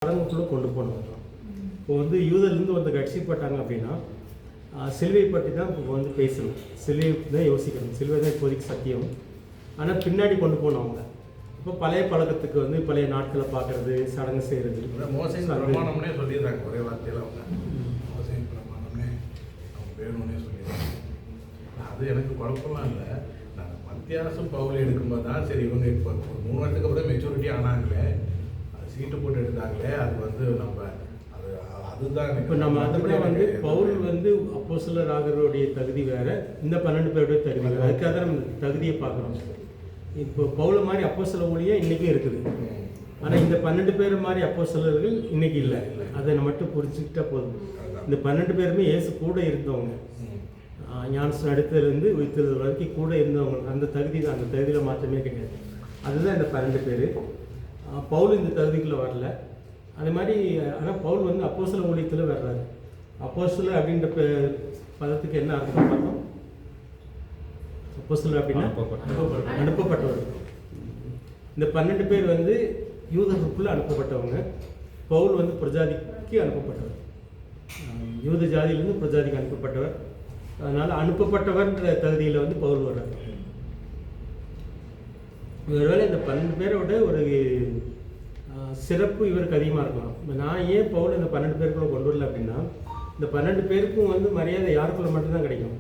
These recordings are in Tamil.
சடங்குக்குள்ளே கொண்டு போனோம். இப்போ வந்து யூதர்லேருந்து வந்து ரட்சிக்கப்பட்டாங்க அப்படின்னா சிலுவை பற்றி தான் இப்போ வந்து பேசணும், சிலுவை தான் யோசிக்கணும், சிலுவை தான் இப்போதைக்கு சத்தியம். ஆனால் பின்னாடி கொண்டு போனவங்க இப்போ பழைய பழக்கத்துக்கு வந்து பழைய நாட்களை பார்க்கறது, சடங்கு செய்கிறது, மோசையின் பிரமாணம்னே சொல்லிடுறாங்க. ஒரே வார்த்தையில் அவங்க மோசையின் பிரமாணம்னே அவங்க வேணும்னே சொல்லிடுறாங்க. அது எனக்கு குழப்பம்லாம் இல்லை. நான் மத்தியாசம் பவுல் எடுக்கும்போது தான் சரி இவங்க இப்போ ஒரு 3 வருஷத்துக்கு அப்புறம் மெச்சூரிட்டி ஆனாங்களே, அது சீட்டு போட்டு எடுத்தாங்களே, அது வந்து நம்ம அதுதான் இப்போ நம்ம அதுக்கு வந்து பவுல் வந்து அப்போஸ்தலர் ஆகிறவருடைய தகுதி வேற, இந்த 12 பேருடைய தகுதி வேறு. அதுக்காக தான் நம்ம தகுதியை பார்க்குறோம். இப்போ பவுல மாதிரி அப்போஸ்தலர் ஊழியம் இன்றைக்கும் இருக்குது, ஆனால் இந்த 12 பேர் மாதிரி அப்போஸ்தலர்கள் இன்னைக்கு இல்லை. அதை மட்டும் புரிஞ்சுக்கிட்டா போதும். இந்த 12 பேருமே இயேசு கூட இருந்தவங்க, ஞானஸ்நானம் எடுத்ததுலேருந்து உயிர்த்தெழுதல் வரைக்கும் கூட இருந்தவங்க. அந்த தகுதி தான், அந்த தகுதியில் மாற்றமே கிடையாது. அதுதான் இந்த 12 பேர். பவுல் இந்த தகுதிக்குள்ளே வரல. அது மாதிரி ஆனால் பவுல் வந்து அப்போஸ்தலர் ஊழியத்தில் வர்றாரு. அப்போஸ்தலர் அப்படின்ற பதத்துக்கு என்ன அர்த்தம் பார்த்தோம்? அப்போஸ்தலர் அப்படின்னா அனுப்பப்பட்டவர். இந்த 12 பேர் வந்து யூதர்களுக்குள்ளே அனுப்பப்பட்டவங்க. பவுல் வந்து பிரஜாதிக்கு அனுப்பப்பட்டவர், யூத ஜாதியிலேருந்து பிரஜாதிக்கு அனுப்பப்பட்டவர். அதனால் அனுப்பப்பட்டவர்ன்ற தகுதியில் வந்து பவுல் வர்றார். ஒருவேளை இந்த 12 பேரோட ஒரு சிறப்பு இவருக்கு அதிகமாக இருக்கலாம். நான் ஏன் பவுல் இந்த 12 பேருக்குள்ள கொண்டு வரல அப்படின்னா, இந்த 12 பேருக்கும் வந்து மரியாதை யாருக்குள்ள மட்டும்தான் கிடைக்கும்,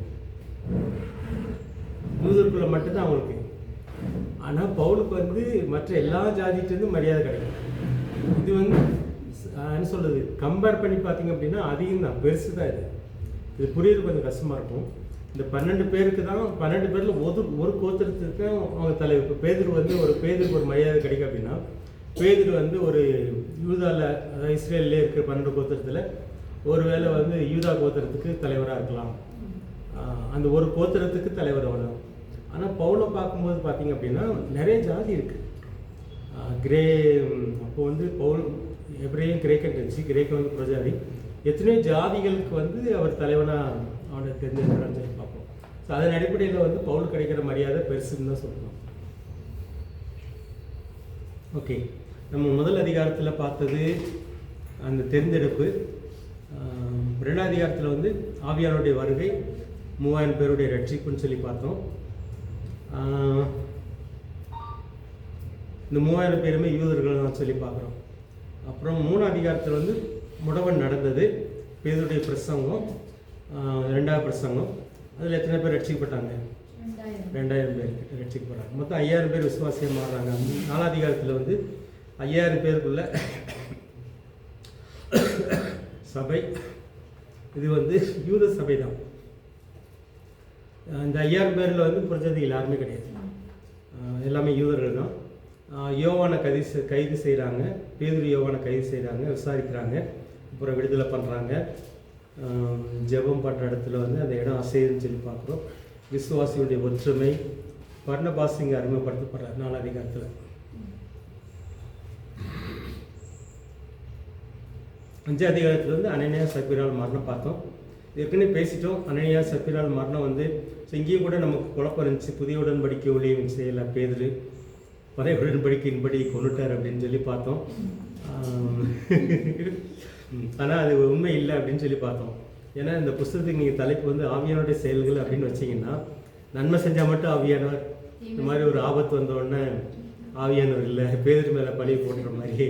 யூதருக்குள்ள மட்டும்தான் அவங்களுக்கு. ஆனால் பவுலுக்கு வந்து மற்ற எல்லா ஜாதிகிட்டேருந்து மரியாதை கிடைக்கும். இது வந்து என்ன சொல்கிறது, கம்பேர் பண்ணி பார்த்தீங்க அப்படின்னா அதிகம் தான், பெருசு தான். இது புரியுறது கொஞ்சம் கஷ்டமாக இருக்கும். இந்த 12 பேருக்கு தான், 12 பேரில் ஒரு கோத்திரத்துக்கு தான் அவங்க தலைவர். இப்போ பேதுரு வந்து பேதுருக்கு ஒரு மரியாதை கிடைக்கும் அப்படின்னா, பேதுரு வந்து ஒரு யூதாவில், அதாவது இஸ்ரேல்லே இருக்கிற 12 கோத்திரத்தில் ஒருவேளை வந்து யூதா கோத்திரத்துக்கு தலைவராக இருக்கலாம், அந்த ஒரு கோத்திரத்துக்கு தலைவர் அவ்வளோ. ஆனால் பவுலை பார்க்கும்போது பார்த்தீங்க அப்படின்னா நிறைய ஜாதி இருக்குது. அப்போ வந்து பவுல் எப்ரேயும் கிரேக்கன் இருந்துச்சு, கிரேக்கம் வந்து பிரஜாதி, எத்தனையோ ஜாதிகளுக்கு வந்து அவர் தலைவனாக அவனை தெரிஞ்சிருக்கிறான்னு சொல்லி பார்ப்போம். ஸோ அதன் அடிப்படையில் வந்து பவுல் கிடைக்கிற மரியாதை பெருசுன்னு தான் சொல்லணும். ஓகே, நம்ம முதல் அதிகாரத்தில் பார்த்தது அந்த தெரிந்தெடுப்பு. 2ஆம் அதிகாரத்தில் வந்து ஆவியானுடைய வருகை, 3000 பேருடைய ரட்சிப்புன்னு சொல்லி பார்த்தோம். இந்த 3000 பேருமே யூதர்கள் தான் சொல்லி பார்க்குறோம். அப்புறம் 3ஆம் அதிகாரத்தில் வந்து முடவன் நடந்தது, பேதுருடைய பிரசங்கம், 2வது பிரசங்கம். அதில் எத்தனை பேர் ரட்சிக்கப்பட்டாங்க? 2000 பேர் ரட்சிக்கப்படுறாங்க. மொத்தம் 5000 பேர் விசுவாசியாக மாறுறாங்க. 4ஆம் அதிகாரத்தில் வந்து 5000 பேருக்குள்ள சபை, இது வந்து யூத சபை தான். இந்த 5000 பேரில் வந்து பிரஜாதிகள் யாருமே கிடையாது, எல்லாமே யூதர்கள் தான். யோவானை கைது செய்கிறாங்க, பேதுரு யோவானை கைது செய்கிறாங்க, விசாரிக்கிறாங்க, அப்புறம் விடுதலை பண்ணுறாங்க. ஜெபம் பண்ணுற இடத்துல வந்து அந்த இடம் அசைதுன்னு சொல்லி பார்க்குறோம். விசுவாசியுடைய ஒற்றுமை, பர்னபாஸ் இங்கே அறிமுகப்படுத்தப்படுறார் 4ஆம் அதிகாரத்தில். 5ஆம் அதிகாரத்தில் வந்து அனனியா சப்பீரால் மரணம் பார்த்தோம். ஏற்கனவே பேசிட்டோம். அனனியா சப்பீரால் மரணம் வந்து இங்கேயும் கூட நமக்கு குழப்பம் இருந்துச்சு. புதிய உடன்படிக்கை ஊழியம் செய்யலை பேதுரு, பழைய உடன்படிக்கையின்படி கொண்டுட்டார் அப்படின்னு சொல்லி பார்த்தோம். ஆனால் அது உண்மை இல்லை அப்படின்னு சொல்லி பார்த்தோம். ஏன்னா இந்த புஸ்தகத்துக்கு நீங்கள் தலைப்பு வந்து ஆவியானுடைய செயல்கள் அப்படின்னு வச்சிங்கன்னா, நன்மை செஞ்சால் மட்டும் ஆவியானவர், இந்த மாதிரி ஒரு ஆபத்து வந்தோடனே ஆவியானவர் இல்லை, பேதுரு மேலே பழியை போட்டுற மாதிரி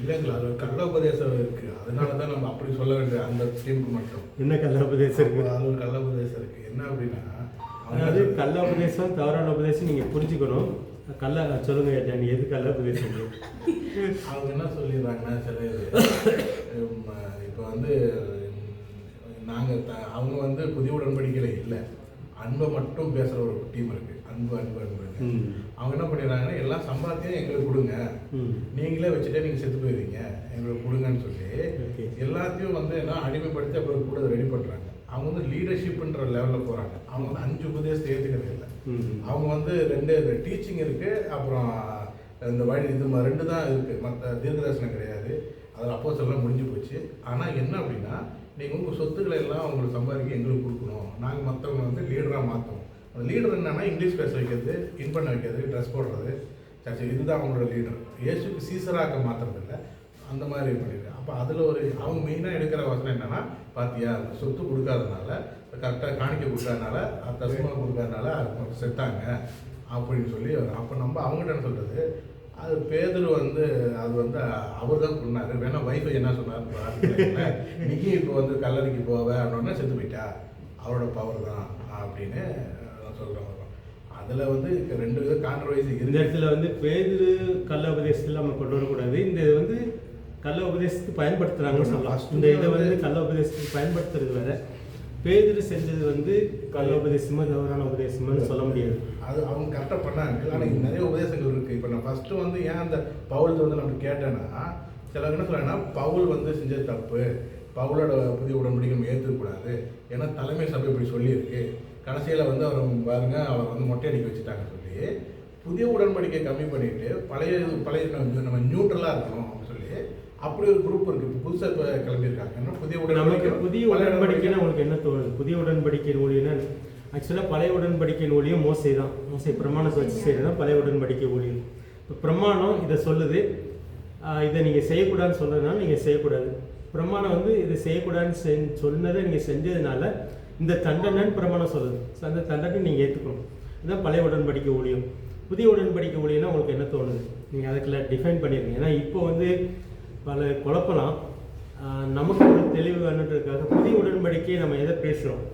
இல்லைங்களா? அது ஒரு கள்ளோபதேசம் இருக்குது. அதனால தான் நம்ம அப்படி சொல்ல வேண்டிய அந்த டீமுக்கு மட்டும். என்ன கள்ளோபதேசம் இருக்குது? அது ஒரு கள்ளோபதேசம் இருக்குது. என்ன அப்படின்னா, அதாவது கள்ளோபதேசம், தவறான உபதேசம் நீங்கள் புரிஞ்சுக்கணும். சொல்லுங்க நீ எது கள்ளோபதேசம்? அவங்க என்ன சொல்லிடுறாங்கன்னா, சில இப்போ வந்து நாங்கள் அவங்க வந்து புதிய உடன்படிக்கையில் இல்லை, அன்பை மட்டும் பேசுகிற ஒரு டீம் இருக்குது. அன்பு அன்பு அன்பு. அவங்க என்ன பண்ணிடுறாங்கன்னா, எல்லாம் சம்பாத்தியம் எங்களுக்கு கொடுங்க, நீங்களே வச்சுட்டே நீங்கள் செத்து போயிடுவீங்க, எங்களுக்கு கொடுங்கன்னு சொல்லி எல்லாத்தையும் வந்து என்ன அடிமைப்படுத்தி அப்புறம் கூட ரெடி பண்ணுறாங்க. அவங்க வந்து லீடர்ஷிப்ன்ற லெவலில் போகிறாங்க. அவங்க வந்து 5 உபதேசத்தை ஏற்றுக்கிறது இல்லை. அவங்க வந்து 2 டீச்சிங் இருக்குது, அப்புறம் இந்த வழி இது 2 தான் இருக்குது, மற்ற தீர்க்கதரிசனம் கிடையாது. அதில் அப்போஸ்தலர்லாம் முடிஞ்சு போச்சு. ஆனால் என்ன அப்படின்னா, நீங்கள் உங்கள் சொத்துக்களை எல்லாம் உங்களுக்கு சம்பாதிக்க எங்களுக்கு கொடுக்கணும், நாங்கள் மற்றவங்க வந்து லீடராக மாற்றணும். அந்த லீடர் என்னன்னா, இங்கிலீஷ் பேச வைக்கிறது, இன் பண்ண வைக்கிறது, ட்ரெஸ் போடுறது, சர்ச்சை, இதுதான் அவங்களோட லீடர். இயேசுக்கு சீசராக மாற்றுறதில்ல, அந்த மாதிரி பண்ணிடுறேன். அப்போ அதில் ஒரு அவங்க மெயினாக எடுக்கிற வசனம் என்னன்னா, பாத்தியா சொத்து கொடுக்காதனால, கரெக்டாக காணிக்க கொடுக்காதனால, தஸ்மா கொடுக்காதனால அவங்க செத்தாங்க அப்படின்னு சொல்லி. அப்போ நம்ம அவங்ககிட்ட என்ன சொல்கிறது, அது பேதுரு வந்து அது வந்து அவர் தான் கொண்டாரு, வேணா வைஃபை என்ன சொன்னார், நீ இப்போ வந்து கல்லறைக்கு போவ அப்படின்னா செத்து போயிட்டா, அவரோட பவர் தான் அப்படின்னு சொல்கிறோம். அதில் வந்து ரெண்டு வித கான்ட்ரவர்சி. இந்த இடத்துல வந்து பேதுரு கள்ள உபதேசத்தில் நம்ம கொண்டு வரக்கூடாது. இந்த வந்து கள்ள உபதேசத்துக்கு பயன்படுத்துகிறாங்கன்னு சொல்லலாம். இந்த இதை வந்து கள்ள உபதேசத்துக்கு பயன்படுத்துறது வேற, பேதுரு செஞ்சது வந்து கள்ள உபதேசமோ தவறான உபதேசமோன்னு சொல்ல முடியாது. அது அவங்க கரெக்டாக பண்ணாங்க. ஆனால் இங்கே நிறைய உபதேசங்கள் இருக்குது. இப்போ நான் ஃபஸ்ட்டு வந்து ஏன் அந்த பவுல் வந்து நம்ம கேட்டேன்னா, சில என்ன சொல்கிறாங்கன்னா, பவுல் வந்து செஞ்சது தப்பு, பவுலோட புதிய உடன்படிக்கை ஏற்றுக்கூடாது, ஏன்னா தலைமை சபை இப்படி சொல்லியிருக்கு, கடைசியில் வந்து அவர் பாருங்க அவர் வந்து மொட்டை அடிக்க வச்சுட்டாங்க சொல்லி புதிய உடன்படிக்கை கம்மி பண்ணிட்டு பழைய நம்ம நியூட்ரலாக இருக்கணும் அப்படின்னு சொல்லி அப்படி ஒரு குரூப் இருக்குது. இப்போ புதுசாக இப்போ கிளம்பியிருக்காங்க. புதிய உடன்படிக்கை புதிய உடன்படிக்கைன்னா உங்களுக்கு என்ன தோணுது? புதிய உடன்படிக்கை ஊழியன்னா ஆக்சுவலாக பழைய உடன்படிக்கை ஊழியம் மோசை தான். மோசை பிரமாணத்தை வச்சு செய்கிறது தான் பழைய உடன்படிக்கை ஊழியம். இப்போ பிரமாணம் இதை சொல்லுது, இதை நீங்கள் செய்யக்கூடாதுன்னு சொன்னதுனால நீங்கள் செய்யக்கூடாது. பிரமாணம் வந்து இதை செய்யக்கூடாதுன்னு சொன்னதை நீங்கள் செஞ்சதுனால இந்த தண்டனைன்னு பிரமாணம் சொல்லுது. ஸோ அந்த தண்டனை நீங்கள் ஏற்றுக்கணும். இதுதான் பழைய உடன்படிக்கை ஊழியம். புதிய உடன்படிக்கை ஊழியம்னா உங்களுக்கு என்ன தோணுது? நீங்கள் அதுக்குள்ள டிஃபைன் பண்ணிடுங்க. ஏன்னா இப்போ வந்து பல குழப்பலாம். நமக்கு ஒரு தெளிவு வேணுன்றதுக்காக புதிய உடன்படிக்கையை நம்ம எதை பேசுகிறோம்?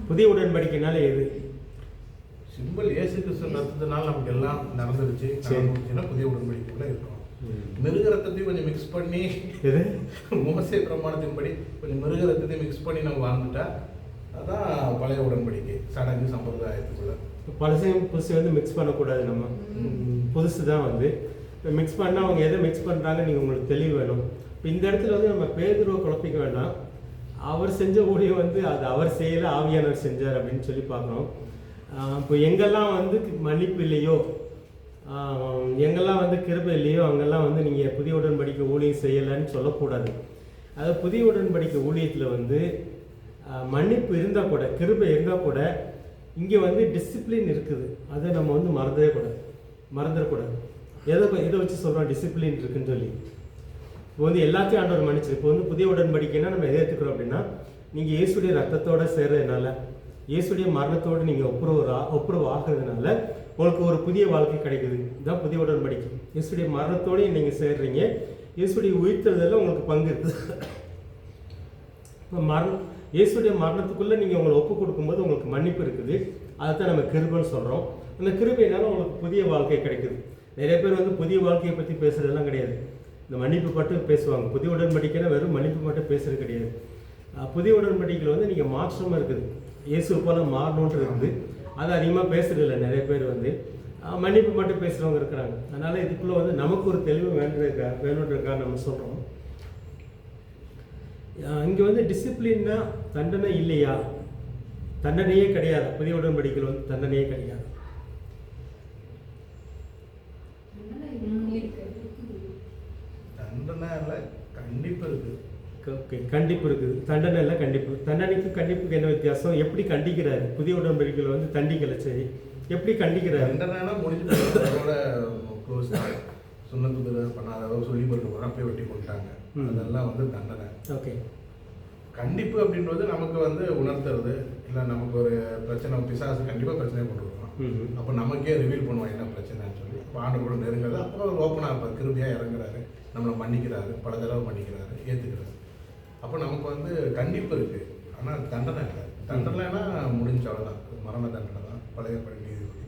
புதிய உடன்படிக்கைனால எது? சிம்பிள், இயேசு கிறிஸ்து ரத்தத்தினால நமக்கு எல்லாம் நடந்துருச்சு. புதிய உடன்படிக்கைக்குள்ள இருக்கும். மிருக ரத்தத்தையும் கொஞ்சம் மிக்ஸ் பண்ணி, மோசே பிரமாணத்தின்படி கொஞ்சம் மிருக ரத்தத்தையும் மிக்ஸ் பண்ணி நம்ம வாழ்ந்துட்டா அதான் பழைய உடன்படிக்கை சடங்கு சம்பிரதாயத்துக்குள்ள. பழசையும் புதுசு வந்து மிக்ஸ் பண்ணக்கூடாது. நம்ம புதுசு தான் வந்து இப்போ மிக்ஸ் பண்ணால் அவங்க எதை மிக்ஸ் பண்ணுறாங்க நீங்கள் உங்களுக்கு தெளிவு வேணும். இப்போ இந்த இடத்துல வந்து நம்ம பேதுருவை குழப்பிக்க வேண்டாம். அவர் செஞ்ச ஊழியம் வந்து அது அவர் செய்யலை, ஆவியானவர் செஞ்சார் அப்படின்னு சொல்லி பார்க்குறோம். இப்போ எங்கெல்லாம் வந்து மன்னிப்பு இல்லையோ, எங்கெல்லாம் வந்து கிருபை இல்லையோ அங்கெல்லாம் வந்து நீங்கள் புதிய உடன்படிக்கை ஊழியம் செய்யலைன்னு சொல்லக்கூடாது. அதாவது புதிய உடன்படிக்கை ஊழியத்தில் வந்து மன்னிப்பு இருந்தால் கூட, கிருபை இருந்தால் கூட, இங்கே வந்து டிசிப்ளின் இருக்குது. அதை நம்ம வந்து மறந்துடக்கூடாது. எதை வச்சு சொல்கிறோம் டிசிப்ளின் இருக்குன்னு சொல்லி? இப்போ வந்து எல்லாத்தையும் ஆண்டவர் மன்னிச்சு. இப்போ வந்து புதிய உடன்படிக்கைன்னா நம்ம எதை எடுத்துக்கிறோம் அப்படின்னா, நீங்கள் இயேசுடைய ரத்தத்தோடு சேர்றதுனால, இயேசுடைய மரணத்தோடு நீங்கள் ஒப்புரவு ஆகிறதுனால உங்களுக்கு ஒரு புதிய வாழ்க்கை கிடைக்குது. இதுதான் புதிய உடன்படிக்கை. இயேசுடைய மரணத்தோடு நீங்கள் சேர்றீங்க, இயேசுடைய உயிர்த்தெழுதலில் உங்களுக்கு பங்கு இருக்குது. இப்போ இயேசுடைய மரணத்துக்குள்ளே நீங்கள் உங்களை ஒப்பு கொடுக்கும்போது உங்களுக்கு மன்னிப்பு இருக்குது. அதை தான் நம்ம கிருபைன்னு சொல்கிறோம். அந்த கிருபையினால உங்களுக்கு புதிய வாழ்க்கை கிடைக்குது. நிறைய பேர் வந்து புதிய வாழ்க்கையை பற்றி பேசுகிறதெல்லாம் கிடையாது, இந்த மன்னிப்பு மட்டும் பேசுவாங்க. புதிய உடன்படிக்கைனா வெறும் மன்னிப்பு மட்டும் பேசுறது கிடையாது. புதிய உடன்படிக்கையில் வந்து நீங்கள் மாற்றமாக இருக்குது, இயேசு போல் மாறணுன்றது இருக்குது. அது அதிகமாக பேசுறதில்லை நிறைய பேர் வந்து மன்னிப்பு மட்டும் பேசுகிறவங்க இருக்கிறாங்க. அதனால் இதுக்குள்ளே வந்து நமக்கு ஒரு தெளிவு வேணுன்றதுக்காக நம்ம சொல்கிறோம். இங்கே வந்து டிசிப்ளின்னா தண்டனை இல்லையா? தண்டனையே கிடையாது. புதிய உடன்படிக்கையில் வந்து தண்டனையே கிடையாது. கண்டிப்பு இருக்குது. ஓகே, கண்டிப்பு இருக்குது. தண்டனை இல்லை, கண்டிப்பு. தண்டனைக்கும் கண்டிப்புக்கு என்ன வித்தியாசம்? எப்படி கண்டிக்கிறாரு? புதிய உடன்படிக்கையில் வந்து தண்டிக்கலை, சரி, எப்படி கண்டிக்கிறாரு? தண்டனைனா முடிஞ்சு க்ளோஸ் சுண்ணத்துக்கு பண்ணாத சொல்லி கொடுக்க போய் வெட்டி கொண்டாங்க, அதெல்லாம் வந்து தண்டனை. ஓகே. கண்டிப்பு அப்படின்றது நமக்கு வந்து உணர்த்துறது, இல்லை நமக்கு ஒரு பிரச்சனை, பிசாசு கண்டிப்பாக பிரச்சனையை கொண்டு வருவோம். அப்போ நமக்கே ரிவீல் பண்ணுவோம் என்ன பிரச்சனைன்னு சொல்லி. இப்போ ஆண்டு கூட நெருங்கிறது, அப்போ ஓப்பனாக இருப்பார், கிருபியாக இறங்குறாரு, நம்மளை மன்னிக்கிறாரு, பல தடவை மன்னிக்கிறாரு, ஏற்றுக்கிறாரு. அப்போ நமக்கு வந்து கண்டிப்பு இருக்குது. ஆனால் தண்டனை இல்லை. தண்டனைனா முடிஞ்ச அவ்வளோதான், மரண தண்டனை தான் பழைய படி நீதிபதி.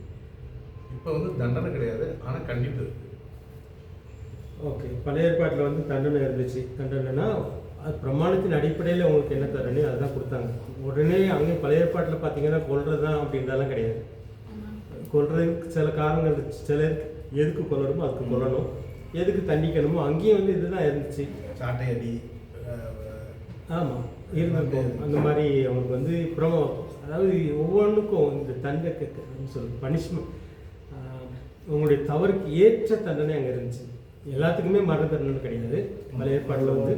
இப்போ வந்து தண்டனை கிடையாது, ஆனால் கண்டிப்பு இருக்குது. ஓகே. பழைய ஏற்பாட்டில் வந்து தண்டனை இருந்துச்சு. தண்டனைனா அது பிரமாணத்தின் அடிப்படையில் உங்களுக்கு என்ன தண்டனை அதுதான் கொடுத்தாங்க. உடனே அங்கே பழைய ஏற்பாட்டில் பார்த்தீங்கன்னா கொல்றது தான் அப்படின்றதெல்லாம் கிடையாது. கொல்றதுக்கு சில காரணங்கள் இருந்துச்சு. சிலர் எதுக்கு கொல்லணுமோ அதுக்கு கொல்லணும், எதுக்கு தண்டிக்கணுமோ அங்கேயும் வந்து இதுதான் இருந்துச்சு. சாட்டை அடி, ஆமாம், இருந்திருக்கும். அந்த மாதிரி அவங்களுக்கு வந்து அதாவது ஒவ்வொன்றுக்கும் இந்த தண்டனை பனிஷ்மெண்ட், உங்களுடைய தவறுக்கு ஏற்ற தண்டனை அங்கே இருந்துச்சு. எல்லாத்துக்குமே மரண தண்டனை கிடையாது. பழைய ஏற்பாட்டில் வந்து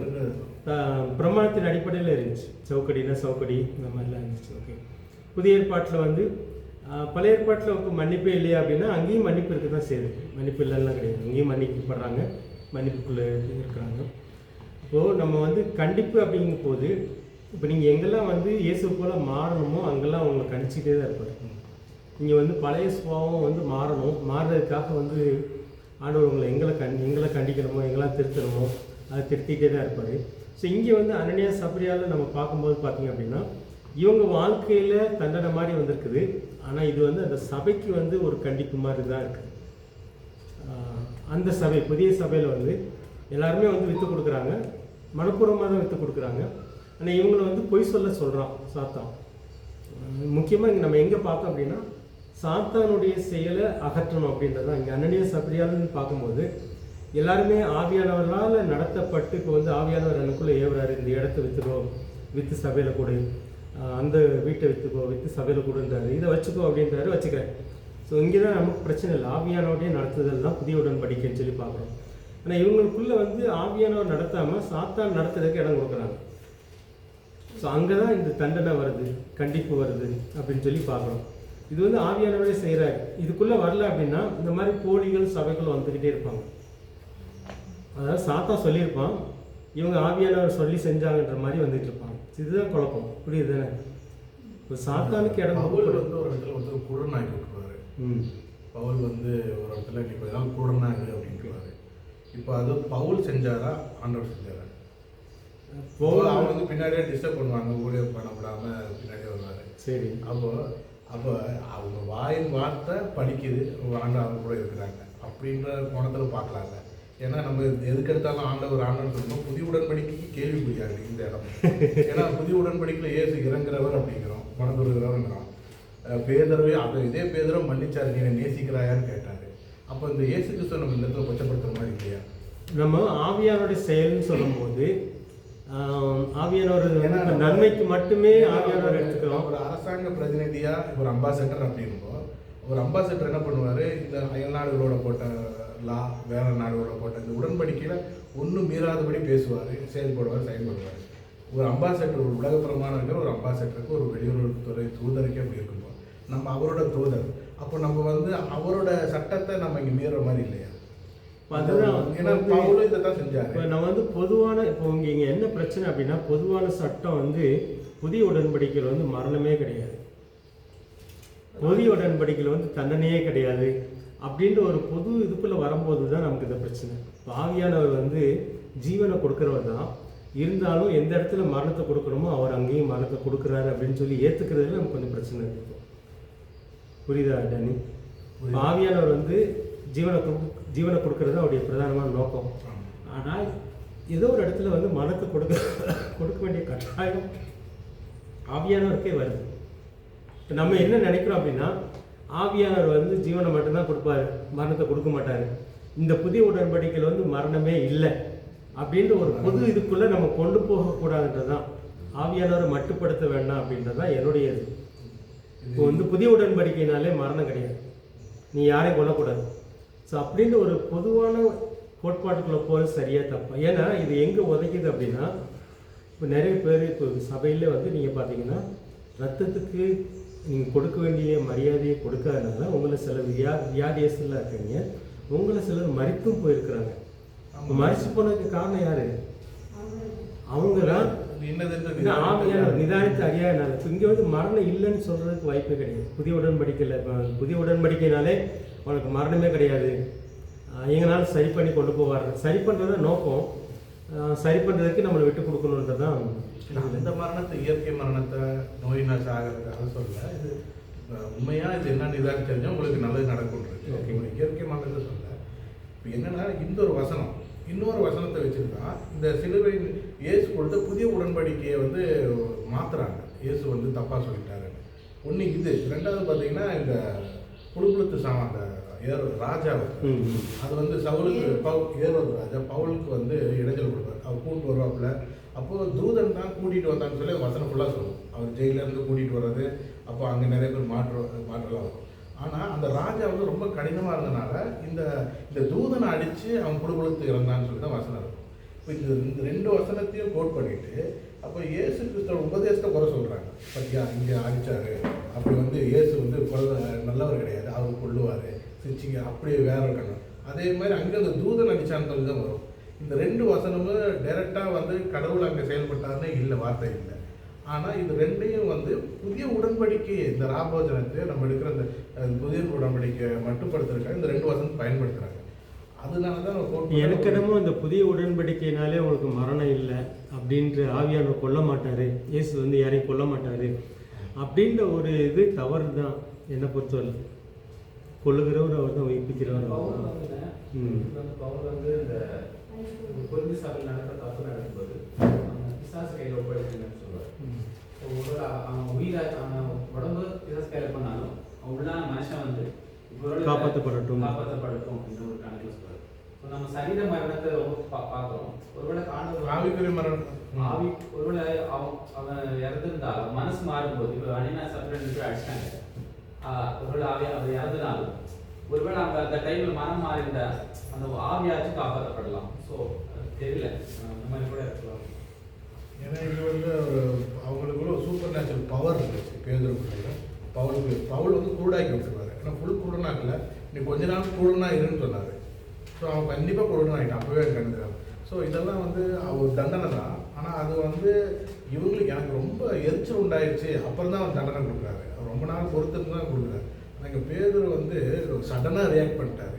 பிரமாணத்தின் அடிப்படையில் இருந்துச்சு. சவுக்கடினா சவுக்கடி, இந்த மாதிரிலாம் இருந்துச்சு. ஓகே. புதிய ஏற்பாட்டில் வந்து பழைய ஏற்பாட்டில் மன்னிப்பே இல்லையா அப்படின்னா அங்கேயும் மன்னிப்பு இருக்க தான் செய்யுது. மன்னிப்பு இல்லைன்னா கிடையாது, அங்கேயும் மன்னிக்கப்படுறாங்க, மன்னிப்புக்குள்ளே இருக்கிறாங்க. இப்போது நம்ம வந்து கண்டிப்பு அப்படிங்கும் போது இப்போ நீங்கள் எங்கெல்லாம் வந்து இயேசு போல் மாறணுமோ அங்கெல்லாம் அவங்களை கண்டிச்சிட்டே தான் இருப்பார். நீங்கள் வந்து பழைய சுபாவம் வந்து மாறணும், மாறுறதுக்காக வந்து ஆண்டவர் உங்களை எங்களை கண்டிக்கணுமோ எங்கெல்லாம் திருத்தணுமோ அதை திருத்திகிட்டே தான் இருப்பார். ஸோ இங்கே வந்து அனனியா சப்ரியாவில் நம்ம பார்க்கும்போது பார்த்தீங்க அப்படின்னா இவங்க வாழ்க்கையில் தண்டனை மாதிரி வந்திருக்குது. ஆனால் இது வந்து அந்த சபைக்கு வந்து ஒரு கண்டிப்பு மாதிரி தான் இருக்குது. அந்த சபை புதிய சபையில் வந்து எல்லாருமே வந்து விற்று கொடுக்குறாங்க, மனப்பூர்வமாக தான் விற்று கொடுக்குறாங்க. ஆனால் இவங்களை வந்து பொய் சொல்கிறான் சாத்தான். முக்கியமாக இங்கே நம்ம எங்கே பார்த்தோம் அப்படின்னா சாத்தானுடைய செயலை அகற்றணும் அப்படின்றது தான். இங்கே அனனியா சப்ரியால்னு பார்க்கும்போது எல்லாருமே ஆவியானவர்களால் நடத்தப்பட்டு இப்போ வந்து ஆவியானவர் எனக்குள்ளே ஏவுறாரு, இந்த இடத்த விற்றுக்கோ, விற்று சபையில் கொடு, அந்த வீட்டை விற்றுக்கோ, விற்று சபையில் கொடுன்றாரு, இதை வச்சுக்கோ அப்படின்றாரு, வச்சுக்கிறேன். ஸோ இங்கே தான் நமக்கு பிரச்சனை இல்லை. ஆவியானவருடைய நடத்துதல் தான் புதிய உடன்படிக்கைன்னு சொல்லி பார்க்குறோம். ஆனால் இவங்களுக்குள்ளே வந்து ஆவியானவர் நடத்தாமல் சாத்தான் நடத்துறதுக்கு இடம் கொடுக்குறாங்க. ஸோ அங்கே தான் இந்த தண்டனை வருது, கண்டிப்பு வருது அப்படின்னு சொல்லி பார்க்குறோம். இது வந்து ஆவியானவரே செய்கிறாரு. இதுக்குள்ளே வரல அப்படின்னா இந்த மாதிரி போலிகள் சபைகள் வந்துக்கிட்டே இருப்பாங்க. அதாவது சாத்தான் சொல்லியிருப்பான், இவங்க ஆவியானவர் சொல்லி செஞ்சாங்கன்ற மாதிரி வந்துட்டு இருப்பாங்க. இதுதான் குழப்பம். புரியுது தானே? இப்போ சாத்தானுக்கு இடம் பவுல் வந்து ஒரு இடத்துல வந்து குருடனாக்கி விட்டுருவாரு. பவுல் வந்து ஒரு இடத்துல இப்போ ஏதாவது குருடனாகு அப்படின்ட்டுருவாரு. இப்போ அது பவுல் செஞ்சாரா ஆண்டவர் செஞ்சாரா? அவங்க வந்து பின்னாடியே டிஸ்டர்ப் பண்ணுவாங்க, ஊழியர் பண்ணப்படாமல் பின்னாடியே வருவார். சரி, அப்போ அவங்க வாயின் வார்த்தை படிக்குது, ஆண்டவர் கூட இருக்கிறாங்க அப்படின்ற கோணத்தில் பார்க்கலாங்க. ஏன்னா நம்ம எதுக்கு எடுத்தாலும் ஆண்டவர் சொல்லணும். புதிய உடன்படிக்கைக்கு கேள்வி புரியாது இந்த இடம். ஏன்னா புதிய உடன்படிக்கையில் இயேசு இறங்குறவர் அப்படிங்கிறோம், மனதுறவுங்கிறோம். பேதரவே இதே பேதரம் மன்னிச்சார், நீ நேசிக்கிறாயான்னு கேட்டார். அப்போ இந்த இயேசு கிறிஸ்துவ நம்ம இந்த இடத்துல கொச்சப்படுத்துற மாதிரி இல்லையா? நம்ம ஆவியானுடைய செயல்னு சொல்லும்போது ஆவியானவர் நன்மைக்கு மட்டுமே ஆவியானவர் எடுத்துக்கிறோம். ஒரு அரசாங்க பிரதிநிதியா ஒரு அம்பாசடர் அப்படின்போ ஒரு அம்பாசடர் என்ன பண்ணுவார், இந்த அயல் நாடுகளோட போட்ட லா, வேற நாடுகளோட போட்ட இந்த உடன்படிக்கையில் ஒன்றும் மீறாதபடி பேசுவார், செயல்படுவார். ஒரு அம்பாசடர், ஒரு உலகப்பிரமாணம் இருக்கிற ஒரு அம்பாசடருக்கு, ஒரு வெளியுறவுத்துறை தூதருக்கே அப்படி இருக்கும்போது நம்ம அவரோட தூதர். அப்போ நம்ம வந்து அவரோட சட்டத்தை நம்ம இங்கே மீற மாதிரி இல்லையா? அதுதான். ஏன்னா பவுலும் இதை தான் செஞ்சார். இப்போ நம்ம வந்து பொதுவான இப்போ இங்கே என்ன பிரச்சனை அப்படின்னா பொதுவான சட்டம் வந்து புதிய உடன்படிக்கையில் வந்து மரணமே கிடையாது, புதிய உடன்படிக்கையில் வந்து தண்டனையே கிடையாது அப்படின்ற ஒரு பொது இதுக்குள்ளே வரும்போது தான் நமக்கு இந்த பிரச்சனை. ஆவியானவர் வந்து ஜீவனை கொடுக்குறவர் தான், இருந்தாலும் எந்த இடத்துல மரணத்தை கொடுக்கணுமோ அவர் அங்கேயும் மரணத்தை கொடுக்குறாரு அப்படின்னு சொல்லி ஏற்றுக்கிறதுல நமக்கு கொஞ்சம் பிரச்சனை இருக்குது. புரியுதா டனி? ஆவியானவர் வந்து ஜீவனை கொடுக்கறது அவருடைய பிரதானமான நோக்கம். ஆனால் ஏதோ ஒரு இடத்துல வந்து மரணத்தை கொடுக்க வேண்டிய கட்டாயம் ஆவியானவருக்கே வருது. இப்போ நம்ம என்ன நினைக்கிறோம் அப்படின்னா ஆவியானவர் வந்து ஜீவனை மட்டும்தான் கொடுப்பாரு, மரணத்தை கொடுக்க மாட்டார், இந்த புதிய உடன்படிக்கையில் வந்து மரணமே இல்லை அப்படின்ற ஒரு பொது இதுக்குள்ளே நம்ம கொண்டு போகக்கூடாதுன்றது தான். ஆவியானவரை மட்டுப்படுத்த வேண்டாம் அப்படின்றது தான் என்னுடைய இது. இப்போ வந்து புதிய உடன்படிக்கையினாலே மரணம் கிடையாது, நீ யாரையும் கொல்லக்கூடாது. ஸோ அப்படின்ற ஒரு பொதுவான கோட்பாட்டுக்குள்ளே போகிறது சரியாக தப்பா? ஏன்னா இது எங்கே உதைக்குது அப்படின்னா இப்போ நிறைய பேர் இப்போ சபையில் வந்து நீங்கள் பார்த்தீங்கன்னா ரத்தத்துக்கு நீங்கள் கொடுக்க வேண்டிய மரியாதையை கொடுக்காதனால உங்களை சில வியாதியெல்லாம் இருக்கீங்க, உங்களை சிலர் மறித்தும் போயிருக்கிறாங்க. மறிச்சு போனதுக்கு காரணம் யார்? அவங்க தான் நிதானித்து அறியாதனால. இப்போ இங்கே வந்து மரணம் இல்லைன்னு சொல்கிறதுக்கு வாய்ப்பே கிடையாது. புதிய உடன்படிக்கைனாலே உனக்கு மரணமே கிடையாது, எங்களால் சரி பண்ணி கொண்டு போவார். சரி பண்ணுறத நோக்கம், சரி பண்ணுறதுக்கு நம்மளை விட்டு கொடுக்கணுன்றது தான். இந்த மரணத்தை, இயற்கை மரணத்தை, நோயினால் சாகிறது அதை சொல்ல, இது உண்மையாக இது என்ன நிதானம் தெரிஞ்சால் உங்களுக்கு நல்லது நடக்கும்ன்றது. இயற்கை மரணத்தை சொல்ல. இப்போ என்னென்னா இந்த ஒரு வசனம் இன்னொரு வசனத்தை வச்சுருக்கா, இந்த சிலுவை இயேசு கொடுத்த புதிய உடன்படிக்கையை வந்து மாற்றுறாங்க. இயேசு வந்து தப்பாக சொல்லிட்டாரு ஒன்று இது. ரெண்டாவது பார்த்தீங்கன்னா இந்த புழுப்புழுத்து சாமான் ராஜா அது வந்து சவுலுக்கு ஏறுவது ராஜா பவுலுக்கு வந்து இடைஞ்சல் கொடுப்பார். அவர் கூப்பிட்டு வருவாப்புல. அப்போது தூதன் தான் கூட்டிகிட்டு வந்தான்னு சொல்லி வசனம் ஃபுல்லாக சொல்லுவோம். அவர் ஜெயிலேருந்து கூட்டிகிட்டு வர்றது, அப்போ அங்கே நிறைய பேர் மாற்றலாம் வரும். ஆனால் அந்த ராஜா வந்து ரொம்ப கடினமாக இருந்தனால இந்த தூதனை அடித்து அவன் புழுப்புழுத்து இறந்தான்னு சொல்லி தான் வசனம் இருக்கும். இப்போ இந்த ரெண்டு வசனத்தையும் கோட் பண்ணிவிட்டு அப்போ இயேசு கிறிஸ்துவோட உபதேசத்தை குறை சொல்கிறாங்க. பத்தியா இங்கே அடித்தார், அப்படி வந்து இயேசு வந்து நல்லவர் கிடையாது, அவர் கொள்ளுவார், சிரிச்சிங்க, அப்படியே வேற இருக்கணும். அதே மாதிரி அங்கே அந்த தூதன் அடிச்சான்னு சொல்லி தான் வரும். இந்த 2 வசனமும் டைரெக்டாக வந்து கடவுள் அங்கே செயல்பட்டாருன்னு இல்லை, வார்த்தை இல்லை. ஆனால் இது ரெண்டையும் வந்து புதிய உடன்படிக்கை, இந்த ராபோஜனத்தை நம்ம எடுக்கிற இந்த புதிய உடன்படிக்கை மட்டுப்படுத்துறதுக்காக இந்த 2 வசனம் பயன்படுத்துகிறாங்க. அதனால தான் எனக்கு என்னமோ இந்த புதிய உடன்படிக்கையினாலே உங்களுக்கு மரணம் இல்லை அப்படின்ற ஆவியானவர் கொல்ல மாட்டார், இயேசு வந்து யாரையும் கொல்ல மாட்டார் அப்படின்ற ஒரு இது தவறு தான் என்னை பொறுத்தவரை. கொல்லுகிறவர் அவர் தான், உயிர்ப்பிக்கிறவர் அவர் தான். பவுல் வந்து இந்த கொரிந்து சபையில் நடக்கிற தப்பு நடக்கும்போது பிசாசு கையில் ஒப்படைச்சுன்னு சொல்லுவார். அவன் உயிரை அவன் உடம்பு பிசாசு கையில் பண்ணாலும் அவன் உள்ளான மனுஷன் வந்து காப்பாற்றப்படட்டும் அப்படின்ற ஒரு கணக்கில் சொல்றாரு. ஸோ நம்ம சரீர மரணத்தை ரொம்ப பார்க்குறோம். ஒருவேளை ஆவிக்குரிய மரணம், ஆவி ஒருவேளை அவன் இறந்துருந்தாலும் மனசு மாறும்போது, இப்போ அனினா சப்ரண்ட் அடிச்சிட்டாங்க, ஒருவேளை அவர் இறந்துனாலும் ஒருவேளை அவங்க அந்த டைமில் மனம் மாறிந்த அந்த ஆவியாச்சும் காப்பாற்றப்படலாம். ஸோ தெரியல, அந்த மாதிரி கூட இருக்கலாம். ஏன்னா இது வந்து அவங்களுக்குள்ள ஒரு சூப்பர் நேச்சுரல் பவர் இருக்குது பேதுருக்குள்ள. பவுல் வந்து குருடாக்கி விட்டுருவாரு. ஏன்னா ஃபுல் குருடனாக்கல, நீ கொஞ்ச நாள் குருடனா இருன்னு சொன்னார். ஸோ அவன் கண்டிப்பாக குருடன் ஆகிட்டான், அப்போவே கண்டுக்கிறான். ஸோ இதெல்லாம் வந்து அவர் தண்டனை தான். ஆனால் அது வந்து இவங்களுக்கு எனக்கு ரொம்ப எரிச்சல் உண்டாயிடுச்சு, அப்புறம் தான் அவர் தண்டனை கொடுக்குறாரு. அவர் ரொம்ப நாள் பொறுத்துட்டு தான் கொடுக்குறாரு. ஆனால் பேதுரு வந்து சடனாக ரியாக்ட் பண்ணிட்டாரு.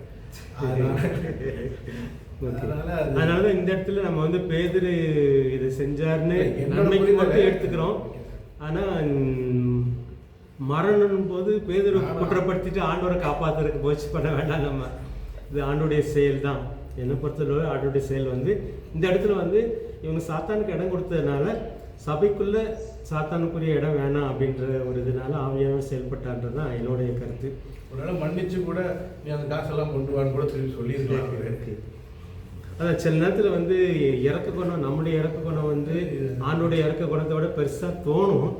அதனால இந்த இடத்துல நம்ம வந்து பேதுரு இது செஞ்சாருன்னு நன்மைக்கு மட்டும் எடுத்துக்கிறோம். ஆனால் மரணம் போது பேதுரு குற்றப்படுத்திட்டு ஆண்டவரை காப்பாற்றுறதுக்கு முயற்சி பண்ண வேண்டாம். நம்ம இது ஆண்டோடைய செயல் தான். என்னை பொறுத்தளவு ஆண்டோடைய செயல் வந்து இந்த இடத்துல வந்து இவங்க சாத்தானுக்கு இடம் கொடுத்ததுனால சபைக்குள்ள சாத்தானுக்குரிய இடம் வேணாம் அப்படின்ற ஒரு இதனால ஆவியானவர் செயல்பட்டான்றது தான் என்னுடைய கருத்து. ஒரு மன்னிச்சு கூட நீ அந்த காசெல்லாம் கொண்டு வான்னு கூட சொல்லி சொல்லியிருக்காங்க. அதான் சில நேரத்தில் வந்து இறக்க குணம், நம்முடைய இறக்க குணம் வந்து ஆண்டோடைய இறக்க குணத்தை விட பெருசாக தோணும்.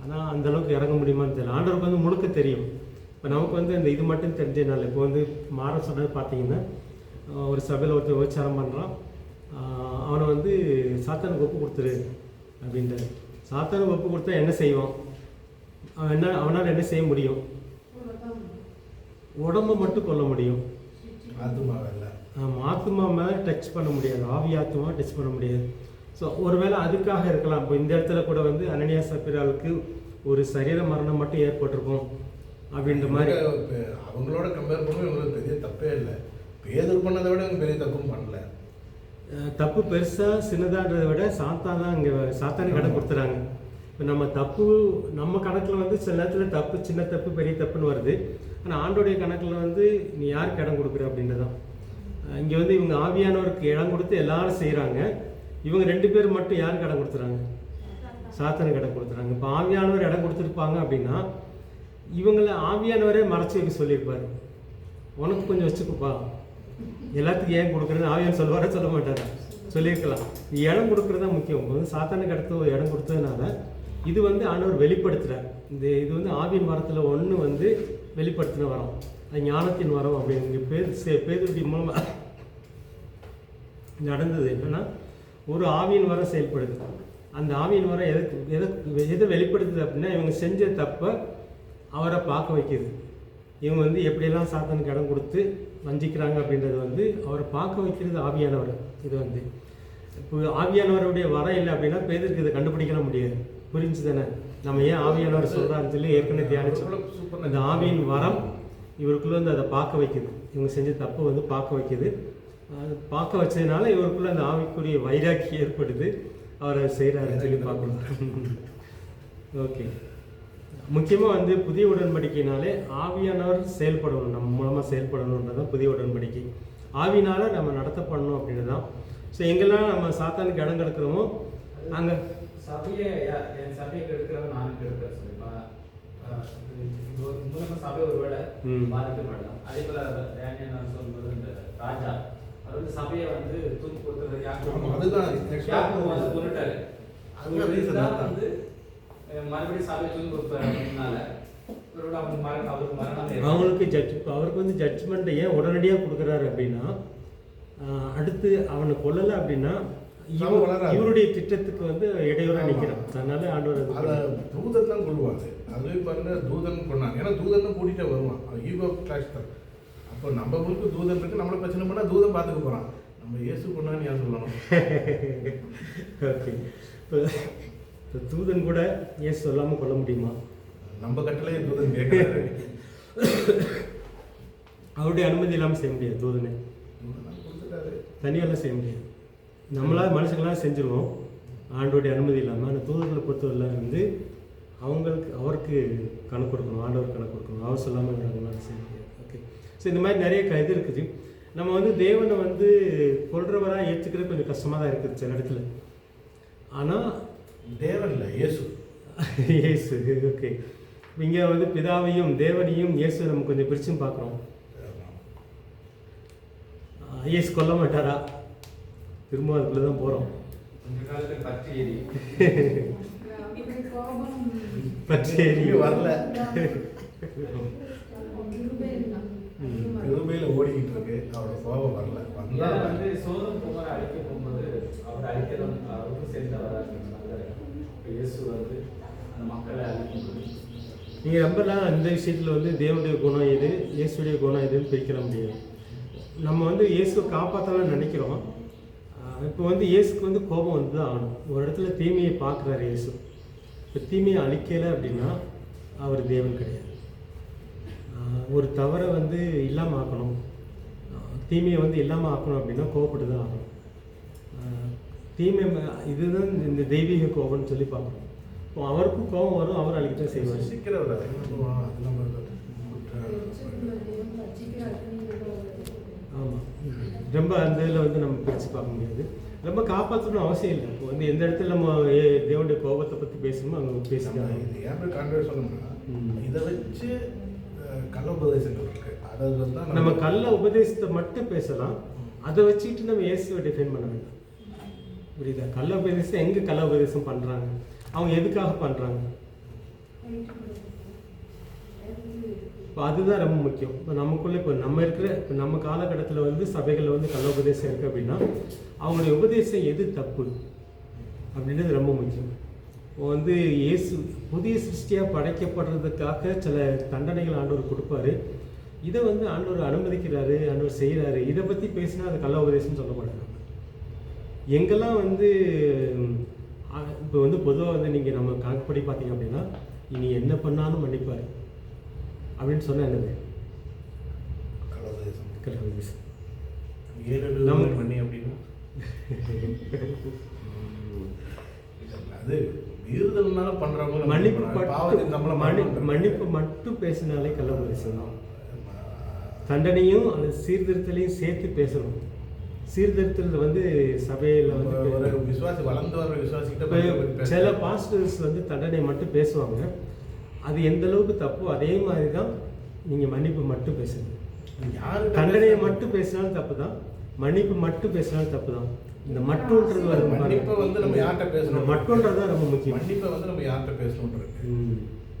ஆனால் அந்தளவுக்கு இறங்க முடியுமான்னு தெரியல. ஆண்டவருக்கு வந்து முழுக்க தெரியும். இப்போ நமக்கு வந்து இந்த இது மட்டும் தெரிஞ்சதுனால இப்போ வந்து மாற சொன்னது பார்த்தீங்கன்னா, ஒரு சபையில் ஒருத்தர் விபச்சாரம் பண்ணுறான், அவனை வந்து சாத்தானுக்கு ஒப்பு கொடுத்துரு அப்படின்ட்டு. சாத்தானுக்கு ஒப்பு கொடுத்தா என்ன செய்வான்? அவனால் என்ன செய்ய முடியும்? உடம்பை மட்டும் கொல்ல முடியும், ஆத்மா மேலே டச் பண்ண முடியாது, ஆவி ஆத்மா டச் பண்ண முடியாது. ஸோ ஒருவேளை அதுக்காக இருக்கலாம். இப்போ இந்த இடத்துல கூட வந்து அனனியா சப்பீராவுக்கு ஒரு சரீர மரணம் மட்டும் ஏற்பட்டிருக்கும் அப்படின்ற மாதிரி. அவங்களோட கம்பேர் பண்ணி இவங்களுக்கு பெரிய தப்பே இல்லை. பேதர் பண்ணதை விட இவங்க பெரிய தப்பும் பண்ணல. தப்பு பெருசாக சின்னதான்றதை விட சாத்தான் தான் இங்கே சாத்தானுக்கு இடம் கொடுத்துறாங்க. இப்போ நம்ம தப்பு நம்ம கணக்கில் வந்து சில நேரத்தில் தப்பு சின்ன தப்பு பெரிய தப்புன்னு வருது. ஆனால் ஆண்டோடைய கணக்கில் வந்து நீ யாருக்கு இடம் கொடுக்குற அப்படின்றதான். இங்கே வந்து இவங்க ஆவியானவருக்கு இடம் கொடுத்து எல்லாரும் செய்கிறாங்க. இவங்க 2 பேர் மட்டும் யாருக்கு இடம் கொடுத்துறாங்க? சாத்தானுக்கு இடம் கொடுத்துறாங்க. இப்போ ஆவியானவர் இடம் கொடுத்துருப்பாங்க அப்படின்னா இவங்களை ஆவியானவரே மறைச்சி வைக்க சொல்லியிருப்பார். உனக்கு கொஞ்சம் வச்சுக்கப்பா, எல்லாத்துக்கும் ஏன் கொடுக்குறது ஆவியானவர் சொல்லுவார சொல்ல மாட்டார், சொல்லியிருக்கலாம். இடம் கொடுக்குறது தான் முக்கியம். வந்து சாத்தானுக்கு அடுத்து ஒரு இடம் கொடுத்ததுனால இது வந்து ஆண்டவர் வெளிப்படுத்துகிறார். இது வந்து ஆவியின் வரத்தில் ஒன்று வந்து வெளிப்படுத்தின வரம், அது ஞானத்தின் வரம் அப்படிங்க பேதுருடைய மூலமாக நடந்தது. என்னன்னா ஒரு ஆவியின் வரம் செயல்படுது. அந்த ஆவியின் வரம் எதை வெளிப்படுத்துது அப்படின்னா இவங்க செஞ்ச தப்பை அவரை பார்க்க வைக்கிது. இவங்க வந்து எப்படியெல்லாம் சாத்தானுக்கு இடம் கொடுத்து வஞ்சிக்கிறாங்க அப்படின்றது வந்து அவரை பார்க்க வைக்கிறது ஆவியானவர். இது வந்து இப்போ ஆவியானவருடைய வரம் இல்லை அப்படின்னா பேதருக்கு இதை கண்டுபிடிக்க முடியாது. புரிஞ்சு தானே நம்ம ஏன் ஆவியானவர் சொல்கிறாருன்னு சொல்லி ஏற்கனவே தியானிச்சோம். அந்த ஆவியின் வரம் இவருக்குள்ளே வந்து அதை பார்க்க வைக்குது. இவங்க செஞ்ச தப்பு வந்து பார்க்க வைக்குது. அது பார்க்க வச்சதுனால இவருக்குள்ளே அந்த ஆவிக்குரிய வைராக்கி ஏற்படுது. அவர் அதை செய்கிறாருன்னு சொல்லி பார்க்கணும். ஓகே, முக்கியமாக வந்து புதிய உடன்படிக்கைனாலே ஆவியானவர் செயல்படணும், நம்ம மூலமாக செயல்படணுன்றதான் புதிய உடன்படிக்கை. ஆவினால் நம்ம நடத்தப்படணும் அப்படின்னு தான். ஸோ எங்கெல்லாம் நம்ம சாத்தானுக்கு இடம் கிடக்கிறோமோ அங்கே சபையை என் சபையை கெடுக்கிறவன் நானும் கெடுக்கிறேன் சொல்லிப்பா. மூலமாக சபை ஒரு வேளை பாதிக்கப்படலாம். அதே போல நான் சொல்வது இந்த ராஜா அவர் வந்து சபையை வந்து தூக்கி கொடுத்துறது யாருக்கும் வந்து கொண்டுட்டாரு. அதுதான் வந்து மறுபடியும் சபையை தூக்கி கொடுப்பாரு அப்படின்னால அவருக்கு வந்து ஜட்ஜ்மெண்ட் ஏன் உடனடியாக கொடுக்குறாரு அப்படின்னா, அடுத்து அவனை கொல்லலை அப்படின்னா இவருடைய திட்டத்துக்கு வந்து இடையூறாக நிற்கிறான். அதனால ஆண்டவர் தூதன் தான் கொள்வாங்க. அதுவே பாருங்க, தூதன் கொண்டாங்க. ஏன்னா தூதன் தான் கூட்டிகிட்டே வருவான். ஈகோ கிளாஷ் தான். அப்போ நம்ம ஊருக்கு தூதன் இருக்கு, நம்மளை பிரச்சனை பண்ணால் தூதன் பார்த்துக்க போகிறான். நம்ம இயேசு கொண்டான்னு ஏன் சொல்லணும்? ஓகே, இப்போ தூதன் கூட ஏசு சொல்லாமல் கொள்ள முடியுமா? நம்ம கட்டளையே தூதன் கேட்குறாரு. அவருடைய அனுமதி இல்லாமல் செய்ய முடியாது. தூதனை தனியாலாம் செய்ய முடியாது. நம்மளால் மனுஷங்களாம் செஞ்சுருவோம் ஆண்டோடைய அனுமதி இல்லாமல். ஆனால் தூதர்களை பொறுத்தவரை வந்து அவருக்கு கணக்கு கொடுக்கணும், ஆண்டவர் கணக்கு கொடுக்கணும். அவர் சொல்லாமல் நம்மளால் செய்ய முடியாது. ஓகே, ஸோ இந்த மாதிரி நிறைய இது இருக்குது. நம்ம வந்து தேவனை வந்து கொள்றவராக ஏற்றுக்கிறது கொஞ்சம் கஷ்டமாக தான் இருக்குது சில இடத்துல. ஆனால் தேவன் இல்லை, இயேசு. இயேசு. ஓகே, இங்கே வந்து பிதாவையும் தேவனையும் இயேசு நம்ம கொஞ்சம் பிரிச்சும் பார்க்குறோம். இயேசு கொல்ல மாட்டாரா? திரும்ப அதுக்குள்ளே தான் போகிறோம். பற்றி வரல, கிருபையில ஓடிக்கிட்டு இருக்கு. அவரோட கோபம் வரல. வந்து சோதம் குமார அழிக்க போகும்போது அவர் அழிக்கிறோம், அவருக்கு சேர்ந்து வராது. இயேசு வந்து அந்த மக்களை அழிக்கும். நீங்கள் ரொம்பலாம் இந்த விஷயத்தில் வந்து தேவனுடைய குணம் எது, இயேசுடைய குணம் எதுன்னு பிரிக்கிற முடியாது. நம்ம வந்து இயேசுவை காப்பாற்றலாம்னு நினைக்கிறோம். இப்போ வந்து இயேசுக்கு வந்து கோபம் வந்து தான் ஆகணும். ஒரு இடத்துல தீமையை பார்க்குறாரு இயேசு. இப்போ தீமையை அழிக்கலை அப்படின்னா அவர் தேவன் கிடையாது. ஒரு தவறை வந்து இல்லாமல் ஆக்கணும், தீமையை வந்து இல்லாமல் ஆக்கணும் அப்படின்னா கோபப்பட்டு தான் ஆகணும். தீமை இதுதான் இந்த தெய்வீக கோபம்னு சொல்லி பார்க்கணும். இப்போ அவருக்கும் கோபம் வரும், அவர் அழிக்க தான் செய்வார். சீக்கிரம் ஆமாம், ரொம்ப அந்த இதில் வந்து நம்ம பிரித்து பார்க்க முடியாது. ரொம்ப காப்பாற்றணும் அவசியம் இல்லை. இப்போ வந்து எந்த இடத்துல நம்ம தேவனுடைய கோபத்தை பற்றி பேசணுமோ அங்கே பேசிக்கலாம். இது ஏன் கான்ட்ராக்ட் சொல்லணும்னா, இதை வச்சு கள்ள உபதேசங்கள் இருக்கு. அதாவது வந்து நம்ம கள்ள உபதேசத்தை மட்டும் பேசலாம், அதை வச்சுக்கிட்டு நம்ம இயேசுவை டிஃபைன் பண்ண வேண்டாம். புரியுதா? கள்ள உபதேசம் எங்கே கள்ள உபதேசம் பண்ணுறாங்க, அவங்க எதுக்காக பண்ணுறாங்க, இப்போ அதுதான் ரொம்ப முக்கியம். இப்போ நமக்குள்ளே இப்போ நம்ம காலகட்டத்தில் வந்து சபைகளில் வந்து கள்ள உபதேசம் இருக்குது அப்படின்னா அவங்களுடைய உபதேசம் எது தப்பு அப்படின்றது ரொம்ப முக்கியம். இப்போ வந்து இயேசு புதிய சிருஷ்டியாக படைக்கப்படுறதுக்காக சில தண்டனைகள் ஆண்டவர் கொடுப்பாரு. இதை வந்து ஆண்டவர் அனுமதிக்கிறாரு, ஆண்டவர் செய்கிறாரு. இதை பற்றி பேசினா அது கள்ள உபதேசம்னு சொல்லப்படாது. எங்கெல்லாம் வந்து இப்போ வந்து பொதுவாக வந்து நீங்கள் நம்ம கணக்குப்படி பார்த்தீங்க அப்படின்னா இனி என்ன பண்ணாலும் மன்னிப்பார் அப்படின்னு சொன்ன என்னது கள்ள உபதேசம். பண்ணி அப்படின்னா அது மீறுதல்னால பண்றவங்க மன்னிப்பு மட்டும் பேசினாலே கள்ள உபதேசம் தான். தண்டனையும் அந்த சீர்திருத்தலையும் சேர்த்து பேசணும். சீர்திருத்தத்தில் வந்து சபையில் வந்து விசுவாசி வளர்ந்து வர விசுவாசிக்கிட்ட சில பாஸ்டர்ஸ் வந்து தண்டனை மட்டும் பேசுவாங்க. அது எந்த அளவுக்கு தப்போ அதே மாதிரி தான் நீங்கள் மன்னிப்பு மட்டும் பேசுங்க. தண்டனையை மட்டும் பேசினாலும் தப்பு தான், மன்னிப்பு மட்டும் பேசினாலும் தப்பு தான். இந்த மட்டுன்றது மன்னிப்பை வந்து நம்ம யார்கிட்ட பேசணும், மட்டுன்றது தான் ரொம்ப முக்கியம். மன்னிப்பை வந்து நம்ம யார்கிட்ட பேசணுன்றது.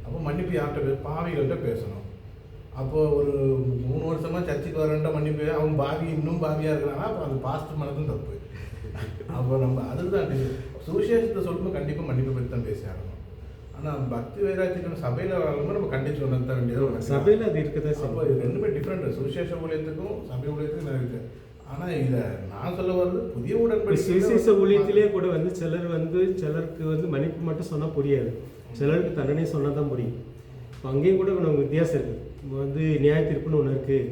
அப்போ மன்னிப்பு யார்கிட்ட பாவிகள்கிட்ட பேசணும். அப்போ ஒரு 3 வருஷமா சர்ச்சுக்கு வரேன்ட்ட மன்னிப்பு, அவன் பாவி இன்னும் பாவியாக இருக்கிறான்னா அப்போ அந்த பாஸ்டர் மனதும் தப்பு. அப்போ நம்ம அதுதான் சுவிசேஷத்தை சொல்லும்போது கண்டிப்பாக மன்னிப்பை பற்றி தான் பேசி ஆகணும். ஆனால் பக்தி வைராக்கியம் சபையில் வரும்போது நம்ம கண்டித்து உணர்த்த வேண்டியது சபையில் அது இருக்கதான். அப்போ இது ரெண்டுமே டிஃப்ரெண்ட். சுவிசேஷ ஊழியத்துக்கும் சபை ஊழியத்துக்கும் நிறைய இருக்குது. ஆனால் இதை நான் சொல்ல வர்றது புதிய உடன்படிக்கை. சுவிசேஷ ஊழியத்திலே கூட வந்து சிலருக்கு வந்து மன்னிப்பு மட்டும் சொன்னால் புரியாது, சிலருக்கு தண்டனை சொன்னால் தான் புரியும். இப்போ அங்கேயும் கூட நமக்கு வித்தியாசம் இருக்குது. வந்து நியாய தீர்ப்புன்னு ஒன்று இருக்குது.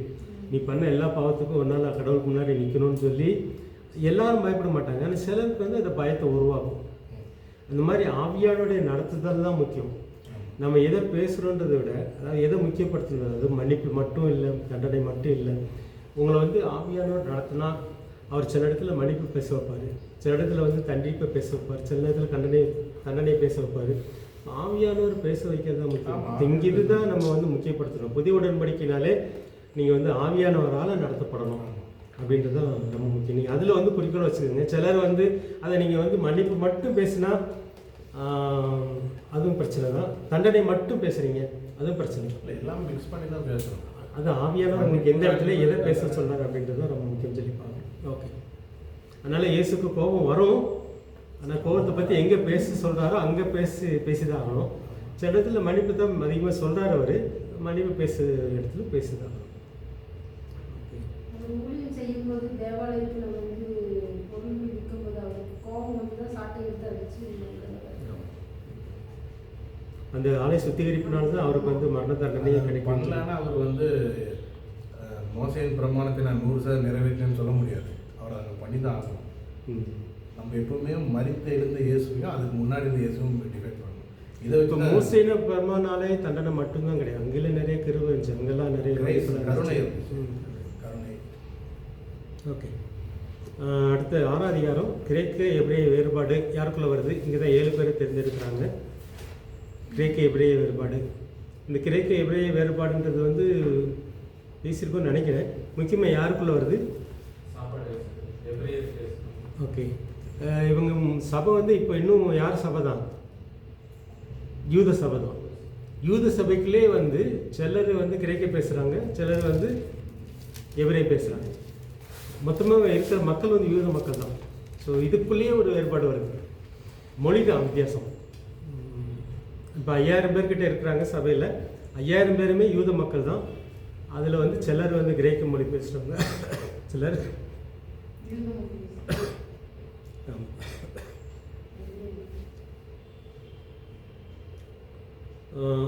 நீ பண்ண எல்லா பாவத்துக்கும் ஒரு நாள் கடவுளுக்கு முன்னாடி நிற்கணும்னு சொல்லி எல்லாரும் பயப்பட மாட்டாங்க. ஆனால் சிலருக்கு வந்து அந்த பயத்தை உருவாக்கும். அந்த மாதிரி ஆவியானுடைய நடத்துதல் தான் முக்கியம். நம்ம எதை பேசுகிறோன்றதை விட அதாவது எதை முக்கியப்படுத்துறது, அது மன்னிப்பு மட்டும் இல்லை, தண்டனை மட்டும் இல்லை. உங்களை வந்து ஆவியானவர் நடத்தினா அவர் சில இடத்துல மன்னிப்பு பேச வைப்பார், சில இடத்துல வந்து தண்டிப்பை பேச வைப்பார், சில நேரத்தில் தண்டனை பேச வைப்பார். ஆவியானவர் பேச வைக்கிறது தான் முக்கியம். இங்கே இதுதான் நம்ம வந்து முக்கியப்படுத்தணும். புதிய உடன்படிக்கைனாலே நீங்கள் வந்து ஆவியானவரால் நடத்தப்படணும் அப்படின்றது தான் ரொம்ப முக்கியம். நீங்கள் அதில் வந்து குறிக்கோள் வச்சுக்கோங்க. சிலர் வந்து அதை நீங்கள் வந்து மன்னிப்பு மட்டும் பேசினா அதுவும் பிரச்சனை தான், தண்டனை மட்டும் பேசுகிறீங்க அதுவும் பிரச்சனை இல்லை. எல்லாம் மிக்ஸ் பண்ணி தான் பேசுகிறோம். அது ஆவியானவர் உங்களுக்கு எந்த இடத்துல எதை பேச சொன்னார் அப்படின்றது தான் ரொம்ப முக்கியம் சொல்லி பார்க்கணும். ஓகே, அதனால் இயேசுக்கு கோபம் வரும். ஆனால் கோபத்தை பற்றி எங்கே பேச சொல்கிறாரோ அங்கே பேசி தான் ஆகணும். சில இடத்துல மன்னிப்பு தான் அதிகமாக சொல்கிறார் அவர், மன்னிப்பு பேச இடத்துல பேசி தான் ஆகணும். வரும்போது தேவாலயத்தில் வந்து பொருள் விற்கும்போது அவருக்கு கோபம் வந்து தான் சாட்டை எடுத்து அடிச்சு அந்த ஆலை சுத்திகரிப்பினால தான் அவருக்கு வந்து மரண தண்டனையே கிடைக்கும். பண்ணலன்னா அவர் வந்து மோசையின் பிரமாணத்தை நான் 100% நிறைவேற்றேன்னு சொல்ல முடியாது. அவர் அதை பண்ணி தான் ஆகணும். நம்ம எப்பவுமே மரித்த இருந்த இயேசுவையும் அதுக்கு முன்னாடி இருந்த இயேசுவும் டிஃபைன் பண்ணணும். இதை இப்போ வச்சு மோசையின பிரமாணாலே தண்டனை மட்டும்தான் கிடையாது, அங்கெல்லாம் நிறைய கிருபை இருந்துச்சு, அங்கெல்லாம் நிறைய கருணை இருந்துச்சு. கருணை. ஓகே, அடுத்து 6ஆம் அதிகாரம் கிரேக்க எபிரேய வேறுபாடு யாருக்குள்ள வருது? இங்கே தான் 7 பேரை தேர்ந்தெடுக்கிறாங்க. கிரேக்க எபிரேய வேறுபாடு, இந்த கிரேக்க எபிரேய வேறுபாடுன்றது வந்து பேசியிருக்கோன்னு நினைக்கிறேன். முக்கியமாக யாருக்குள்ளே வருது? ஓகே, இவங்க சபை வந்து இப்போ இன்னும் யார் சபை தான்? யூத சபை தான். யூத சபைக்குள்ளே வந்து சிலர் வந்து கிரேக்க பேசுகிறாங்க, சிலர் வந்து எபிரே பேசுகிறாங்க. மொத்தமாக இருக்கிற மக்கள் வந்து யூத மக்கள் தான். ஸோ இதுக்குள்ளேயே ஒரு வேறுபாடு வருது, மொழி தான் வித்தியாசம். இப்போ 5000 பேர்கிட்ட இருக்கிறாங்க சபையில், 5000 பேருமே யூத மக்கள் தான். அதில் வந்து சிலர் வந்து கிரேக்க மொழி பேசுகிறவங்க, சிலர்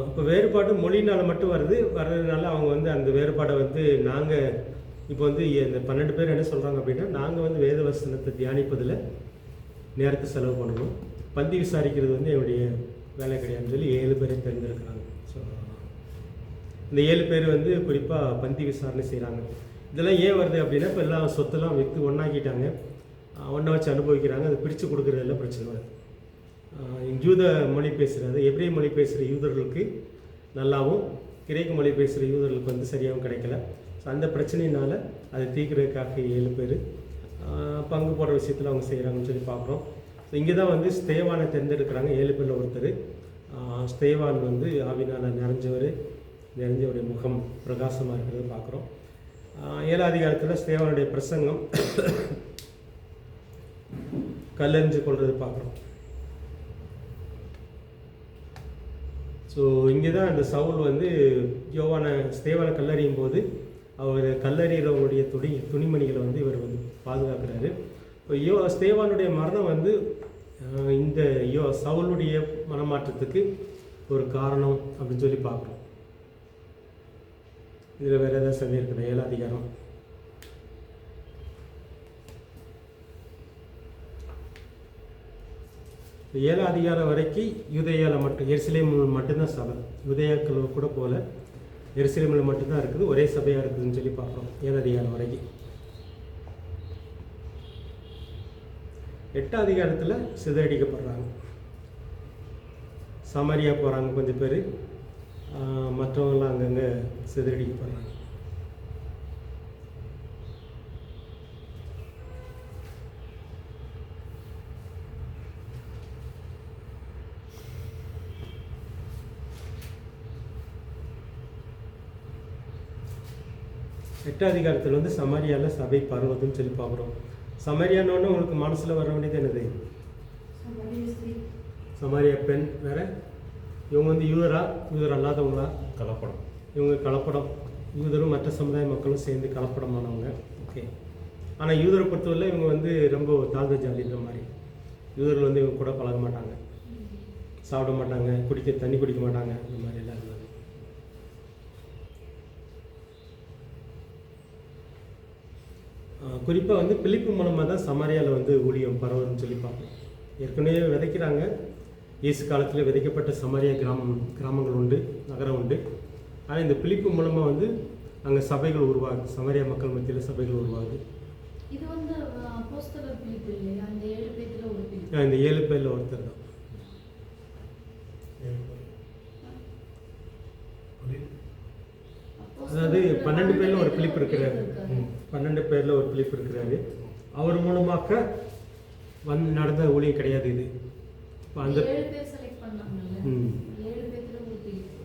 இப்போ வேறுபாடு மொழினால் மட்டும் வர்றதுனால அவங்க வந்து அந்த வேறுபாடை வந்து நாங்கள் இப்போ வந்து இந்த 12 பேர் என்ன சொல்கிறாங்க அப்படின்னா, நாங்கள் வந்து வேத வசனத்தை தியானிப்பதில் நேரத்தை செலவு பண்ணணும், பந்தி விசாரிக்கிறது வந்து என்னுடைய வேலை கிடையாதுன்னு சொல்லி 7 பேரை தேர்ந்தெடுக்கிறாங்க. ஸோ இந்த 7 பேர் வந்து குறிப்பாக பந்தி விசாரணை செய்கிறாங்க. இதெல்லாம் ஏன் வருது அப்படின்னா, இப்போ எல்லாம் சொத்தெல்லாம் விற்று ஒன்றாக்கிட்டாங்க, ஒன்றை வச்சு அனுபவிக்கிறாங்க, அதை பிரித்து கொடுக்குறதுல பிரச்சனை வருது. யூத மொழி பேசுகிறது, எபிரேய மொழி பேசுகிற யூதர்களுக்கு நல்லாவும் கிரேக்க மொழி பேசுகிற யூதர்களுக்கு வந்து சரியாகவும் கிடைக்கல. ஸோ அந்த பிரச்சனையினால் அதை தீர்க்கிறதுக்காக 7 பேர் பங்கு போடுற விஷயத்தில் அவங்க செய்கிறாங்கன்னு சொல்லி பார்க்குறோம். ஸோ இங்கே தான் வந்து ஸ்தேவானை தேர்ந்தெடுக்கிறாங்க. 7 பேரில் ஒருத்தர் ஸ்தேவான் வந்து ஆவினால் நிறைஞ்சவருடைய முகம் பிரகாசமாக இருக்கிறத பார்க்குறோம். 7ஆம் அதிகாரத்தில் ஸ்தேவானுடைய பிரசங்கம் கல்லெறிஞ்சு கொள்வது பார்க்குறோம். ஸோ இங்கே தான் அந்த சவுல் வந்து ஸ்தேவானை கல்லறியும் போது அவர் கல்லறிகிறவருடைய துணிமணிகளை வந்து இவர் வந்து பாதுகாக்கிறாரு. இப்போ ஸ்தேவானுடைய மரணம் வந்து இந்த சவுலுடைய மனமாற்றத்துக்கு ஒரு காரணம் அப்படின்னு சொல்லி பார்க்குறோம். இதில் வேறு ஏதாவது சொல்லியிருக்கிறேன்? 7ஆம் அதிகாரம் வரைக்கும் யூதேயாவில் மட்டும், எருசலேமில் மட்டும்தான் சபை, யூதேயாக்கள் கூட போல எருசலேமில் மட்டும்தான் இருக்குது, ஒரே சபையாக இருக்குதுன்னு சொல்லி பார்க்குறோம் 7ஆம் அதிகாரம் வரைக்கும். 8ஆம் அதிகாரத்தில் சிதறடிக்கப்படுறாங்க, சமாரியா போகிறாங்க கொஞ்சம் பேர், மற்றவங்களாம் அங்கங்கே சிதறடிக்கப்படுறாங்க. எட்டாம் அதிகாரத்தில் வந்து சமாரியாவில் சபை பரவுதுன்னு சொல்லி பார்க்குறோம். சமாரியானோன்னு உங்களுக்கு மனசில் வர வேண்டியது என்னது? சமாரியா பெண் வேற, இவங்க வந்து யூதர் அல்லாதவங்களா? கலப்படம். இவங்க கலப்படம், யூதரும் மற்ற சமுதாய மக்களும் சேர்ந்து கலப்படமானவங்க. ஓகே, ஆனால் யூதரை பொறுத்தவரை இவங்க வந்து ரொம்ப தாழ்ந்த ஜாதின்ற மாதிரி. யூதர்கள் வந்து இவங்க கூட பழக மாட்டாங்க, சாப்பிட மாட்டாங்க, தண்ணி குடிக்க மாட்டாங்க, இந்த மாதிரி எல்லாம் இருந்தாங்க. குறிப்பாக வந்து பிலிப்பு மூலமாக தான் சமாரியாவில் வந்து ஊழியம் பரவுதுன்னு சொல்லி பார்ப்போம். ஏற்கனவே விதைக்கிறாங்க, இயேசு காலத்தில் விதைக்கப்பட்ட சமாரியா கிராமங்கள் உண்டு, நகரம் உண்டு. ஆனால் இந்த பிலிப்பு மூலமாக வந்து அங்கே சபைகள் உருவாகுது, சமாரியா மக்கள் மத்தியில் சபைகள் உருவாகுது. இது வந்து அப்போஸ்தலர் பிலிப்பு இல்லையா? அந்த 7 பேர்ல ஒரு பிலிப்பு. இந்த 7 பேரில் ஒருத்தர் தான். அதாவது 12 பேரில் ஒரு பிலிப்பு இருக்கிறாரு, 12 பேரில் ஒரு பிலிப்பு இருக்கிறாரு. அவர் மூலமாக நடந்த ஊழியம் கிடையாது இது. இப்போ அந்த 7 பேர் செலக்ட் பண்ணாங்கல்ல, 7 பேர்ல ஒரு பிலிப்பு.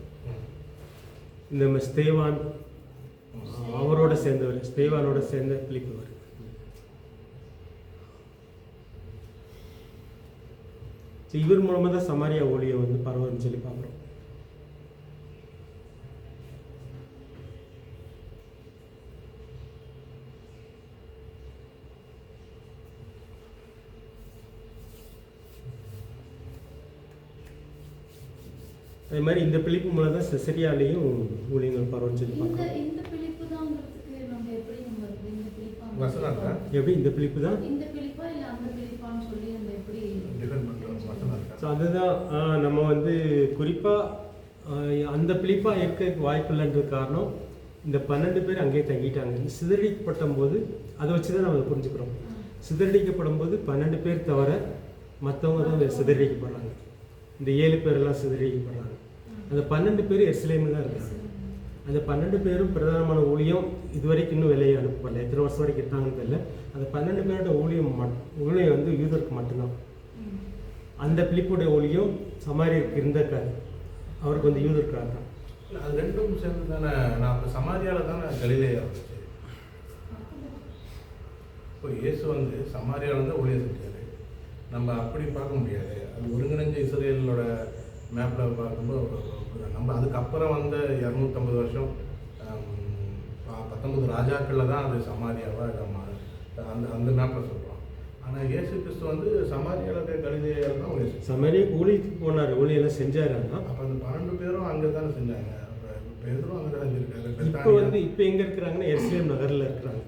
இந்த ஸ்தேவான் அவரோட சேர்ந்தவர், ஸ்தேவானோட சேர்ந்த பிலிப்பு அவர். இவர் மூலமாக தான் சமாரியா ஊழியம் வந்து பரவல்னு சொல்லி பார்க்குறோம். அதே மாதிரி இந்த பிலிப்பு மூலம் தான் செசரியாலேயும் ஊழியங்கள் பரவன்னு சொல்லி இந்த பார்க்கலாம். இந்த பிலிப்பு தாங்கிறதுக்கு நம்ம எப்படி நம்ம இந்த பிலிப்பா வசனம் இருக்கா? எப்படி இந்த பிலிப்பு தான்? இந்த பிலிப்பா இல்ல அந்த பிலிப்பான்னு சொல்லி நம்ம எப்படி டிஃபெண்ட் பண்ணுறோம் வசனம் இருக்கா? ஸோ அதுதான் நம்ம வந்து குறிப்பாக அந்த பிலிப்பாக இருக்க வாய்ப்பில்லைன்ற காரணம் இந்த 12 பேர் அங்கேயே தங்கிட்டாங்க. சிதறடிக்கப்பட்ட போது அதை வச்சு தான் நம்ம அதை புரிஞ்சுக்கிறோம். சிதறடிக்கப்படும் போது 12 பேர் தவிர மற்றவங்க தான் சிதறடிக்கப்படுறாங்க. இந்த 7 பேரெல்லாம் சிதறடிக்கப்படுறாங்க. அந்த 12 பேர் எருசலேமில் தான் இருக்காங்க. அந்த 12 பேரும் பிரதானமான ஊழியம் இதுவரைக்கும் இன்னும் வெளியே அனுப்பப்படல. எத்தனை வருஷம் வரைக்கும் இருக்காங்கன்னு தெரியல. அந்த 12 பேரோட ஊழியம் வந்து யூதருக்கு மட்டும்தான். அந்த பிலிப்புடைய ஊழியம் சமாரியருக்கு இருந்திருக்காரு. அவருக்கு வந்து யூதருக்காக தான். அது ரெண்டும் சேர்ந்து தானே. நான் இப்போ சமாரியாவில் தானே கலிலேயா இருந்துச்சு. இப்போ இயேசு வந்து சமாரியாவில் தான் ஊழியம் செஞ்சார். நம்ம அப்படி பார்க்க முடியாது. அது ஒருங்கிணைஞ்ச இஸ்ரேலோட மேப்பில் பார்க்கும்போது நம்ம அதுக்கப்புறம் வந்த 250 வருஷம் 19 ராஜாக்களில் தான் அது சமாரியாவாக நம்ம அந்த அந்த மேப்பில் சொல்கிறோம். ஆனால் இயேசு கிறிஸ்து வந்து சமாரியாவில் கலிலேயாவில் தான் ஊழியம் செஞ்சார். சமாரியாவுக்கு ஊழியத்துக்கு போனார், ஊழியெல்லாம் செஞ்சார். ஆனால் அப்போ அந்த 12 பேரும் அங்கே தானே செஞ்சாங்க. பேரும் அங்கே தான் செஞ்சுருக்காரு. இப்போ எங்கே இருக்கிறாங்கன்னா எருசலேம் நகரில் இருக்கிறாங்க.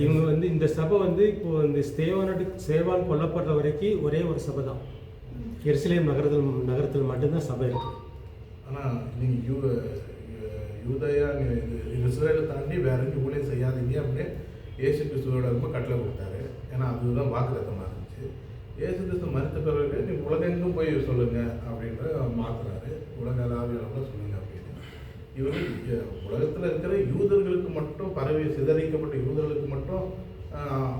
இவங்க வந்து இந்த சபை வந்து இப்போ இந்த ஸ்தேவான் கொல்லப்படுற வரைக்கும் ஒரே ஒரு சபை தான். எருசலேம் நகரத்தில் மட்டும்தான் சபை இருக்கு. ஆனால் நீங்கள் யூதயா இஸ்ரேலை தாண்டி வேற எங்கேயும் ஊழியம் செய்யாதீங்க அப்படின்னு இயேசு கிறிஸ்துவோட ரொம்ப கட்டளை கொடுத்தாரு. ஏன்னா அதுதான் வாக்குத்தத்தமாக இருந்துச்சு. இயேசு கிறிஸ்து மறுத்த பிறகு நீங்கள் உலகெங்கும் போய் சொல்லுங்க அப்படின்ற மாத்துறாரு. உலக அளவில் சொல்லுங்க அப்படின்னு. இவர் உலகத்தில் இருக்கிற யூதர்களுக்கு மட்டும் பரவி சிதறிக்கப்பட்ட யூதர்களுக்கு மட்டும்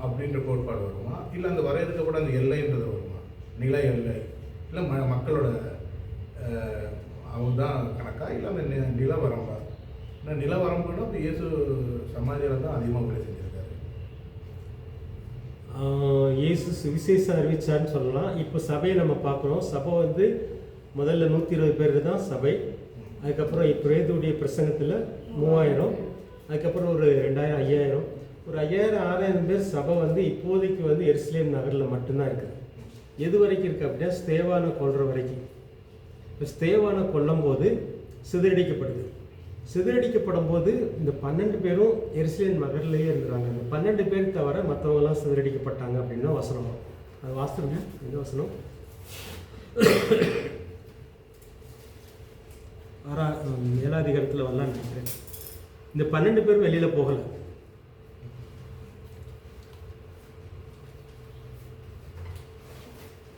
அப்படின்ற கோட்பாடு வருமா, இல்லை அந்த வரையறுக்கப்பட்ட அந்த எல்லைன்றது வருமா? நில எல்லை இல்லை மக்களோட அவங்க தான் கணக்கா, இல்லை அந்த நில வரம்பா? ஏன்னா நில வரம்புன்னா இப்போ இயேசு சமாஜியில் தான் அதிகமாக வேலை செஞ்சுருக்காரு. இயேசு சுவிசேஷம் அறிவிச்சார்னு சொல்லலாம். இப்போ சபையை நம்ம பார்க்குறோம். சபை வந்து முதல்ல 120 பேர் தான் சபை. அதுக்கப்புறம் இப்போ வேதுடைய பிரசங்கத்தில் 3000, அதுக்கப்புறம் ஒரு 2000, 5000, ஒரு 5000, 6000 பேர் சபை வந்து இப்போதைக்கு வந்து எருசலேம் நகரில் மட்டும்தான் இருக்குது. எது வரைக்கும் இருக்குது அப்படின்னா ஸ்தேவானை கொல்ற வரைக்கும். இப்போ ஸ்தேவானை கொல்லும் போது சிதறடிக்கப்படுது. சிதறடிக்கப்படும் போது இந்த 12 பேரும் எருசலேம் நகர்லேயே இருக்கிறாங்க. அந்த 12 பேர் தவிர மற்றவங்கலாம் சிதறடிக்கப்பட்டாங்க அப்படின்னு வசனம். அது வாஸ்தவங்க. எந்த வசனம்? 7ஆம் அதிகாரத்தில் வரலான்னு நினைக்கிறேன். இந்த 12 பேரும் வெளியில் போகலை.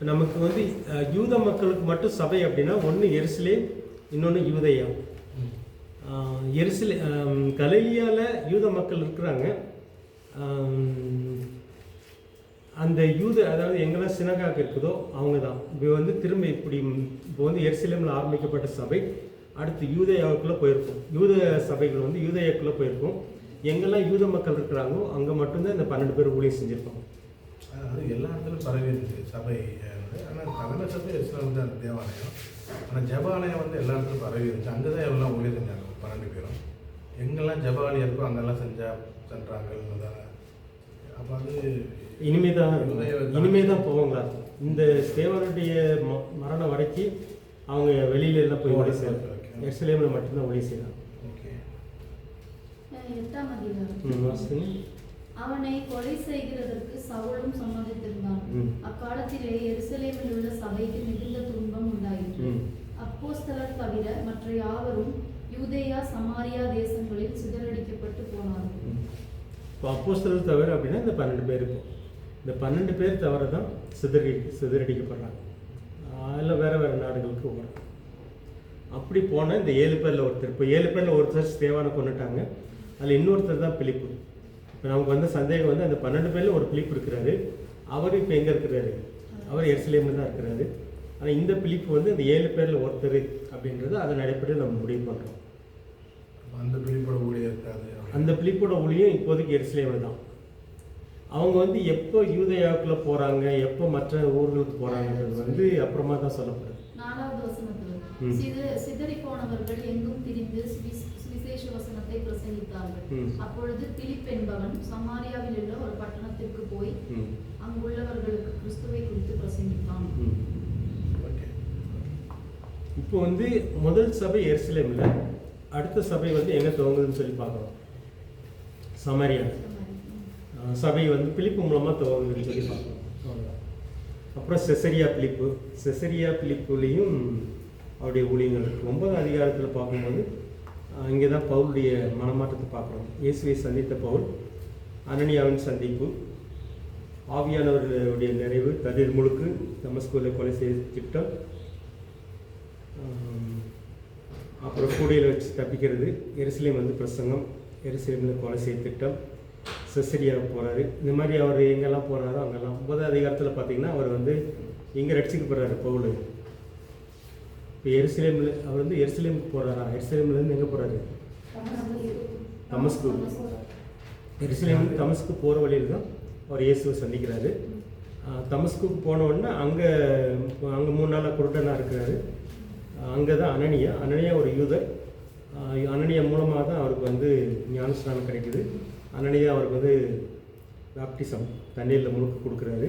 நமக்கு வந்து யூத மக்களுக்கு மட்டும் சபை அப்படின்னா ஒன்று எருசலேம், இன்னொன்று யூதேயா. கலிலேயாவில் யூத மக்கள் இருக்கிறாங்க. அந்த அதாவது எங்கெல்லாம் சினகாக் இருக்குதோ அவங்க தான். இப்போ வந்து திரும்ப இப்போ வந்து எருசலேமில் ஆரம்பிக்கப்பட்ட சபை அடுத்து யூதேயாவுக்குள்ளே போயிருக்கும். யூத சபைகள் வந்து யூதேயாவுக்குள்ளே போயிருக்கும். எங்கெல்லாம் யூத மக்கள் இருக்கிறாங்களோ அங்கே மட்டும்தான் இந்த 12 பேர் ஊழியம் செஞ்சுருப்பாங்க. அது எல்லா இடத்துலையும் பரவி இருந்துச்சு சபை. ஆனால் தலைமை சபை எருசலேம் தான் தேவாலயம். ஆனால் ஜெபாலயம் வந்து எல்லா இடத்துலையும் பரவி இருந்துச்சு. அங்கே தான் எல்லாம் ஊழியம் செஞ்சாங்க 12 பேரும். எங்கெல்லாம் ஜெபாலயம் இருக்கோ அங்கெல்லாம் சென்றாங்கன்னு தானே. அப்போ அது இனிமே தான் போவாங்களா? இந்த ஸ்தேவானுடைய மரணம் வரைக்கும் அவங்க வெளியில எல்லாம் போய் ஊழியம் செய்யலாம். எருசலேமில் மட்டும்தான் ஊழியம் செய்யலாம். ஓகே. 8ஆம் அதிகாரம். அவனை கொலை செய்கிறதற்கு சவுலும் சம்மதித்திருந்தான். அக்காலத்திலே எருசலேமில் உள்ள சபைக்கு மிகுந்த துன்பம் உண்டாயிற்று. அப்போஸ்தலர் தவிர மற்ற யாவரும் யூதேயா சமாரியா தேசங்களில் சிதறடிக்கப்பட்டு போனார்கள். இப்போ அப்போஸ்தலர் தவிர அப்படின்னா இந்த 12 பேர் இருக்கும். இந்த 12 பேர் தவிர தான் சிதறடிக்கப்படுறாங்க. அதில் வேறு நாடுகளுக்கு போகிறாங்க. அப்படி போனால் இந்த 7 பேரில் ஒருத்தர், இப்போ 7 பேரில் ஒருத்தர் ஸ்தேவானை கொண்டுட்டாங்க. அதில் இன்னொருத்தர் தான் பிலிப்பு. இப்போ நமக்கு வந்து சந்தேகம் வந்து அந்த 12 பேரில் ஒரு பிலிப்பு இருக்கிறாரு. அவர் இப்போ எங்கே இருக்கிறாரு? அவர் எருசலேமில் தான் இருக்கிறாரு. ஆனால் இந்த பிலிப்பு வந்து அந்த 7 பேரில் ஒருத்தர் அப்படின்றது அதன் அடிப்படையில் நம்ம முடிவு பண்ணுறோம். அந்த பிலிப்போட ஊழியம் இருக்காது. அந்த பிலிப்போட ஊழியம் இப்போதைக்கு எருசலேமில் தான். அவங்க வந்து எப்போ யூதேயாவுக்குள்ள போகிறாங்க, எப்போ மற்ற ஊர்களுக்கு போகிறாங்கிறது வந்து அப்புறமா தான் சொல்லப்படுது. 4வது வசனத்தில் சிதறி போனவர்கள் எங்கும் திரிந்து சுவிசேஷ வசனத்தை பிரசங்கித்தார்கள். அப்பொழுது பிலிப் என்பவன் சமாரியாவில் உள்ள ஒரு பட்டணத்திற்கு போய் அங்குள்ளவர்களுக்கு கிறிஸ்துவை குறித்து பிரசங்கித்தான். இப்போ வந்து முதல் சபை எருசலேமில், அடுத்த சபை வந்து எங்கே துவங்குதுன்னு சொல்லி பார்க்குறோம். சமாரியா சபை வந்து பிலிப்பு மூலமாக துவங்குதுன்னு சொல்லி பார்க்குறோம். அவ்வளோதான். அப்புறம் செசரியா பிலிப்புலேயும் அவருடைய ஊழியங்கள் இருக்குது. 9ஆம் அதிகாரத்தில் பார்க்கும்போது இங்கே தான் பவுலுடைய மனமாற்றத்தை பார்க்குறோம். இயேசுவை சந்தித்த பவுல், அனனியாவின் சந்திப்பு, ஆவியானவர்களுடைய நிறைவு, கதிர் முழுக்கு, தமஸ்குவில் கொலை செய்ய திட்டம், அப்புறம் கூடையில் வச்சு தப்பிக்கிறது, எருசலேம் வந்து பிரசங்கம், எருசலேமில் கொலை செய்ய திட்டம், செசரியாவுக்கு போகிறாரு. இந்த மாதிரி அவர் எங்கெல்லாம் போகிறாரோ அங்கெல்லாம் 9ஆம் அதிகாரத்தில் பார்த்தீங்கன்னா அவர் வந்து எங்கே ரட்சிக்கப்படுறாரு பவுல். இப்போ எருசலேமில் அவர் வந்து எருசலேமுக்கு போகிறாரா? எருசலேம்லேருந்து எங்கே போகிறாரு? தமஸ்கு. எருசலேம்லேருந்து தமஸ்கு போகிற வழியில் தான் அவர் இயேசுவை சந்திக்கிறாரு. தமஸ்குக்கு போன உடனே அங்கே 3 நாளாக குருடனாக இருக்கிறாரு. அங்கே தான் அனனியா ஒரு யூதர். அனனியா மூலமாக தான் அவருக்கு வந்து ஞானஸ்நானம் கிடைக்குது. அனனியா அவருக்கு வந்து பாப்டிசம் தண்ணீரில் முழுக்க கொடுக்குறாரு.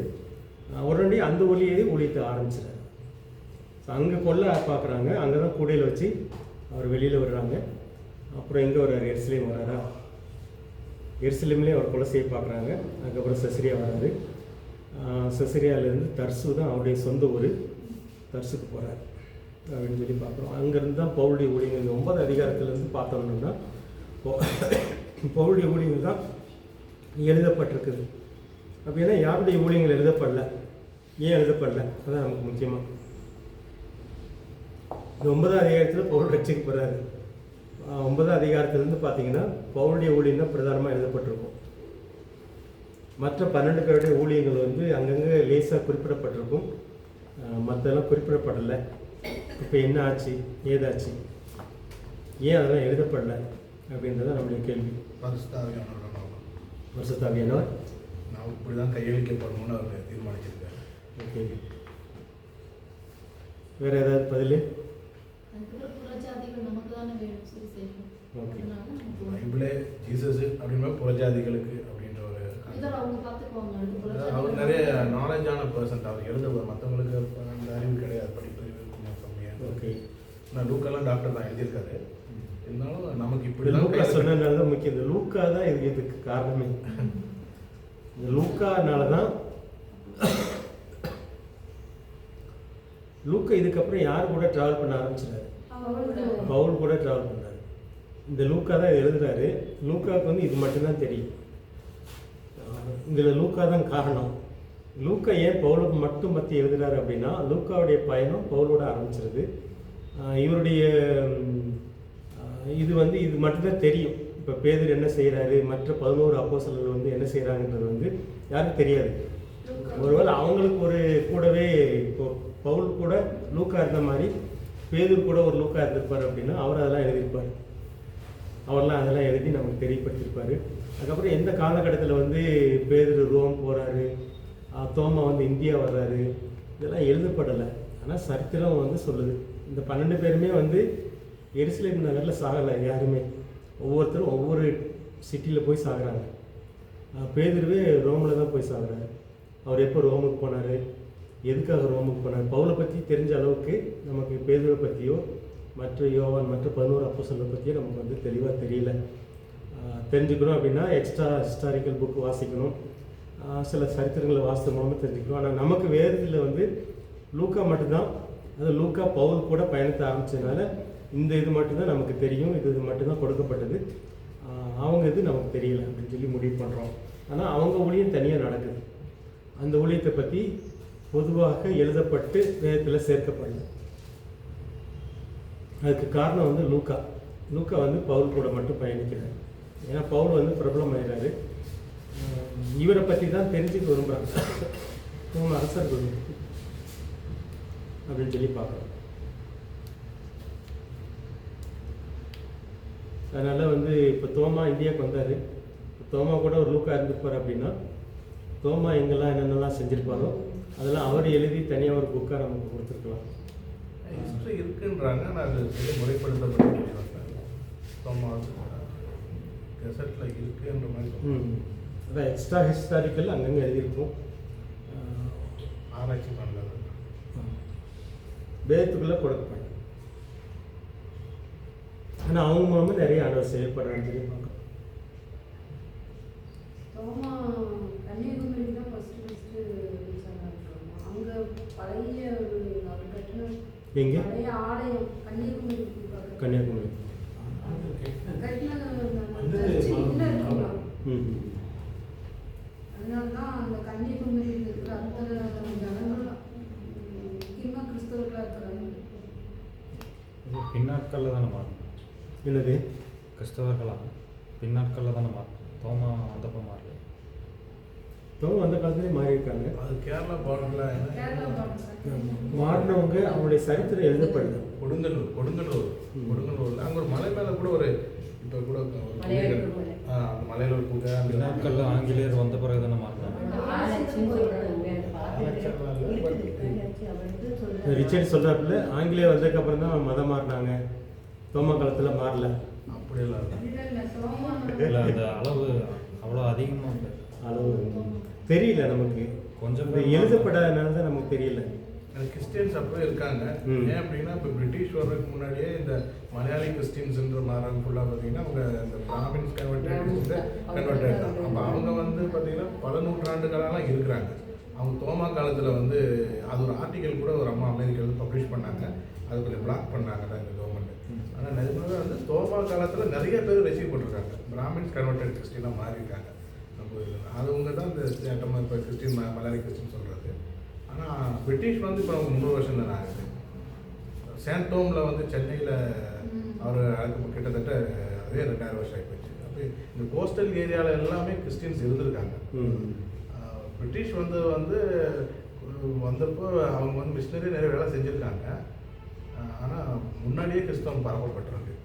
உடனே அந்த ஊழியத்தை ஆரம்பிச்சிடாரு. ஸோ அங்கே கொல்ல பார்க்குறாங்க. அங்கே தான் கூடையில் வச்சு அவர் வெளியில் வர்றாங்க. அப்புறம் எங்கே வர்றாரு? எருசலேம் வர்றாரா? எருசலேம்லேயே அவர் கொலை செய்ய பார்க்குறாங்க. அதுக்கப்புறம் செசரியா வர்றாரு. செசரியாவிலேருந்து தர்சு தான் அவருடைய சொந்த ஊர். தர்சுக்கு போகிறார் அப்படின்னு சொல்லி பார்க்குறோம். அங்கேருந்து தான் பவுலுடைய ஊழியங்கள் 9ஆம் அதிகாரத்துலேருந்து பார்த்தோம்னா பவுலுடைய ஊழியங்கள் தான் எழுதப்பட்டிருக்குது. அப்படின்னா யாருடைய ஊழியங்கள் எழுதப்படல, ஏன் எழுதப்படல, அதான் நமக்கு முக்கியமாக. இந்த 9ஆம் அதிகாரத்தில் பவுல் ரட்சிக்கப்படுறாரு. 9ஆம் அதிகாரத்திலேருந்து பார்த்தீங்கன்னா பவுலுடைய ஊழியம் தான் பிரதானமாக எழுதப்பட்டிருக்கும். மற்ற 12 பேருடைய ஊழியங்கள் வந்து அங்கங்கே லேசாக குறிப்பிடப்பட்டிருக்கும், மற்றெல்லாம் குறிப்பிடப்படலை. இப்போ என்ன ஆச்சு, ஏதாச்சு, ஏன் அதெல்லாம் எழுதப்படலை அப்படின்றத நம்மளுடைய கேள்வி. பரிசுத்தாவியானவர் நான் இப்படி தான் கையளிக்கப்படணும்னு அவர் தீர்மானிச்சிருக்காரு. ஓகே, வேறு ஏதாவது பதில்? பைபிளே ஜீசஸ் அப்படின்னா புறஜாதிகளுக்கு அப்படின்ற ஒரு அவர் நிறைய நாலேஜான பர்சன்ட். அவர் எழுதுவார், மற்றவங்களுக்கு அந்த அறிவு கிடையாது, படிப்பறிவு கொஞ்சம் கம்மியாக. ஓகே, நான் லூக்கெல்லாம் டாக்டர் தான் எழுதியிருக்காரு. இருந்தாலும் நமக்கு இப்படி லூக்கா சொன்னதுனால தான் முக்கியம். இந்த லூக்கா தான் இதுக்கு காரணமே. இந்த லூக்கானால தான் லூக்கா இதுக்கப்புறம் யார் கூட ட்ராவல் பண்ண ஆரம்பிச்சிடாரு? பவுல் கூட ட்ராவல் பண்ணாரு. இந்த லூக்கா தான் எழுதுறாரு. லூக்காவுக்கு வந்து இது மட்டும்தான் தெரியும். இதில் லூக்கா தான் காரணம். லூக்கா ஏன் பவுலுக்கு மட்டும் பற்றி எழுதுறாரு அப்படின்னா, லூக்காவுடைய பயணம் பவுலோட ஆரம்பிச்சிருது. இவருடைய இது வந்து இது மட்டும்தான் தெரியும். இப்போ பேதுரு என்ன செய்கிறாரு, மற்ற 11 அப்போஸ்தலர்கள் வந்து என்ன செய்கிறாங்கன்றது வந்து யாருக்கும் தெரியாது. ஒருவேளை அவங்களுக்கு ஒரு கூடவே இப்போ பவுல் கூட லூக்கா இருந்த மாதிரி பேதுரு கூட ஒரு லூக்கா இருந்திருப்பார் அப்படின்னா அவர் அதெல்லாம் எழுதியிருப்பார். அவர்லாம் அதெல்லாம் எழுதி நமக்கு தெரியப்படுத்தியிருப்பார். அதுக்கப்புறம் எந்த காலகட்டத்தில் வந்து பேதுரு ரோம் போகிறாரு, தோமா வந்து இந்தியா வர்றாரு, இதெல்லாம் எழுதப்படலை. ஆனால் சரித்திரம் வந்து சொல்லுது. இந்த 12 பேருமே வந்து எருசலேம் நகரில் சாகலை. யாருமே ஒவ்வொருத்தரும் ஒவ்வொரு சிட்டியில் போய் சாகுறாங்க. பேதுருவே ரோமில் தான் போய் சாகுறாரு. அவர் எப்போ ரோமுக்கு போனார், எதுக்காக ரோமுக்கு போனார், பவுலை பற்றி தெரிஞ்ச அளவுக்கு நமக்கு பேதுருவை பற்றியோ மற்ற யோவான் மற்ற 11 அப்போஸ்தலரை பற்றியோ நமக்கு வந்து தெளிவாக தெரியல. தெரிஞ்சுக்கணும் அப்படின்னா எக்ஸ்ட்ரா ஹிஸ்டாரிக்கல் புக்கு வாசிக்கணும், சில சரித்திரங்களை வாசித்த மூலமாக தெரிஞ்சுக்கணும். ஆனால் நமக்கு வேதத்தில் வந்து லூக்கா மட்டும்தான், அது லூக்கா பவுல் கூட பயணத்தை ஆரம்பித்ததுனால இந்த இது மட்டும்தான் நமக்கு தெரியும், இது மட்டும்தான் கொடுக்கப்பட்டது. அவங்க இது நமக்கு தெரியல அப்படின்னு சொல்லி முடிவு பண்ணுறோம். ஆனால் அவங்க ஊழியம் தனியாக நடக்குது. அந்த ஊழியத்தை பற்றி பொதுவாக எழுதப்பட்டு வேதத்தில் சேர்க்கப்படல. அதுக்கு காரணம் வந்து லூக்கா வந்து பவுல் கூட மட்டும் பயணிக்கிறார். ஏன்னா பவுல் வந்து பிரபலம் ஆகிறாரு. இவரை பற்றி தான் தெரிஞ்சுக்க விரும்புகிறாங்க. அரசர் குரு அப்படின்னு சொல்லி பார்க்குறோம். அதனால் வந்து இப்போ தோமா இந்தியாவுக்கு வந்தார். தோமா கூட ஒரு லூக்கா இருந்திருப்பார் அப்படின்னா தோமா எங்கெல்லாம் என்னென்னலாம் செஞ்சுருப்பாரோ அதெல்லாம் அவர் எழுதி தனியாக ஒரு புக்காக நமக்கு கொடுத்துருக்கலாம். ஹிஸ்ட்ரி இருக்குன்றாங்க, ஆனால் அது சரி முறைப்படுத்தப்பட்டு தோமா கெசட்டில் இருக்குன்ற மாதிரி. அதான் எக்ஸ்ட்ரா ஹிஸ்டாரிக்கல் அங்கங்கே எழுதியிருக்கும். ஆராய்ச்சி பண்ணுறது வேதத்துக்குள்ளே கொடுப்பாங்க. ஆனால் அவங்க மூலமாக நிறைய ஆண்டவர் செயல்படுறான்னு சொல்லி பார்க்கணும். தோமா கன்னியாகுமரி தான் ஃபஸ்ட்டு அங்கே பழைய அவர் கட்டின எங்கே? பழைய ஆலயம் கன்னியாகுமரி கன்னியாகுமரி. கட்டின சர்ச்சு இல்லை இருக்குங்களா? ம். அதனால தான் அந்த கன்னியாகுமரியில் இருக்கிற அத்தனை ஜனங்கள் முக்கியமாக கிறிஸ்தவர்களாக இருக்கிறாங்க. பின்னாட்களில் தானே மாறணும். என்னது? கிறிஸ்தவர்களாக பின்னாட்களில் தானே மாறணும். தோமா வந்தப்போ மாறல. தோமா அந்த காலத்துலேயே மாறி இருக்காங்க. அது கேரளா பார்டரில் கேரளா பார்டர் மாறினவங்க அவங்களுடைய சரித்திரம் எழுதப்படுது. கொடுங்கல்லூரில் அங்கே ஒரு மலை மேலே கூட ஒரு இப்போ கூட ஒரு அந்த மலையில் ஒரு குகை அந்த பின்னாட்களில் ஆங்கிலேயர் வந்த பிறகு தானே மாறினாங்க. ரிச்சர்ட் சொல்கிறாப்புல ஆங்கிலேயர் வந்ததுக்கப்புறம் தான் மதம் மாறினாங்க, தோமா காலத்தில் மாறல. அப்படியெல்லாம் இல்லை. இல்லை இல்லை தோமா இல்லை அந்த அளவு அவ்வளோ அதிகமாக இல்லை. அளவு தெரியல நமக்கு, கொஞ்சம் இது எழுதப்படாதனால தான் நமக்கு தெரியல. கிறிஸ்டியன்ஸ் அப்பவே இருக்காங்க. ஏன் அப்படின்னா இப்போ பிரிட்டிஷ் வர்றதுக்கு முன்னாடியே இந்த மலையாளி கிறிஸ்டின்ஸ்ன்ற மாதிரி ஃபுல்லாக பார்த்தீங்கன்னா அவங்க இந்த பிராமின்ஸ் கன்வெர்ட் ஆகிட்டாங்க. அப்போ அவங்க வந்து பார்த்தீங்கன்னா பல நூற்றாண்டுகளாலாம் இருக்கிறாங்க. அவங்க தோமா காலத்தில் வந்து அது ஒரு ஆர்டிக்கல் கூட ஒரு அம்மா அமெரிக்காவில் பப்ளிஷ் பண்ணாங்க. அது கொஞ்சம் பிளாக் பண்ணாங்க தான் இந்த கவர்மெண்ட். ஆனால் நிஜமாவே வந்து தோமா காலத்தில் நிறைய பேர் ரிசீவ் பண்ணிருக்காங்க. பிராமின்ஸ் கன்வெர்டட் கிறிஸ்டினாக மாறியிருக்காங்க. அவங்க தான் இந்த சேட்டமாக இப்போ கிறிஸ்டின் மலையாளி கிறிஸ்டின் சொல்கிறது. ஆனால் பிரிட்டிஷ் வந்து இப்போ அவங்க 300 வருஷம் தானே ஆகுது. சேண்டோமில் வந்து சென்னையில் அவர் அதுக்கு கிட்டத்தட்ட அதே 2000 வருஷம் ஆகிப்போச்சு. அப்போ இந்த கோஸ்டல் ஏரியாவில் எல்லாமே கிறிஸ்டின்ஸ் இருந்திருக்காங்க. பிரிட்டிஷ் வந்து வந்தப்போ அவங்க வந்து மிஷினரி நிறைய வேலை செஞ்சுருக்காங்க. ஆனால் முன்னாடியே கிறிஸ்தவம் பரப்பப்பட்டிருக்கு.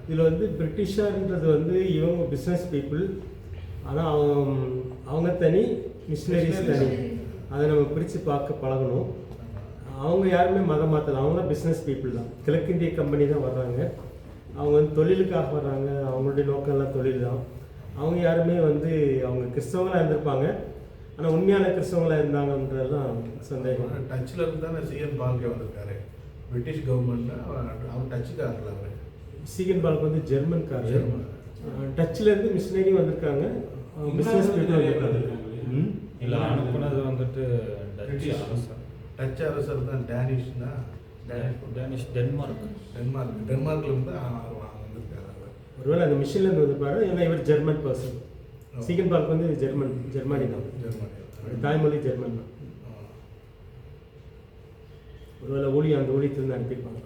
இதில் வந்து பிரிட்டிஷார்ன்றது வந்து இவங்க பிஸ்னஸ் பீப்புள், ஆனால் அவங்க தனி, மிஷினரிஸ் தனி. அதை நம்ம பிரித்து பார்க்க பழகணும். அவங்க யாருமே மதம் மாற்றலாம், அவங்க தான் பிஸ்னஸ் பீப்புள் தான். கிழக்கிந்திய கம்பெனி தான் வர்றாங்க, அவங்க வந்து தொழிலுக்காக வர்றாங்க, அவங்களுடைய நோக்கம்லாம் தொழில் தான். அவங்க யாருமே வந்து அவங்க கிறிஸ்தவங்களாக இருந்திருப்பாங்க, ஆனால் உண்மையான கிறிஸ்தவங்களாக இருந்தாங்கன்றதெல்லாம் சந்தேகம். டச்சில் இருந்து தானே சிஎன் பால்கே வந்திருக்காரு. பிரிட்டிஷ் கவர்மெண்ட் அவர் டச்சுக்காரல. அவர் சீகன் பால்க்கு வந்து ஜெர்மன்காரர். டச்சில் இருந்து மிஷினரி வந்திருக்காங்க, பிஸ்னஸ் பீப்புள் வந்திருக்காங்க. இல்லை அனுப்புனது வந்துட்டு டச் அரசர் தான். டேனிஷ் தான். Danish Denmark. டென்மார்க்ல இருந்து வந்திருக்காரு. ஒருவேளை அந்த மிஷின்லேருந்து வந்திருப்பாரு. ஏன்னா இவர் ஜெர்மன் பர்சன். சீகன் பால்க்கு வந்து ஜெர்மனி தான். தாய்மொழி ஜெர்மன் தான். ஒருவேளை அந்த ஊழியத்திலிருந்து அனுப்பியிருப்பாங்க.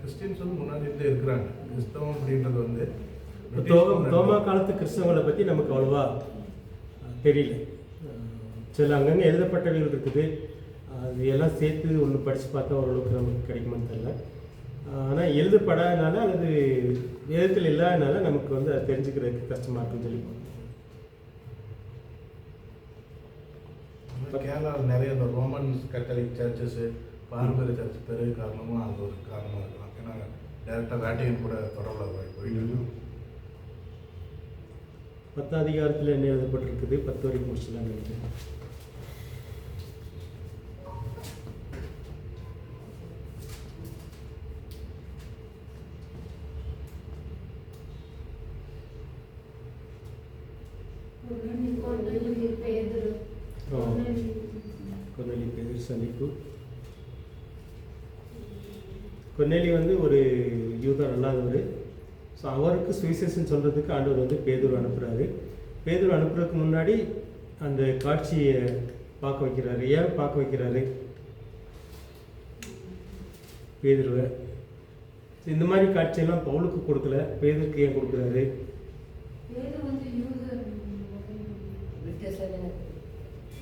கிறிஸ்டின்ஸ் வந்து முன்னாடி இருந்தே இருக்கிறாங்க. கிறிஸ்தவம் அப்படின்றது வந்து தோமா காலத்து கிறிஸ்தவங்களை பற்றி நமக்கு அவ்வளோவா தெரியல. சில அங்கங்கே எழுதப்பட்டவைகள் இருக்குது, அது எல்லாம் சேர்த்து ஒன்று படித்து பார்த்தா ஓரளவுக்கு நமக்கு கிடைக்குமான்னு தெரியல. ஆனால் எழுதப்படாதனால அல்லது வேதத்தில் இல்லாதனால நமக்கு வந்து அதை தெரிஞ்சுக்கிறதுக்கு கஷ்டமாக இருக்குன்னு சொல்லி கேரளாவில் நிறைய இந்த ரோமன் கத்தலிக் சர்ச்சஸ், பாரம்பரிய சர்ச் பெரிய காரணமும் அது ஒரு காரணமாக இருக்கலாம். ஏன்னா டைரெக்டாக வேட்டிகன் கூட தொடர்பில் போயிட்டு 10ஆம் அதிகாரத்தில் என்ன எழுதப்பட்டிருக்குது, 10 வரைக்கும் முடிச்சுலாம் நினைக்கிறேன். கொர்நேலி பேதுரு சந்திப்பு. கொர்நேலி வந்து ஒரு யூதர் அல்லாதவர். ஸோ அவருக்கு சுவிசேஷன் சொல்கிறதுக்கு ஆண்டவர் வந்து பேதுரு அனுப்புகிறாரு. பேதுரு அனுப்புறதுக்கு முன்னாடி அந்த காட்சியை பார்க்க வைக்கிறாரு. ஏன் பார்க்க வைக்கிறாரு பேதுருவை? இந்த மாதிரி காட்சியெல்லாம் பவுலுக்கு கொடுக்கல, பேதுருக்கு ஏன் கொடுக்குறாரு?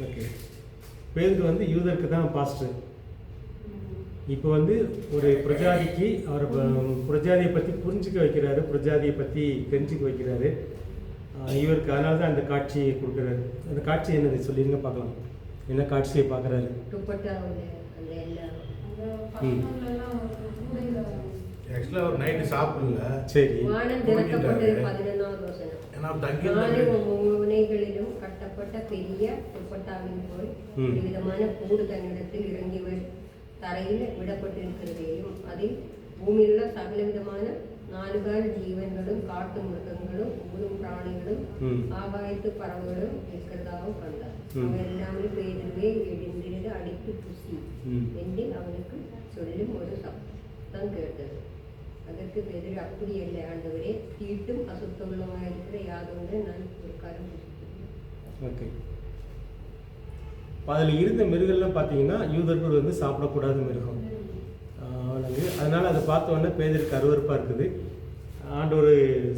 ஓகே, பேதுரு வந்து யூதருக்கு தான் பாஸ்டர். இப்போ வந்து ஒரு பிரஜாதிக்கு அவர் பிரஜாதியை பற்றி புரிஞ்சுக்க வைக்கிறாரு, பிரஜாதியை பற்றி தெரிஞ்சுக்க வைக்கிறாரு இவருக்கு. அதனால தான் அந்த காட்சியை கொடுக்குறாரு. அந்த காட்சி என்னது சொல்லிடுங்க பார்க்கலாம். என்ன காட்சியை பார்க்குறாரு? ஆக்சுவலாக அவர் நைட்டு சாப்பிடல. சரி, முனைகளிலும் கட்டப்பட்ட பெரிய துப்பட்டாவின் போல் விதமான கூடு தன்னிடத்தில் இறங்கி தரையில் விடப்பட்டிருக்கிறதையும் அதில் பூமியிலுள்ள சகல விதமான நாலுகால் ஜீவன்களும் காட்டு மிருகங்களும் ஊரும் பிராணிகளும் ஆகாயத்து பறவைகளும் இருக்கிறதாகவும் கண்டார். அவன் எல்லாமே பேருவே எழுந்திருந்து அடித்து புசி என்று அவனுக்கு சொல்லும் ஒரு சப்தம் கேட்டது. அதற்கு பேதர், அப்படி இல்லை ஆண்டவரே, தீட்டும் அசுத்தமுள்ளமாக இருக்கிற யாதொன்று நான் ஒரு காரம் புசிக்கிறேன். ஓகே. அதில் இருந்த மிருகம்லாம் பார்த்தீங்கன்னா யூதர்கள் வந்து சாப்பிடக்கூடாத மிருகம். அதனால் அதை பார்த்த உடனே பேதருக்கு அருவருப்பாக இருக்குது. ஆண்டவர்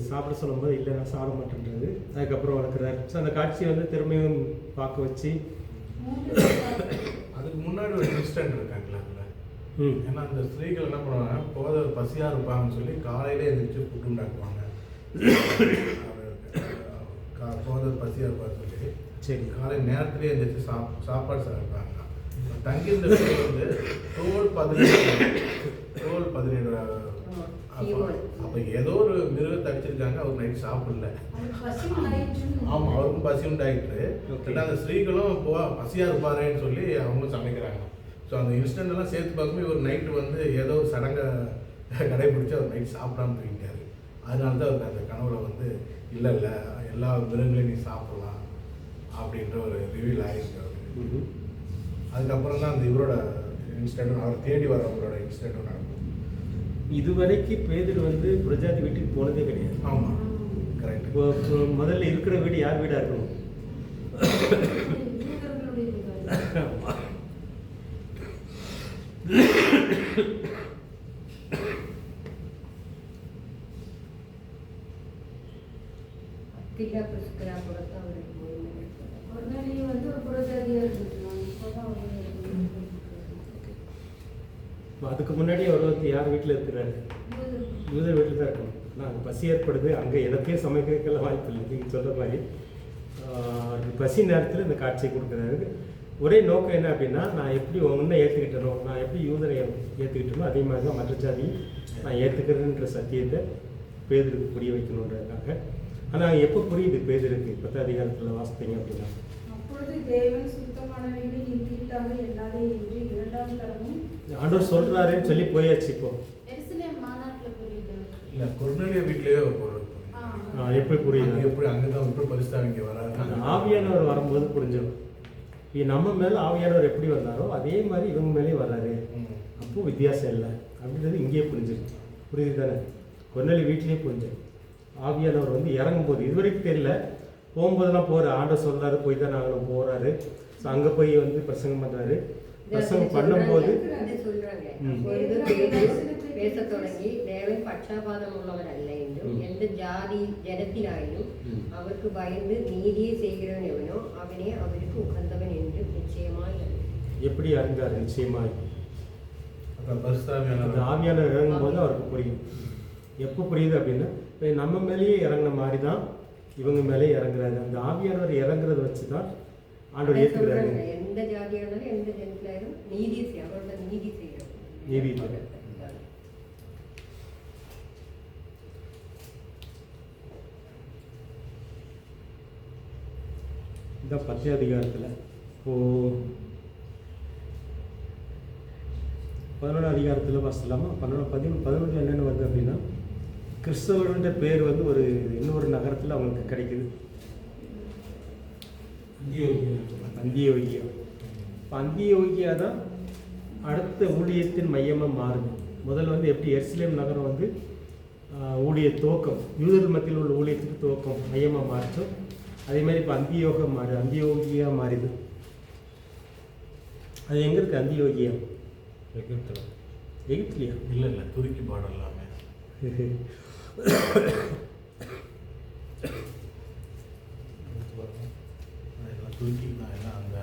சாப்பிட சொல்லும்போது இல்லை நான் சாப்பிட மாட்டேன்றது. அதுக்கப்புறம் வளர்க்குறாரு. ஸோ அந்த காட்சியை வந்து திரும்பியும் பார்க்க வச்சு அதுக்கு முன்னாடி ஒரு இன்ஸ்டன்ட் இருக்காங்களா அதில். ஏன்னா அந்த ஸ்திரீகள் என்ன பண்ணுவாங்க, பசியாக இருப்பாங்கன்னு சொல்லி காலையிலே எழுந்திரிச்சு புட்டு உண்டாக்குவாங்க. பசியாக இருப்பான்னு சொல்லி சரி காலை நேரத்திலே எழுந்திரிச்சு சாப்பாடு சாப்பிடுவாங்க. தங்கியிருந்த வந்து தோல் 17 அப்போ ஏதோ ஒரு மிருகத்தை அடிச்சிருக்காங்க. அவர் நைட் சாப்பிடல. ஆமாம், அவருக்கும் பசி உண்டாயிட்டு. அந்த ஸ்திரீகளும் பசியாக இருப்பாருன்னு சொல்லி அவங்களும் சமைக்கிறாங்க. ஸோ அந்த இன்ஸ்டன்ட் எல்லாம் சேர்த்து பார்க்கும்போது இவர் நைட்டு வந்து ஏதோ ஒரு சடங்கை கடைபிடிச்சு அவர் நைட் சாப்பிடாம தூங்கிட்டாரு. அதனால தான் அவருக்கு அந்த கனவுல வந்து இல்லை எல்லா மிருகங்களையும் நீ சாப்பிடலாம் அப்படின்ற ஒரு ரிவீல் ஆகிருக்கு அவருக்கு. அதுக்கப்புறம் தான் அந்த இவரோட இன்ஸ்டன்ட், அவர் தேடி வர்றவங்களோட இன்ஸ்டன்ட்டும் நடக்கும். இதுவரைக்கும் பேதர் வந்து பிரஜாதி வீட்டுக்கு போனதே கிடையாது. ஆமாம், கரெக்ட். இப்போ முதல்ல இருக்கிற வீடு யார் வீடாக இருக்கணும்? வந்து ஒரு புறஜாதியாக இருந்துட்டு அதுக்கு முன்னாடி அவர் வந்து யார் வீட்டில் இருக்கிறாரு? யூதர் வீட்டில் தான் இருக்கணும். ஆனால் அங்கே பசி ஏற்படுது. அங்கே எனக்கே சமைக்கிறதுக்கெல்லாம் வாய்ப்பு இல்லை. நீங்கள் சொல்கிற மாதிரி பசி நேரத்தில் இந்த காட்சியை கொடுக்குறாரு. ஒரே நோக்கம் என்ன அப்படின்னா, நான் எப்படி ஒன்றை ஏற்றுக்கிட்டனோ, நான் எப்படி யூதரை ஏற்றுக்கிட்டனோ அதே மாதிரி தான் மற்ற ஜாதி நான் ஏற்றுக்கிறேன்ற சத்தியத்தை பேதருக்கு புரிய வைக்கணுன்றதுக்காக. ஆனால் எப்போ புரியுது பேதருக்கு? 10 அதிகாரத்தில் வாசித்தீங்க அப்படின்னா, அப்பொழுது தேவன் சுத்தமானவைகளை நீ தீட்டாக எண்ணாதே என்று 2ஆம் தரமும் ஆண்டவர் சொல்கிறாருன்னு சொல்லி போயாச்சு. இப்போ எருசலேம் மாநாட்டில் புரியுது. இல்லை, கொர்நேலியா வீட்டிலேயே ஒரு பொருள் எப்படி புரியுது? எப்படி அங்கே தான் எப்படி பரிசுத்தான் இங்கே வராது. அந்த ஆவியானவர் வரும்போது புரிஞ்சிடும். நம்ம மேலே ஆவியானவர் எப்படி வந்தாரோ அதே மாதிரி இவங்க மேலேயும் வர்றாரு. அப்போது வித்தியாசம் இல்லை அப்படின்றது இங்கேயே புரிஞ்சிடும். புரியுது தானே? கொர்நேலியா வீட்லேயே புரிஞ்சிடும். ஆவியானவர் வந்து இறங்கும்போது இதுவரைக்கும் தெரியல. போகும்போதெல்லாம் போகிற ஆண்டவர் சொல்கிறாரு, போய் தான் நாங்களும் போகிறாரு. ஸோ அங்கே போய் வந்து பிரசங்கம் பண்ணுறாரு. பிரசங்கம் பண்ணும்போது பேச தொடங்கி, தேவன் பட்சாபாதம் உள்ளவர் அல்ல என்றும் எந்த ஜாதி ஜனத்தினாயிலும் அவருக்கு பயந்து நீதியை செய்கிறவன் எவனோ அவனே அவருக்கு உகந்தவன் என்று நிச்சயமாய் எப்படி அறிந்தார்? நிச்சயமாய் அந்த ஆவியானவர் இறங்கும் போது அவருக்கு புரியும். எப்போ புரியுது அப்படின்னா, நம்ம மேலேயே இறங்கின மாதிரி தான் இவங்க மேலே இறங்குறாரு. அந்த ஆவியானவர் இறங்குறத வச்சு தான் ஆண்டவர் ஏற்றுக்கிறாரு. எந்த ஜாதியானாலும் எந்த ஜனத்தினாலும் நீதி அவரோட நீதி செய்யணும். நீதி இந்த 10 அதிகாரத்தில் இப்போது 11 அதிகாரத்தில் வாசிக்கலாமா? 11 என்னென்ன வருது அப்படின்னா, கிறிஸ்தவருடைய பேர் வந்து ஒரு இன்னொரு நகரத்தில் அவங்களுக்கு கிடைக்குது. அந்தியோகியா. இப்போ அந்தியோகியா தான் அடுத்த ஊழியத்தின் மையமாக மாறுது. முதல்ல வந்து எப்படி எருசலேம் நகரம் வந்து ஊழிய துவக்கம், யூதர் மத்தியில் உள்ள ஊழியத்துக்கு துவக்கம் மையமாக மாறிச்சோ, அதே மாதிரி இப்போ அந்தியோகியா மாறிது. அது எங்கே இருக்குது அந்தியோகியா? எகிப்திலையா? இல்லை, துருக்கி பாடம் எல்லாமே துருக்கி தான். எல்லாம் அந்த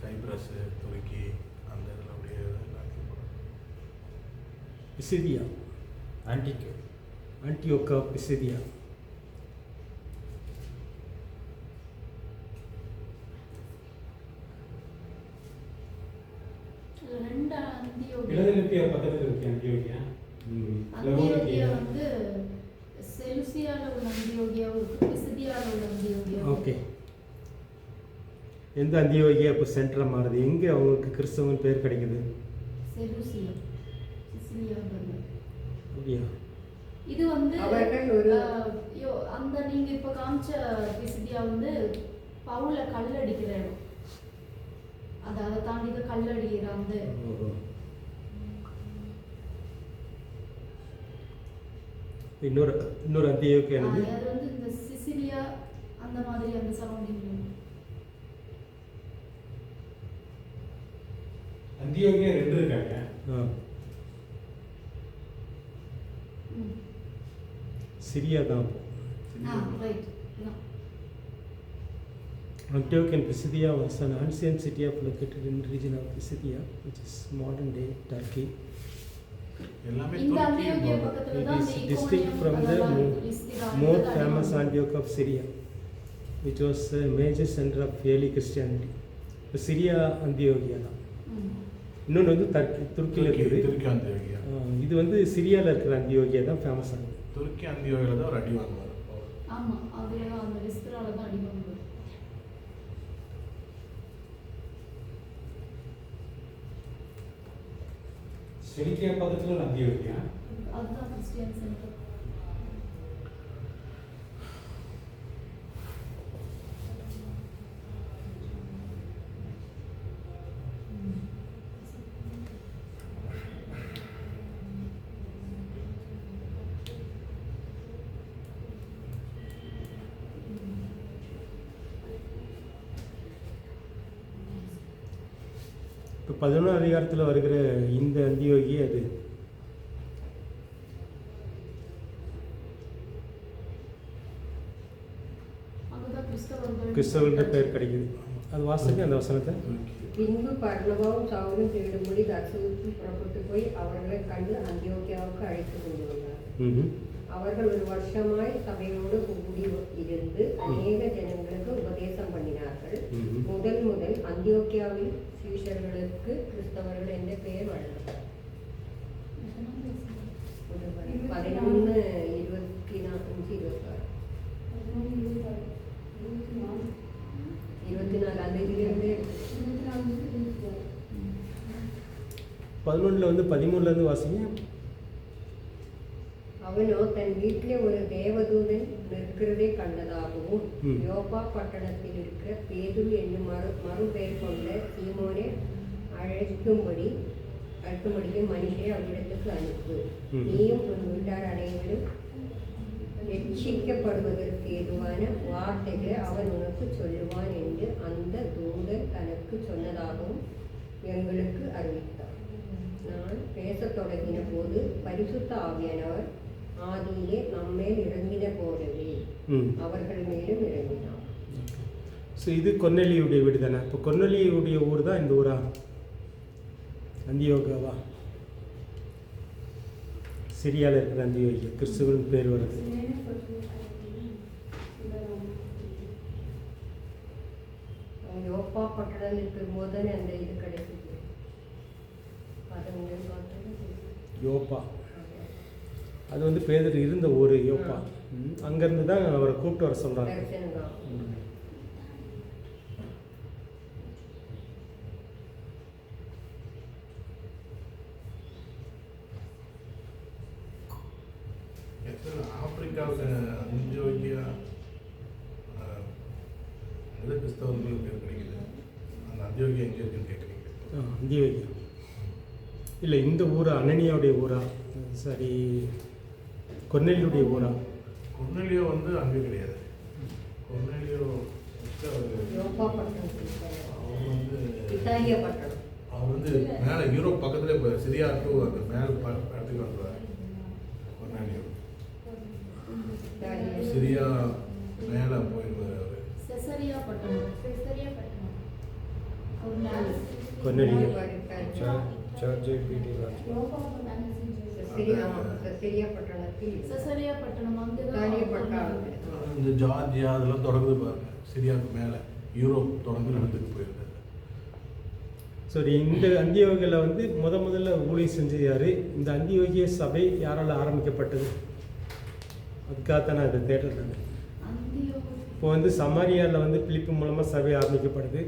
சைப்ரஸ், துருக்கி அந்த இதில் அப்படியே பிசிதியா, ஆன்டியோக்கா பிசிதியா. அந்தியோகியா வந்து செலுசியால உள்ள அந்தியோகியாவும் இருக்கு, பிசிதியால உள்ள அந்தியோகியா. ஓகே. எந்த அந்தியோகியா இப்போ சென்டராக மாறுது? எங்கே அவங்களுக்கு கிறிஸ்தவன் பேர் கிடைக்குது? செலுசியா, சிசிலியா. அப்படியா? இது வந்து அவர்கள் ஒரு அந்த நீங்க இப்ப காமிச்ச பிசிதியா வந்து பவுல கல்லடிக்கிற இடம். அதை தாண்டி கல்லடிக்கிற அந்த இன்னொரு அந்தியோக்கு என்னது? அது வந்து இந்த சிசிலியா அந்த மாதிரி அந்த சரௌண்டிங். அந்தியோகியா 2 இருக்காங்க. சிரியா தான். Right. Antioch and Pisidia was an ancient city of located in the region of Pisidia, which is modern day Turkey. எல்லாமே இந்த துருக்கி அந்தியோகியா border. பக்கத்துல It தான் is இந்த distinct from the more famous Antioch of Syria, which was a major center of early Christianity. இப்போ சிரியா அந்தியோகியா தான். இன்னொன்று வந்து துருக்கியில் இருக்குது. துருக்கி அந்தியோகியா. இது வந்து சிரியாவில் இருக்கிற அந்தியோகியா தான் ஃபேமஸ் ஆகுது. துருக்கி அந்தியோகியால தான் ஒரு அடி வாங்குவார். ஆமா, அதுல அந்த லிஸ்ட்ரால தான் அடி வாங்குவார். செலிக்கியா பக்கத்துல ஒரு அந்தியோகியா. அதுதான் கிறிஸ்டியன் சென்டர். இப்போ 11 அதிகாரத்தில் வருகிற இந்த அந்தியோகி அது அங்கதான் கிறிஸ்தவர்கிட்ட பேர் கிடைக்குது. அது வாசிக்க அந்த வசனத்தை. பின்பு பர்னபாவும் சவுலும் தேடும்படி தர்சுவுக்கு புறப்பட்டு போய் அவர்களை கண்டு அந்தியோகியாவுக்கு அழைத்து கொண்டு வந்தார். அவர்கள் ஒரு வருஷமாய் சபையோடு கூடி இருந்து அநேக ஜனங்களுக்கு உபதேசம் பண்ணினார்கள். முதல் அந்தியோகியாவில் சீஷர்களுக்கு கிறிஸ்தவர்கள் என்ற பெயர் வழங்கப்பட்டது. 11 வந்து 13 வாசிங்க. அவனோ தன் வீட்டிலே ஒரு தேவதூதன் நிற்கிறதை கண்டதாகவும் யோப்பா பட்டணத்தில் இருக்கிற பேதுரு என்னும் மறுபெயர் கொண்ட சீமோனை அழைக்கும்படிக்கு மனுஷரை அவரிடத்துக்கு அனுப்பு. நீயும் உன் வீட்டார் அனைவரும் ரட்சிக்கப்படுவதற்கு ஏதுவான வார்த்தைகளை அவன் உனக்கு சொல்லுவான் என்று அந்த தூதன் தனக்கு சொன்னதாகவும் எங்களுக்கு அறிவித்தார். நான் பேசத் தொடங்கின போது பரிசுத்த ஆவியானவர் ஆதியிலே நம்மேல் இறங்கின போலவே அவர்கள் மேலும் இறங்கினார். ஸோ இது கொர்நேலியுடைய வீடு தானே. இப்போ கொர்நேலியுடைய ஊர் தான் இந்த ஊரா அந்தியோகாவா? சிரியாவில் இருக்கிற அந்தியோகியா கிறிஸ்துவின் பேர் வருது. யோப்பா பட்டணம் இருக்கும் போது தானே அந்த இது கிடைக்குது. யோப்பா அது வந்து பேதர் இருந்த ஊர் யோப்பா. அங்கேருந்து தான் அவரை கூப்பிட்டு வர சொல்கிறாங்க. ஆப்பிரிக்காவுக்கு அந்தியோகியா கிறிஸ்தவர்கள் பேர் கிடைக்குது. அந்த அந்தியோகியா எங்கே இருக்குன்னு கேட்குறீங்க? அந்தியோகியா இல்லை, இந்த ஊரா அனனியாவுடைய ஊரா? சரி, கொர்நேலியுடைய ஊரா? கொர்நேலியோ வந்து அங்கே கிடையாது. கொர்நேலியோ அவர் வந்து மேலே யூரோப் பக்கத்துல இப்போ சிரியா டு அந்த மேலே இடத்துக்கு வந்துடுவார். கொர்நேலியோ சிரியா மேலே போயிடுவார் அவர். கொர்நேலியோ இந்த ஜார்ஜியா அதெல்லாம் தொடங்குது பாருங்க. சிரியாவுக்கு மேலே யூரோப் தொடங்குற இடத்துக்கு போயிருக்காரு. சரி, இந்த அந்தியோகியில் வந்து முதல்ல ஊழியம் செஞ்சது யார்? இந்த அந்தியோகிய சபை யாரால் ஆரம்பிக்கப்பட்டது? அதுக்காகத்தான் நான் இதை தேடுறேன். இப்போ வந்து சமாரியாவில் வந்து பிலிப்பு மூலமாக சபை ஆரம்பிக்கப்படுது.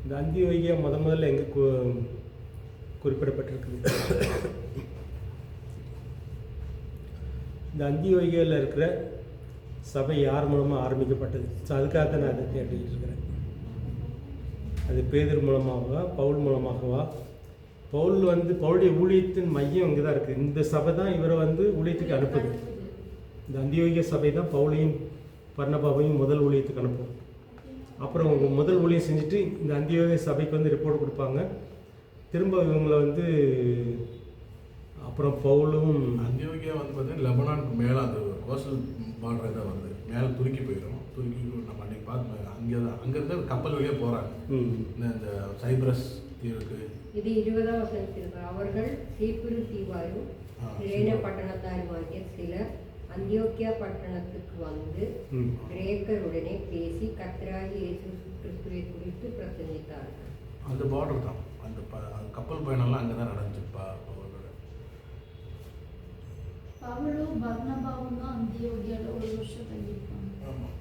இந்த அந்தியோகியா முதல்ல எங்கே குறிப்பிடப்பட்டிருக்குது? இந்த அந்தியோகியில் இருக்கிற சபை யார் மூலமாக ஆரம்பிக்கப்பட்டது? ஸோ அதுக்காக தான் நான் அதை தேடிட்டு இருக்கிறேன். அது பேதுரு மூலமாகவா, பவுல் மூலமாகவா? பவுல் வந்து பவுலுடைய ஊழியத்தின் மையம் இங்கே தான் இருக்குது. இந்த சபை தான் இவரை வந்து ஊழியத்துக்கு அனுப்புது. இந்த அந்தியோகிய சபை தான் பவுலையும் பர்னபாவையும் முதல் ஊழியத்துக்கு அனுப்பும். அப்புறம் அவங்க முதல் ஊழியம் செஞ்சுட்டு இந்த அந்தியோகிய சபைக்கு வந்து ரிப்போர்ட் கொடுப்பாங்க. திரும்ப இவங்களை வந்து அப்புறம் பவுலும் அந்தியோகியா வந்து பார்த்தீங்கன்னா லெபனானுக்கு மேலே அந்த கோஸ்டல் பார்டர் தான் வருது. மேலே துருக்கி போயிடும். துருக்கி நம்ம அன்றைக்கி பார்த்து அங்கேருந்து கப்பல் வழியாக போகிறாங்க. இந்த சைப்ரஸ் தீவுக்கு. இது 20ஆம் வசனத்தில் அவர்கள் சீப்புரு தீவாயும் கிரேன பட்டணத்தாருமாகிய சிலர் அந்தியோக்கியா பட்டணத்துக்கு வந்து கிரேக்கருடனே பேசி கர்த்தராகிய இயேசு கிறிஸ்துவை குறித்து பிரசங்கித்தார்கள். அந்த பார்டர் தான் அந்த கப்பல் பயணம்லாம் அங்கே தான் நடந்துச்சுப்பா. பவுலும் பர்னபாவும் தான் அந்தியோகியால ஒரு வருஷம் தங்கியிருப்பாங்க. ஆமாம்.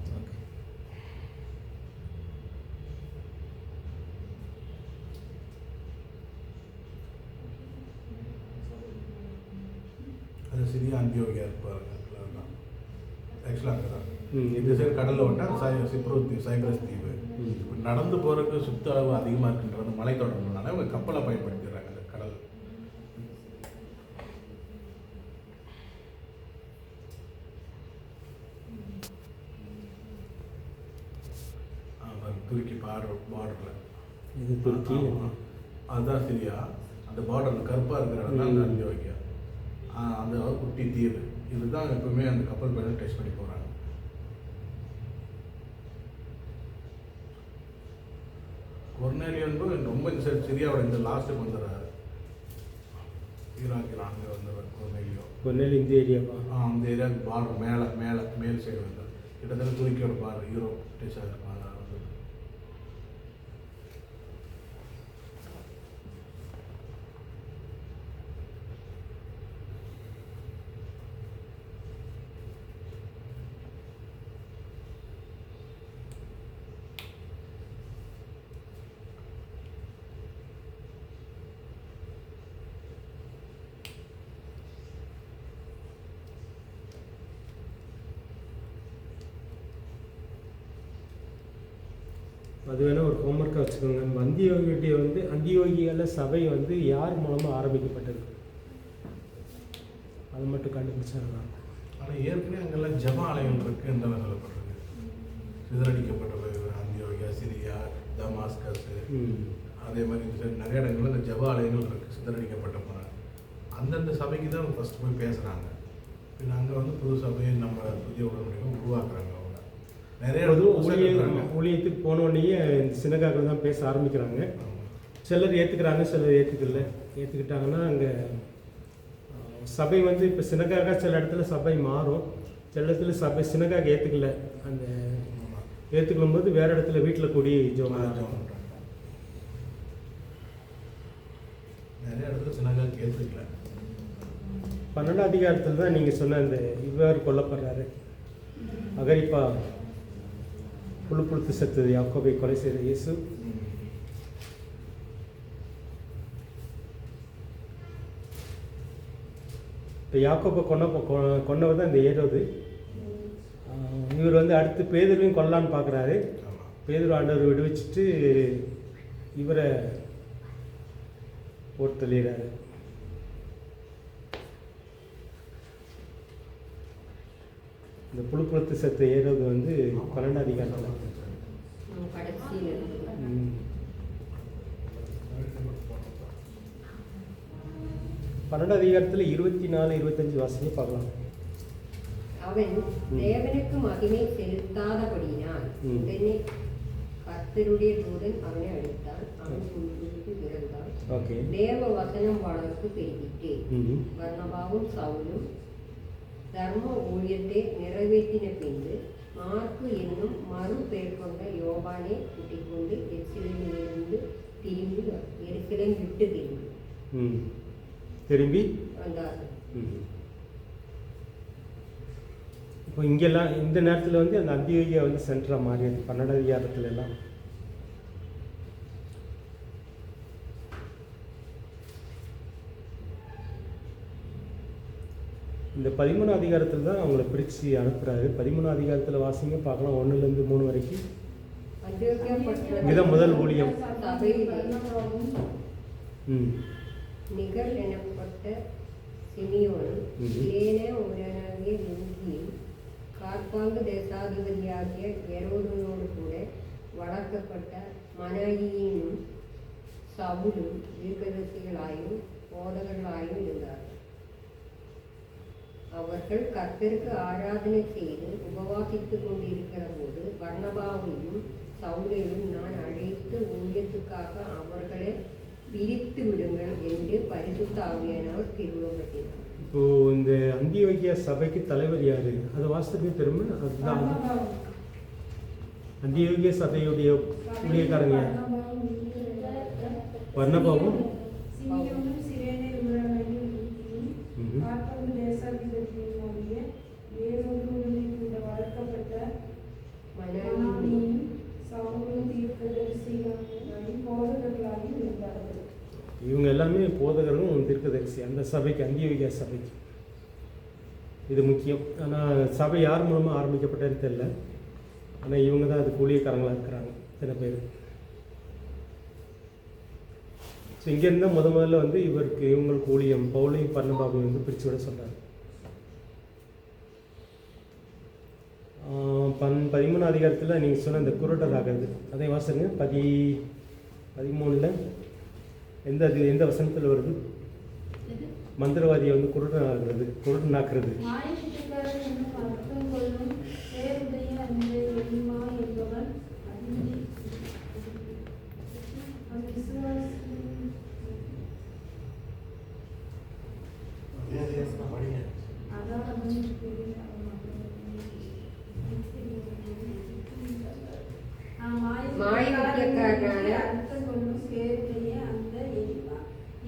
அது சிறிய அந்தியோகியா இருப்பாருங்க. ஆக்சுவலாக அங்கே தான் இந்த சைடு கடலில் விட்டால் சைப்ரஸ் தீவு. இப்போ நடந்து போகிறதுக்கு சுத்த அளவு அதிகமாக இருக்குன்றது மலைத்தொடர்னால அவங்க கப்பலை பயன்படுத்திடுறாங்க அந்த கடல். துருக்கி பார்டரில் இது துருக்கி, அதுதான் சிரியா. அந்த பார்டரில் கருப்பாக இருக்கிற இடம் தான் அந்த அந்தியோகியா. அந்த குட்டி தீவு இதுதான் எப்பவுமே அந்த கப்பல் பயணம் டெஸ்ட் பண்ணி போகிறாங்க. கொர்னேலியன் ரொம்ப இந்த சைடு சிரியாவோட இந்த லாஸ்ட்டுக்கு வந்துடுறாரு. ஈராக்கில் அங்கே வந்துடுறாரு கொர்னேலி இந்த ஏரியாவா? அந்த ஏரியாவுக்கு பார்டர் மேல் சைடு வந்து கிட்டத்தட்ட துருக்கியோட பார்டர் யூரோப் டேஸாக இருக்கும். அது வேணால் ஒரு ஹோம்ஒர்க்காக வச்சுக்கோங்க. நம்ம அந்தியோகிய வந்து அந்தியோகியால சபை வந்து யார் மூலமாக ஆரம்பிக்கப்பட்டது அது மட்டும் கண்டுபிடிச்சாங்க. ஆனால் ஏற்கனவே அங்கெல்லாம் ஜப ஆலயங்கள் இருக்குன்னு சொல்லப்படுறது. சிதறடிக்கப்பட்ட அந்தியோகியா, சிரியா, தமாஸ்கஸ், அதே மாதிரி நிறைய இடங்கள்ல இந்த ஜப ஆலயங்கள் இருக்குது. சிதறடிக்கப்பட்ட போகிறாங்க. அந்தந்த சபைக்கு தான் ஃபஸ்ட்டு போய் பேசுகிறாங்க. பின் அங்கே வந்து புது சபையை நம்ம புதிய உடன்படிக்கை உருவாக்குறாங்க. நிறைய ஊழியத்துக்கு போனோடனே இந்த சினகாக்கள் தான் பேச ஆரம்பிக்கிறாங்க. சிலர் ஏற்றுக்கிறாங்க, சிலர் ஏற்றுக்கிட்டாங்கன்னா அங்கே சபை வந்து இப்போ சினகாக சில இடத்துல சபை மாறும், சில இடத்துல சபை சினகாக ஏற்றுக்கல. அந்த ஏற்றுக்கொள்ளும் போது வேறு இடத்துல வீட்டில் கூடி ஜோம் நிறைய இடத்துல சினகாக ஏற்றுக்கல. 12ஆம் அதிகாரத்தில் தான் நீங்கள் சொன்ன அந்த இவ்வாறு கொல்லப்படுறாரு. அகரிப்பா புழுப்புழுத்து செத்தது யாக்கோபை கொலை செய்த இயேசு. இப்போ யாக்கோபை கொன்னவர் தான் இந்த ஏரோது. இவர் வந்து அடுத்து பேதுருவையும் கொல்லலான்னு பார்க்குறாரு. பேதுரு ஆண்டவர் விடுவிச்சுட்டு இவரை போட்டு தள்ளிடுறாரு. இந்த புழுப்புழுத்து செத்த ஏரோது வந்து 12ஆம் அதிகாரத்தில் கடைசியில் 12ஆம் அதிகாரத்தில் 24-25 வாசனை பார்க்கலாம். அவன் தேவனுக்கு மகிமை செலுத்தாதபடியினால் உடனே கர்த்தருடைய தூதன் அவனை அழித்தான். அவன் துன்புறுத்தி இறந்தான். தேவ வசனம் வாழ்வுக்கு பெருகிட்டு பர்னபாவும் சவுலும் தர்ம ஊழியத்தை நிறைவேற்றின பின்பு மார்க்கு என்னும் மறு பெயர் கொண்ட யோவானை கூட்டிக் கொண்டு எருசலேமிலிருந்து எருசலேம் விட்டு திரும்பி வந்தார்கள். இப்போ இங்கெல்லாம் இந்த நேரத்தில் வந்து அந்த அந்தியோகியா வந்து சென்டராக மாறியது 12ஆம் அதிகாரத்துல எல்லாம். இந்த 13 அதிகாரத்தில் தான் அவங்கள பிரித்து அனுப்புகிறாரு. 13 அதிகாரத்தில் வாசிங்க பார்க்கலாம், 1லேருந்து 3 வரைக்கும். அந்தியோக்கியா பட்டணத்தில் இதுதான் முதல் ஊழியம். நிகர் எனப்பட்ட சிமியோன், இலேன உடனாகிய லுங்கியும், கார்பாங்கு தேசாதிபதியாகிய எரோதனோடு கூட வளர்க்கப்பட்ட மனாயியும் சவுலும் தீர்க்கதரிசிகளாயும் போதகர்களாயும் இருந்தார்கள். அவர்கள் கர்த்தருக்கு ஆராதனை செய்து உபவாசித்துக் கொண்டிருக்கிற போது பர்னபாவையும் சவுலையும் நான் அழைத்து ஊழியத்துக்காக அவர்களை பிரித்து விடுங்கள் என்று பரிசுத்த ஆவியானவர் திருவுளப்பட்டினார். இப்போ இந்த அந்தியோகியா சபைக்கு தலைவர் யாரு? அதை வாசத்துக்கு திரும்ப அதுதான் அந்தியோகியா சபையுடைய ஊழியக்காரங்க யார்? பர்னபாவும் சிமியோனும் சிரேனே உடனாகிய லுங்கியும், கார்பாங்கு தேசாதிபதியாகிய ஏரோதுடனே கூட வளர்க்கப்பட்ட மனானியும் சவுலும் தீர்க்கதரிசிகளாயும் போதகர்களாயும் இருந்தார்கள். இவங்க எல்லாமே போதகர்களும் தீர்க்கதரிசி அந்த சபைக்கு, அந்தியோகியா சபைக்கு. இது முக்கியம். ஆனால் சபை யார் மூலமாக ஆரம்பிக்கப்பட்டதுன்னு தெரியல. ஆனால் இவங்க தான் அதுக்கு ஊழியக்காரங்களாக இருக்கிறாங்க சில பேர். ஸோ இங்கேருந்து முதல்ல வந்து இவங்களுக்கு ஊழியம் பவுலையும் பர்னபாவையும் வந்து பிரித்து விட சொல்கிறாங்க. 13 அதிகாரத்தில் நீங்கள் சொன்ன அந்த குருடர் ஆகிறது அதை வாசங்க 13ல் எந்த வசனத்தில் வருது? மந்திரவாதியை வந்து குருடன் ஆகிறது, குருடன் ஆக்குறது. மாயத்திற்காரன் என்னும் அர்த்தம் கொள்ளும் பேருடைய அந்த எலிமா என்பவன் மாயத்திற்காரனான அர்த்தம் கொள்ளும் பேருடைய அந்த எலிமா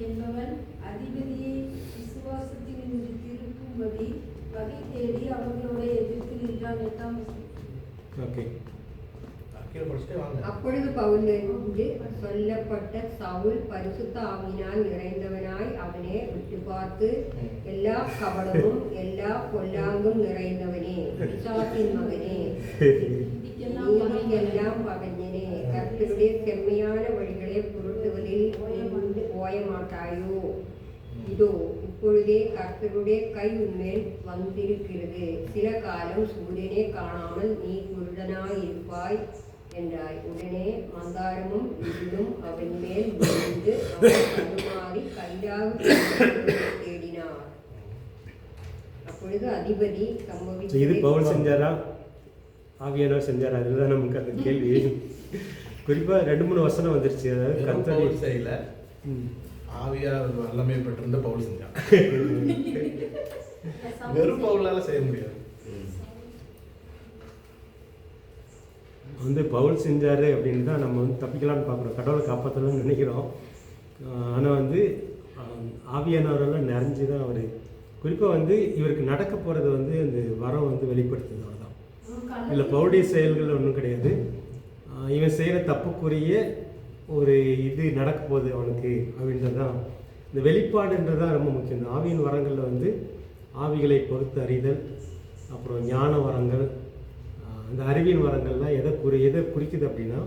என்பவன் அதிபதியை விசுவாசத்தினின்று திருப்பும்படி வகை தேடி அவர்களோட எதிர்த்து நின்றான். 8ஆம் வசனம். ஓகே. அப்பொழுது பவுல் என்று சொல்லப்பட்ட சவுல் பரிசுத்த ஆவியினால் நிறைந்தவனாய் அவனே விட்டு பார்த்து, எல்லா கபடமும் எல்லா பொல்லாங்கும் நிறைந்தவனே, பிசாசின் மகனே, நீதிக்கெல்லாம் பகைஞனே, கர்த்தருடைய செம்மையான வழிகளை புரட்டுவதில் ஓய மாட்டாயோ? இதோ இப்பொழுதே கர்த்தருடைய கை உன்மேல் வந்திருக்கிறது. சில காலம் சூரியனே காணாமல் நீ குருடனாய் இருப்பாய் என்றாய். உடனே மந்தாரமும் இருளும் அவன் மேல் விழுந்து அவன் தடுமாறி கைதாக தேடினார். அப்பொழுது அதிபதி இது பவுல் செஞ்சாரா ஆவியானவர் செஞ்சாரா? அதுதான் நமக்கு அந்த கேள்வி. குறிப்பாக 2-3 வசனம் வந்துருச்சு. அதாவது கர்த்தர் செய்யல, ஆவியா வல்லமை பெற்றிருந்த பவுல் செஞ்சான். வெறும் பவுலால செய்ய முடியாது. வந்து பவுல் செஞ்சார் அப்படின்னு தான் நம்ம வந்து தப்பிக்கலான்னு பார்க்குறோம், கடவுளை காப்பாற்றலாம்னு நினைக்கிறோம். ஆனால் வந்து ஆவியானவரெல்லாம் நிறைஞ்சு தான் அவர். குறிப்பாக வந்து இவருக்கு நடக்க போகிறது வந்து அந்த வரம் வந்து வெளிப்படுத்துது. அவ்வளோதான். இல்லை பவுலுடைய செயல்கள் ஒன்றும் கிடையாது. இவன் செய்கிற தப்புக்குரிய ஒரு இது நடக்க போகுது அவனுக்கு அப்படின்றது தான். இந்த வெளிப்பாடுன்றது தான் ரொம்ப முக்கியம். இந்த ஆவியின் வரங்களில் வந்து ஆவிகளை பகுத்து அறிதல், அப்புறம் ஞான வரங்கள், இந்த அறிவியல் வரங்கள்லாம் எதை குறிக்குது அப்படின்னா,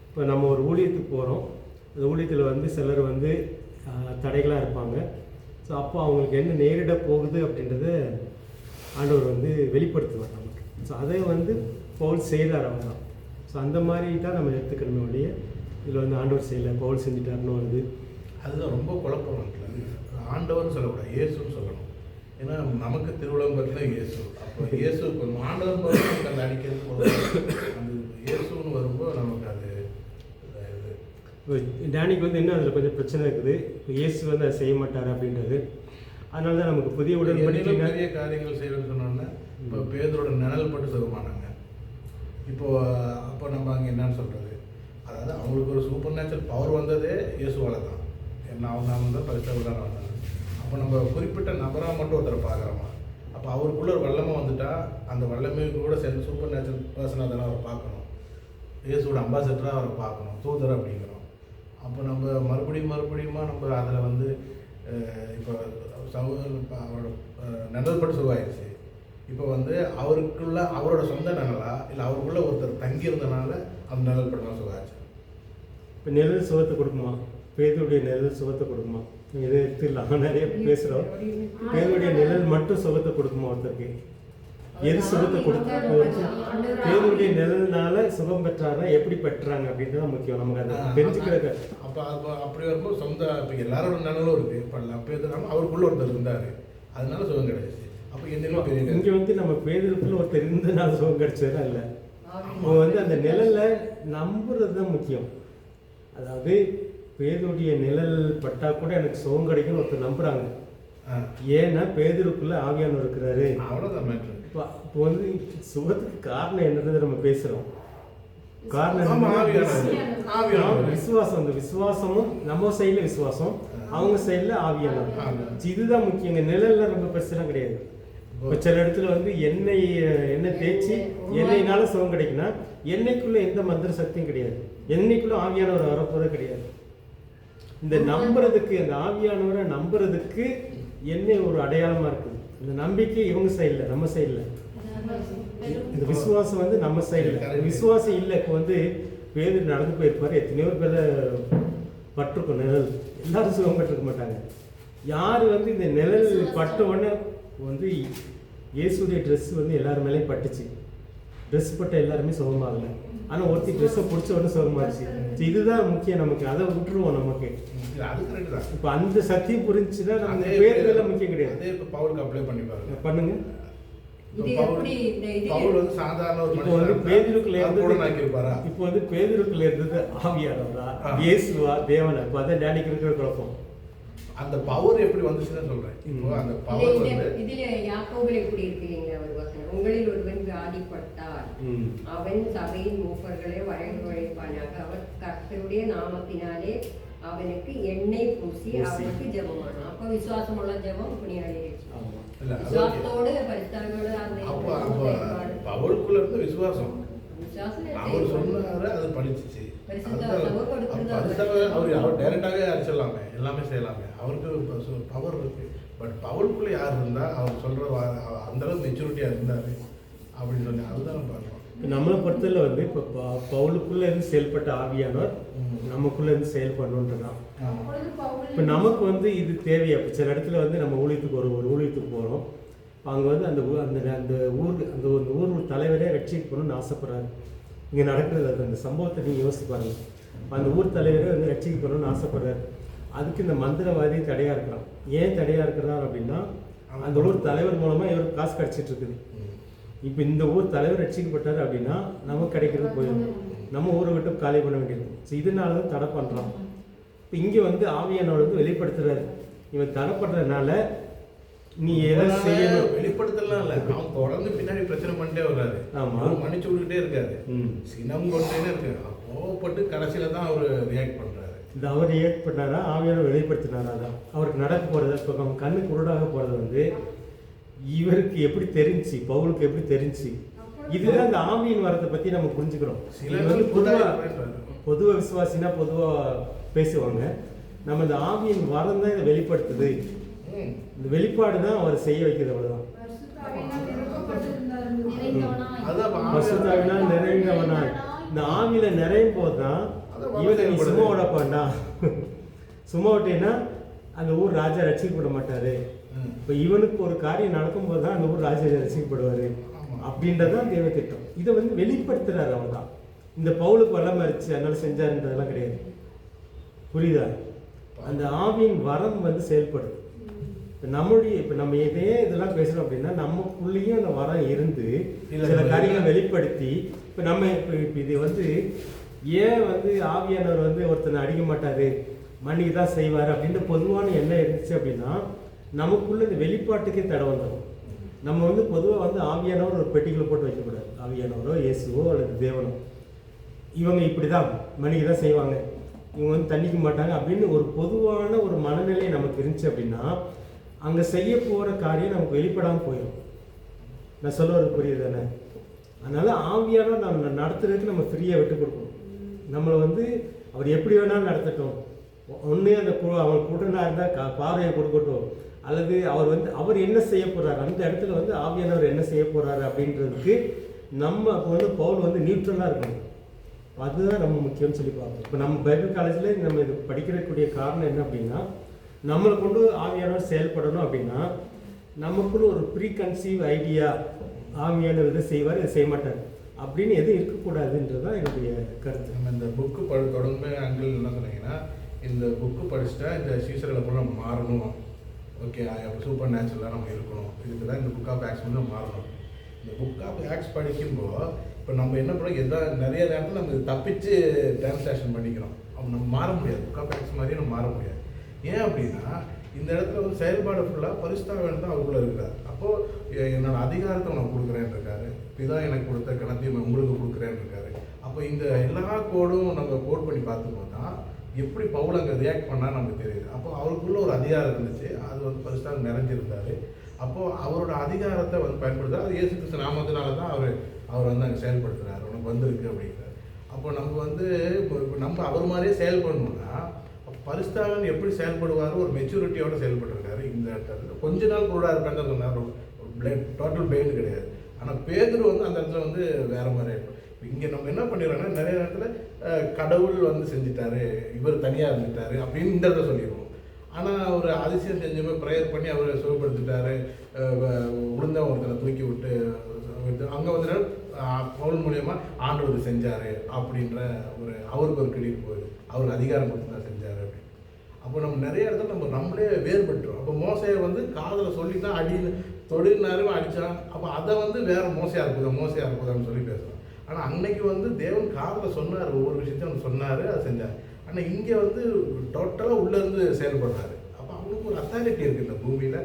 இப்போ நம்ம ஒரு ஊழியத்துக்கு போகிறோம். அந்த ஊழியத்தில் வந்து சிலர் வந்து தடைகளாக இருப்பாங்க. ஸோ அப்போ அவங்களுக்கு என்ன நேரிட போகுது அப்படின்றத ஆண்டவர் வந்து வெளிப்படுத்துவார் நமக்கு. ஸோ அதை வந்து பவுல் செய்கிறார் அவங்க தான். ஸோ அந்த மாதிரி தான் நம்ம எடுத்துக்கணுமே ஒழிய இதில் வந்து ஆண்டவர் செய்யலை பவுல் செஞ்சுட்டாருன்னு வருது. அதுதான் ரொம்ப குழப்பம். ஆண்டவர்னு சொல்லக்கூடாது, இயேசுன்னு சொல்லணும். ஏன்னா நமக்கு திருவிழம்பத்தில் இயேசு. அப்போ இயேசு கொஞ்சம் ஆண்டவர் நமக்கு அந்த அடிக்கிறது அந்த இயேசுன்னு வரும்போது நமக்கு அது இப்போ டேனிக்கு வந்து இன்னும் அதில் கொஞ்சம் பிரச்சனை இருக்குது. இப்போ இயேசு வந்து அதை செய்ய மாட்டார் அப்படின்றது. அதனால தான் நமக்கு புதிய உடன்படிக்கை பெரிய காரியங்கள் செய்யணும்னு சொன்னோன்னா, இப்போ பேதரோட நிழல் பட்டு சுகமானாங்க. அப்போ நம்ம அங்கே என்னன்னு சொல்கிறது, அதாவது அவங்களுக்கு ஒரு சூப்பர் நேச்சுரல் பவர் வந்ததே இயேசுவால தான். என்ன அவங்க தான் பரிசுத்தவான்களா வந்தாங்க. அப்போ நம்ம குறிப்பிட்ட நபராக மட்டும் ஒருத்தரை பார்க்குறோமா, அப்போ அவருக்குள்ள ஒரு வல்லமை வந்துட்டா அந்த வல்லமை கூட சேர்ந்து சூப்பர் நேச்சுரல் பர்சனாக தானே அவரை பார்க்கணும். இயேசுவோட அம்பாசிடராக அவரை பார்க்கணும், தூதர் அப்படிங்கிறோம். அப்போ நம்ம மறுபடியும் நம்ம அதில் வந்து இப்போ அவரோட நிழல்பட்டு சுகமாயிடுச்சு. இப்போ வந்து அவருக்குள்ள அவரோட சொந்த நிழலா இல்லை அவருக்குள்ள ஒருத்தர் தங்கியிருந்தனால அந்த நிழல்பட்டுலாம் சுகமாச்சு? இப்போ நிழல் சுகத்தை கொடுக்குமா? பேதுடைய நிழல் சுகத்தை கொடுக்குமா? இதை எடுத்துடலாம், நிறைய பேசுகிறோம். பேதுடைய நிழல் மட்டும் சுகத்தை கொடுக்குமா ஒருத்தருக்கு? எது சுகத்தை கொடுத்து பேருடைய நிழல்னால சுகம் பெற்றாரா, எப்படி பெற்றாங்க அப்படின்றது முக்கியம். நமக்கு அதை தெரிஞ்சுக்கிறது. அப்போ அப்படி வரும்போது சொந்த இப்போ எல்லாரோட நிழலும் இருக்குது. இப்போ பேதுனாலும் அவருக்குள்ள ஒருத்தர் இருந்தார், அதனால சுகம் கிடைச்சிச்சு. அப்போ என்னென்ன பெரிய இங்கே வந்து நம்ம பேதருக்குள்ள ஒருத்தர் இருந்ததுனால சுகம் கிடைச்சதா இல்லை. அவங்க வந்து அந்த நிழலை நம்புறது தான் முக்கியம். அதாவது பேதுடைய நிழல் பட்டா கூட எனக்கு சுகம் கிடைக்கும்னு ஒருத்தர் நம்புறாங்க. ஏன்னா பேதருக்குள்ள ஆவியானவர் இருக்கிறாரு. அவ்வளோதான் மேட்ரு. இப்போ வந்து சுகத்துக்கு காரணம் என்னது நம்ம பேசுறோம். காரணம் விசுவாசம். அந்த விசுவாசமும் நம்ம சைடுல விசுவாசம், அவங்க சைடுல ஆவியானவர். இதுதான் முக்கியம். நிழல்ல ரொம்ப பிரச்சனை கிடையாது. இப்போ சில இடத்துல வந்து எண்ணெய் தேய்ச்சி எண்ணெய்னால சுகம் கிடைக்குன்னா எண்ணெய்க்குள்ள எந்த மந்திர சக்தியும் கிடையாது. எண்ணெய்க்குள்ள ஆவியானவர் வரப்போறது கிடையாது. இந்த நம்புறதுக்கு, அந்த ஆவியானவரை நம்புறதுக்கு எண்ணெய் ஒரு அடையாளமா இருக்குது. இந்த நம்பிக்கை இவங்க சைடில், நம்ம சைடில். இந்த விசுவாசம் வந்து நம்ம சைடில். விசுவாசம் இல்லை. இப்போ வந்து பேர் நடந்து போயிருப்பாரு, எத்தனையோ பேர் பட்டிருக்கும் நிழல். எல்லாரும் சுகம் பெற்றிருக்க மாட்டாங்க. யார் வந்து இந்த நிழல் பட்ட உடனே வந்து இயேசுடைய ட்ரெஸ் வந்து எல்லாரும் மேலேயும் பட்டுச்சு. ட்ரெஸ் பட்ட எல்லாருமே சுகமாகல. ஆனால் ஒருத்தி ட்ரெஸ்ஸை பிடிச்ச உடனே சுகமாச்சு. இதுதான் முக்கியம் நமக்கு. அதை விட்டுருவோம் நமக்கு. இப்போ அந்த சத்தியம் புரிஞ்சுன்னா நம்ம பேருக்கெல்லாம் முக்கியம் கிடையாது. அதே இப்போ பவுலுக்கு அப்ளை பண்ணி பாருங்க, பண்ணுங்க. பவுல் வந்து சாதாரண ஒரு இப்போ வந்து பேதுருக்குள்ள இருப்பாரா? இப்போ வந்து பேதுருக்குள்ள இருந்தது ஆவியானவரா, இயேசுவா, தேவனா? இப்போ அதான் டேனிக்கு இருக்கிற குழப்பம். அந்த பவர் எப்படி வந்துச்சுன்னு சொல்றேன். இப்போ அந்த பவர் வந்து இதுல யாக்கோபில் எப்படி இருக்கிறீங்க? அவர் வசனம், உங்களில் ஒருவன் வியாதிப்பட்டார், அவன் சபையின் மூப்பர்களை வரவழைப்பானாக, அவர் கர்த்தருடைய நாமத்தினாலே அவனுக்கு எண்ணெய் பூசி அவனுக்கு ஜெபமான. அப்ப விசுவாசமுள்ள ஜெபம் புனியாடிடுச்சு. விசுவாசத்தோடு பரிசுத்தரோடு அந்த பவுலுக்குள்ள இருந்து விசுவாசம் அவர் சொன்னாரு, அது படிச்சிச்சு. அவர் டைரக்டாவே அடிச்சிடலாமே, எல்லாமே செய்யலாமே. அவருக்கு பவர் இருக்கு. பட் பவுலுக்குள்ள யார் இருந்தா அவர் சொல்ற அந்த அளவுக்கு மெச்சூரிட்டியா இருந்தாரு அப்படின்னு சொல்லி அதுதான் பார்க்கணும். நம்மளை பொறுத்தல வந்து இப்போ பவுலுக்குள்ள இருந்து செயல்பட்ட ஆவியானவர் நமக்குள்ள இருந்து செயல்படணுன்றதான். இப்போ நமக்கு வந்து இது தேவையா? இப்போ சில இடத்துல வந்து நம்ம ஊழியத்துக்கு ஒரு ஊழியத்துக்கு போகிறோம். அங்கே வந்து அந்த ஊர் தலைவரே ரட்சிக்கு போகணும்னு ஆசைப்படுறாரு. இங்கே நடக்கிறது அந்த சம்பவத்தை நீங்கள் யோசிச்சு பாருங்க. அந்த ஊர் தலைவரே வந்து ரட்சிக்கு போகணும்னு ஆசைப்படுறாரு. அதுக்கு இந்த மந்திரவாதி தடையாக இருக்கிறான். ஏன் தடையாக இருக்கிறார் அப்படின்னா, அந்த ஊர் தலைவர் மூலமாக இவருக்கு காசு கிடச்சிட்டு இருக்குது. இப்போ இந்த ஊர் தலைவர் ரட்சிக்கப்பட்டார் அப்படின்னா நமக்கு கிடைக்கிறது போயிடும். நம்ம ஊரை விட்டு காலி பண்ண வேண்டியது. ஸோ இதனால தான் தடை பண்ணுறான். இப்போ இங்கே வந்து ஆவியானவர் வந்து வெளிப்படுத்துறாரு. இவன் தடை பண்ணுறதுனால நீ எதை செய்யணும் வெளிப்படுத்தலாம் இல்லை, அவன் தொடர்ந்து பின்னாடி பிரச்சனை பண்ணிட்டே வர்றாரு. ஆமாம், மன்னிச்சு விட்டுக்கிட்டே இருக்காரு, சினம் கொண்டே இருக்காரு. கோவப்பட்டு கடைசியில தான் அவர் ரியாக்ட் பண்ணுறாரு. இந்த அவர் ரியாக்ட் பண்ணாரா, ஆவியானவர் வெளிப்படுத்தினாரா தான் அவருக்கு நடக்க போகிறது. இப்போ நம்ம கண்ணு குருடாக போகிறது வந்து இவருக்கு எப்படி தெரிஞ்சு, பவுலுக்கு எப்படி தெரிஞ்சு? இதுதான் இந்த ஆவியின் வரத்தை பற்றி நம்ம புரிஞ்சுக்கிறோம். இது வந்து பொதுவாக விசுவாசினா பொதுவாக பேசுவாங்க. நம்ம இந்த ஆவியின் வரம் தான் இதை வெளிப்படுத்துது. இந்த வெளிப்பாடு தான் அவர் செய்ய வைக்கிறது. அவ்வளோதான். பரிசுத்தாவினால் நிறைந்தவனாய். இந்த ஆவியில நிறையும் போது தான் இவனை நீ சும்மா விடப்பாண்டா. சும்மா விட்டேன்னா அந்த ஊர் ராஜா ரசிக்கப்பட மாட்டாரு. இப்போ இவனுக்கு ஒரு காரியம் நடக்கும்போது தான் அந்த ஊர் ராஜா ரசிக்கப்படுவாரு. அப்படின்றதான் தேவ திட்டம். இதை வந்து வெளிப்படுத்துறாரு. அவர்தான் இந்த பவுலுக்கு வல்ல மறிச்சு அதனால செஞ்சாருன்றதெல்லாம் கிடையாது. புரியுதா? அந்த ஆவியின் வரம் வந்து செயல்படுது. இப்போ நம்ம இதெல்லாம் பேசுகிறோம் அப்படின்னா நமக்குள்ளேயும் அந்த வரம் இருந்து சில காரியங்களை வெளிப்படுத்தி இப்போ நம்ம இப்போ இது வந்து ஏன் வந்து ஆவியானவர் வந்து ஒருத்தனை அடிக்க மாட்டார், மன்னிக்கு தான் செய்வார் அப்படின்ற பொதுவான எண்ணம் இருந்துச்சு அப்படின்னா நமக்குள்ள இந்த வெளிப்பாட்டுக்கே தடை வந்துடும். நம்ம வந்து பொதுவாக வந்து ஆவியானவர் ஒரு பெட்டிக்குள்ள போட்டு வைக்கக்கூடாது. ஆவியானவரோ இயேசுவோ அல்லது தேவனோ இவங்க இப்படி தான் மன்னிக்கு தான் செய்வாங்க, இவங்க வந்து தண்டிக்க மாட்டாங்க அப்படின்னு ஒரு பொதுவான ஒரு மனநிலை நமக்கு இருந்துச்சு அப்படின்னா அங்கே செய்ய போகிற காரியம் நமக்கு வெளிப்படாமல் போயிடும். நான் சொல்லுவது புரியுது தானே? அதனால் ஆவியானவர் நம்ம நடத்துறதுக்கு நம்ம ஃப்ரீயாக விட்டு கொடுக்கணும். நம்மளை வந்து அவர் எப்படி வேணாலும் நடத்தட்டும், ஒன்று அந்த அவன் கூட்டனாக இருந்தால் பார்வையை கொடுக்கட்டும், அல்லது அவர் என்ன செய்ய போகிறாரு, அந்த இடத்துல வந்து ஆவியானவர் என்ன செய்ய போகிறாரு அப்படின்றதுக்கு நம்ம அப்போ வந்து பவுல் வந்து நியூட்ரலாக இருக்கணும். அதுதான் நம்ம முக்கியம்னு சொல்லி பார்க்கணும். இப்போ நம்ம பைபிள் காலேஜில் நம்ம இது படிக்கிறக்கூடிய காரணம் என்ன அப்படின்னா, நம்மளை கொண்டு ஆவியானவர் செயல்படணும் அப்படின்னா நமக்குள்ள ஒரு ப்ரீ கன்சீவ் ஐடியா, ஆவியானவர் இதை செய்வார் இதை செய்ய மாட்டார் அப்படின்னு எதுவும் இருக்கக்கூடாதுன்றது தான் என்னுடைய கருத்து. நம்ம இந்த புக்கு தொடர்ந்து அங்கிள் என்ன சொன்னீங்கன்னா, இந்த புக்கு படிச்சுட்டா இந்த சீசர்களை கூட நம்ம மாறணும், ஓகே சூப்பர் நேச்சுரலாக நம்ம இருக்கணும், இதுக்கு தான் இந்த புக் ஆஃப் ஆக்ஸ் வந்து நம்ம மாறணும். இந்த புக் ஆஃப் ஆக்ஸ் படிக்கும்போது இப்போ நம்ம என்ன பண்ணோம், நிறைய நேரத்தில் நம்ம தப்பிச்சு டிரான்ஸ்லேஷன் பண்ணிக்கிறோம். அப்போ நம்ம மாற முடியாது, புக் ஆஃப் ஆக்ஸ் மாதிரியே நம்ம மாற முடியாது. ஏன் அப்படின்னா இந்த இடத்துல வந்து செயல்பாடு ஃபுல்லாக பரிசுத்தாவியானவர் தான் அவருக்குள்ள இருக்கிறார். அப்போது என்னோட அதிகாரத்தை உனக்கு கொடுக்குறேன்னு இருக்காரு, பிதா எனக்கு கொடுத்த கணத்தையும் உங்களுக்கு கொடுக்குறேன்னு இருக்காரு. அப்போ இந்த எல்லா கோடும் நம்ம கோட் பண்ணி பார்த்தும்போது தான் எப்படி பவுல் அங்கே ரியாக்ட் பண்ணால் நமக்கு தெரியுது. அப்போ அவருக்குள்ள ஒரு அதிகாரம் இருந்துச்சு, அது வந்து பரிசுத்தாவியானவர் நிறைஞ்சிருந்தார். அப்போது அவரோட அதிகாரத்தை வந்து பயன்படுத்துகிறார். அது இயேசு கிறிஸ்து நாமத்தினால தான் அவர் வந்து அங்கே செயல்படுத்துகிறார், உனக்கு வந்திருக்கு அப்படிங்கிறார். அப்போ நம்ம வந்து இப்போ நம்ம அவர் மாதிரியே செயல்படணும்னா பரிசுத்தாவியானவர் எப்படி செயல்படுவார், ஒரு மெச்சூரிட்டியோடு செயல்பட்டுருக்காரு. இந்த இடத்துல கொஞ்ச நாள் கூட இருப்பேன்னு சொன்னார், டோட்டல் பிரெயின் கிடையாது. ஆனால் பேதுரு வந்து அந்த இடத்துல வந்து வேற மாதிரி இருக்கும். இங்கே நம்ம என்ன பண்ணிடுறோம்னா நிறைய இடத்துல கடவுள் வந்து செஞ்சுட்டாரு, இவர் தனியாக இருந்துட்டாரு அப்படின்னு இந்த இடத்துல சொல்லிடுவோம். ஆனால் ஒரு அதிசயம் செஞ்ச ப்ரேயர் பண்ணி அவர் சுகப்படுத்திட்டாரு, உளுந்த ஒருத்தனை தூக்கி விட்டு அங்கே வந்து பவுல் மூலியமாக ஆண்டவர் செஞ்சார் அப்படின்ற அவருக்கு ஒரு கிரெடிட் போகுது, அவருக்கு அதிகாரம் கொடுத்து தான் செஞ்சார் அப்படின்னு. அப்போ நம்ம நிறைய இடத்துல நம்மளே வேறுபட்டுரும். அப்போ மோசையை வந்து காதில் சொல்லிட்டா அடின்னு தொழில்னாலும் அடித்தான், அப்போ அதை வந்து வேறு மோசையாக இருக்குதான்னு சொல்லி பேசுகிறோம். ஆனால் அன்னைக்கு வந்து தேவன் காதில் சொன்னார், ஒவ்வொரு விஷயத்தையும் சொன்னார், அதை செஞ்சார். ஆனால் இங்கே வந்து டோட்டலாக உள்ளேருந்து செயல்படுறாரு. அப்போ அவங்களுக்கு ஒரு அத்தாரிட்டி இருக்குது இந்த பூமியில்.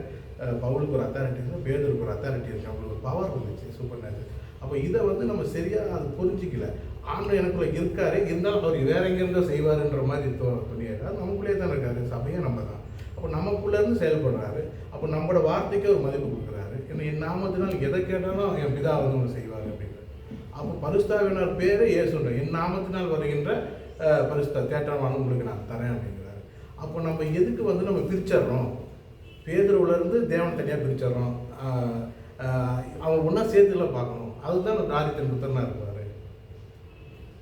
பவுலுக்கு ஒரு அத்தாரிட்டி இருக்குது, பேதுருக்கு ஒரு அத்தாரிட்டி இருக்குது, அவங்களுக்கு ஒரு பவர் இருந்துச்சு, சூப்பர் நேச்சுரல். அப்போ இதை வந்து நம்ம சரியாக அது புரிஞ்சிக்கல. ஆண்டு எனக்குள்ள இருக்காரு, இருந்தாலும் அவர் வேற எங்கேருந்தோ செய்வாருன்ற மாதிரி துணியாரு. நமக்குள்ளே தான் இருக்காரு, சபையே நம்ம தான். அப்போ நமக்குள்ளேருந்து செயல்படுறாரு. அப்போ நம்மளோட வார்த்தைக்கு ஒரு மதிப்பு கொடுக்குறாரு. ஏன்னா என் நாமத்தினால் எதை கேட்டாலும் என் பிதா வந்து ஒன்று செய்வார் அப்படிங்கிற. அப்போ பரிசுத்தாவியானவர் பேரை ஏசுன்ற, என் நாமத்தினால் வருகின்ற பரிசுத்தா தேட்டரமான உங்களுக்கு நான் தரேன் அப்படிங்கிறாரு. அப்போ நம்ம எதுக்கு வந்து நம்ம பிரிச்சிடுறோம், பேதுருவிலேருந்து தேவன் தனியாக பிரிச்சிடுறோம், அவங்க ஒன்றா சேர்த்துலாம் பார்க்கணும். அதுதான் நம்ம ஆதித்தன் புத்தனாக இருப்பார்.